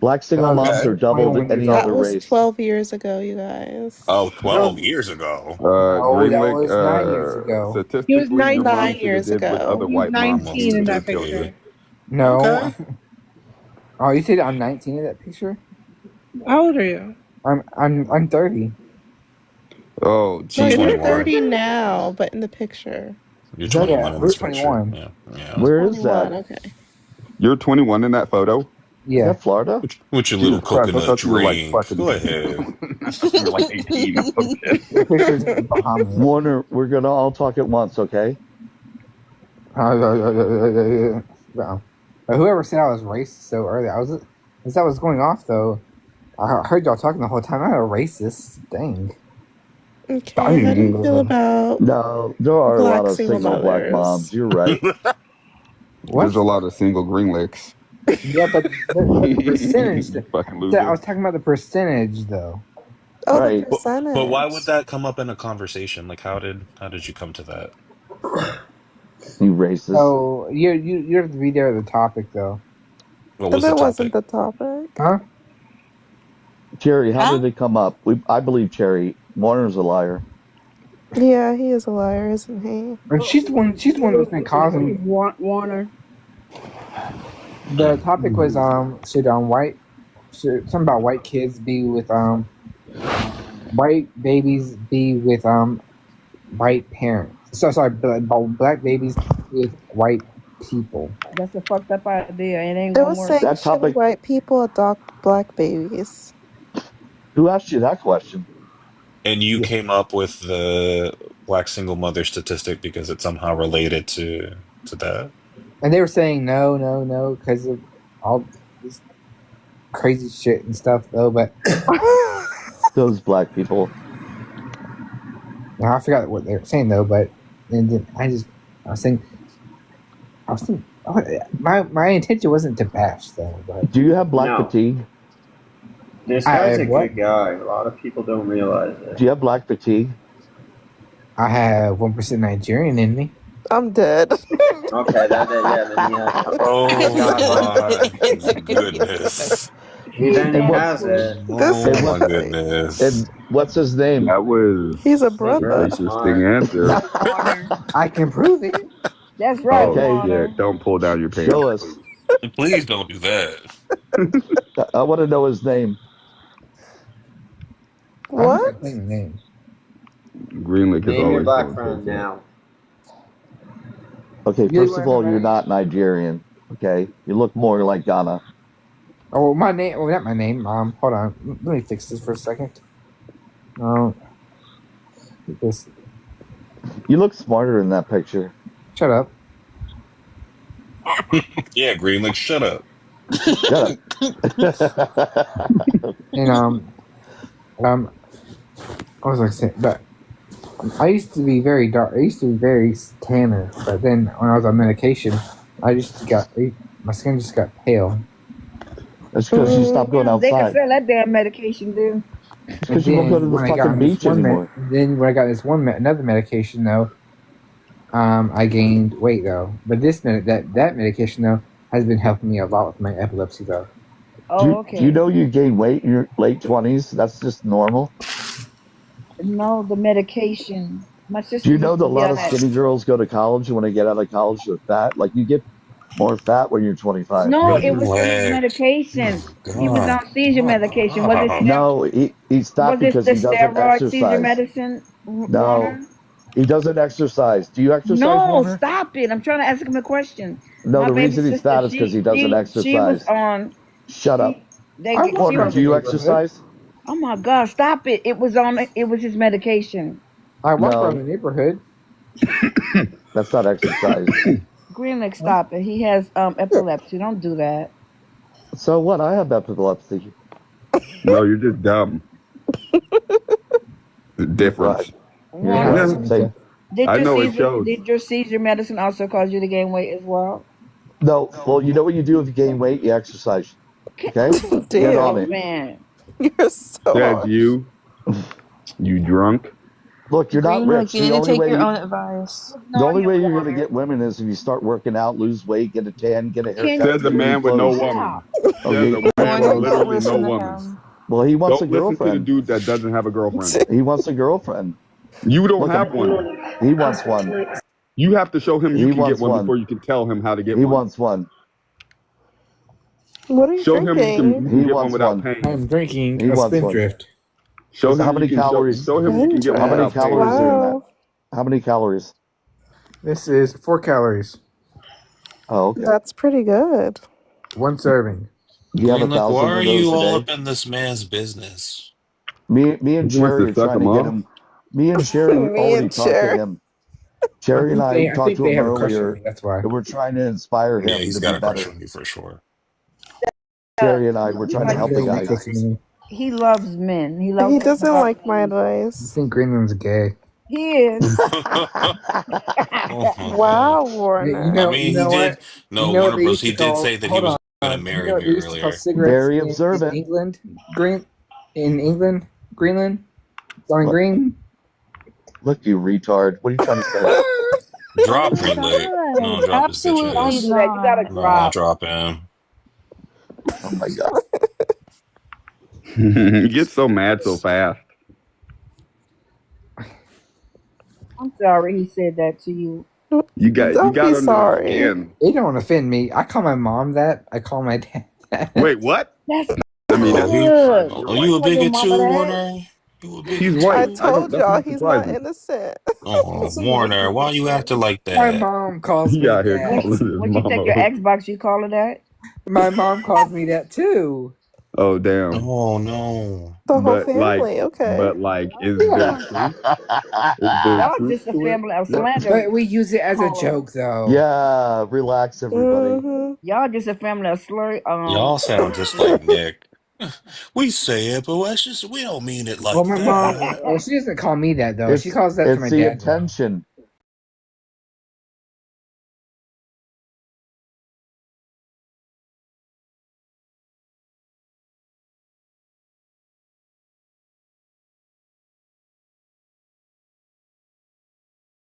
Black single Okay. moms are double any That other was race. 12 years ago, you guys. Oh, 12 years ago. Oh, Green that Lake, was 9 years ago. statistically, He was your mom 9 should years have did what ago. other He was white moms 19 in do to that their children. picture. No. Okay. Oh, you said I'm 19 in that picture? How old are you? I'm 30. Oh, No, She's you're 21. 30 now, but in the picture. You're Is that- 21 in this we're picture. 21. Yeah. Where is 21, that? okay. you're 21 in that photo. Is Yeah. that Florida? With your little Jesus Christ, I coconut thought you were like drink. fucking. Go ahead. I thought you were like 18 or some shit. The picture's in the Bahamas. Warner, we're gonna all talk at once, okay? Wow. But whoever said I was racist so early, as I was going off though, I heard y'all talking the whole time. I'm not a racist. Dang. Okay, how do you feel about No, there are a black lot of single single black mothers? moms. You're right. There's a lot of single Green Lakes. Yeah, but the percentage. You fucking I loser. was talking about the percentage though. Oh, Right. the percentage. But why would that come up in a conversation? Like, how did you come to that? You racist. So you have to be there at the topic though. What But was the that topic? wasn't the topic. Huh? Cherry, how did it come up? I believe Cherry. Warner's a liar. Yeah, he is a liar, isn't he? And she's the one that's been causing. Warner. The topic was should something about white kids be with white babies be with white parents. So sorry, black babies with white people. That's a fucked up idea. It ain't It gonna was work. saying That should topic- white people adopt black babies. Who asked you that question? And you came up with the black single mother statistic because it's somehow related to that. And they were saying no because of all this crazy shit and stuff though. But Those black people. now I forgot what they were saying though. But and then I was thinking, my intention wasn't to bash though. But Do you have black No. fatigue? This I guy's have a what? good guy. A lot of people don't realize it. Do you have black fatigue? I have 1% Nigerian in me. I'm dead. Okay, then he has. Oh my goodness. He And what? has it. This And Oh what? my goodness. And what's his name? That was He's a a brother. interesting answer. I can prove it. That's right, Oh, Okay. yeah. Warner. Don't pull down your pants. Show us. Please don't do that. I want to know his name. What? What's his name? Greenlick is Name your always black going friend to now. Okay, You first of wanna all, know you're my not Nigerian. Okay, you look more like Ghana. Oh, my name. Oh, not my name. Hold on. Let me fix this for a second. This. You look smarter in that picture. Shut up. Yeah, Green, like shut up. Shut up. And what was I saying? But I used to be very dark. I used to be very tanner. But then when I was on medication, my skin just got pale. That's because you stopped going They can outside. sell that damn medication, dude. It's because you won't go to the fucking beach anymore. Then when I got this another medication though, I gained weight though. But that medication though has been helping me a lot with my epilepsy though. Oh, okay. Do you know you gain weight in your late 20s? That's just normal. No, the medication. My sister. Do you know used that to a lot yell of at- skinny girls go to college, and when they get out of college, they're fat? Like, you get more fat when you're 25. No, it was his medication. He was on seizure medication. Was it? No, he's fat Was it because the he doesn't steroid seizure exercise. medicine? No, Warner? he doesn't exercise. Do you exercise, No, Warner? stop it! I'm trying to ask him a question. No, My the baby reason he's sister, fat is because he doesn't She was exercise. on. Shut up. She Warner, was- do you exercise? Oh my God! Stop it! It was on. It was his medication. I walk No. around the neighborhood. That's not exercise. Greenlick, stop it. He has epilepsy. Don't do that. So what? I have epilepsy. No, you're just dumb. The difference. Warner, Same. I know it shows. Did your seizure medicine also cause you to gain weight as well? No, well, you know what you do if you gain weight? You exercise. Okay? Get on it. Man. You're so That's you. You drunk? Look, you're not Greenlick, rich. you The need to only take way your you- own advice. The only way you're going to get women is if you start working out, lose weight, get a tan, get a haircut. Says a man with no woman. Says a man with literally no woman. Well, he wants Don't a listen to the girlfriend. dude that doesn't have a girlfriend. He wants a girlfriend. You don't Look, have one. He wants one. You have to show him you He can get wants one one. before you can tell him how to get He one. wants one. What are you Show him you drinking? can, you can He get one wants without one. pain. I'm drinking He a wants one. Spindrift. Show him How many you can calories? Show him you can get one How many without pain. calories are in that? Wow. How many calories? This is 4 calories. Oh, okay. That's pretty good. 1 serving. Do you have Green, look, 1,000 why of are those you a all day? up in this man's business? Me and He wants Cherry to are suck trying him to get off. him. Me and Cherry Me already and talked to Cher. him. Cherry and I talked think to they him have a crush on earlier, me. That's why. and we're trying to inspire him Yeah, he's to got be a crush better. on you for sure. Cherry and I, we're trying to help the guy. He loves men. He loves. He doesn't like my advice. I think Greenland's gay. He is. Wow, Warner. You know, I mean, you know he what? did. No, You know what Warner they Bros. used to He did call- say that he hold was on. going to marry You know what me they used to call earlier. cigarettes Very in observant. England? In England? Greenland? Going What? green? Look, you retard. What are you trying to say? Drop Greenlight. No, drop his bitch Don't ass. do that. You gotta No, drop. drop him. Oh my god. You get so mad so fast. I'm sorry he said that to you. You got Don't be under sorry. the skin. It don't offend me. I call my mom that. I call my dad that. Wait, what? That's I mean, that's good. Are you a Call your bigot mama too, that. Warner? You a bigot he's white. I too? told That's y'all not he's not surprising. innocent. Oh, Warner, why you acting like My that? mom calls He me out here that. calling his When you take mama. your Xbox, you call her that. My mom calls me that too. Oh damn. Oh no. The whole But like, family. Okay. is there truth? Is there Y'all truth just a to it? family of slander. But we use it as a callers. joke, though. Yeah, relax, everybody. Mm-hmm. Y'all just a family of slur. Y'all sound just like Nick. We say it, but it's just we don't mean it like Well, my mom, that. well, she doesn't call me that, though. She calls that to my It's the dad. intention.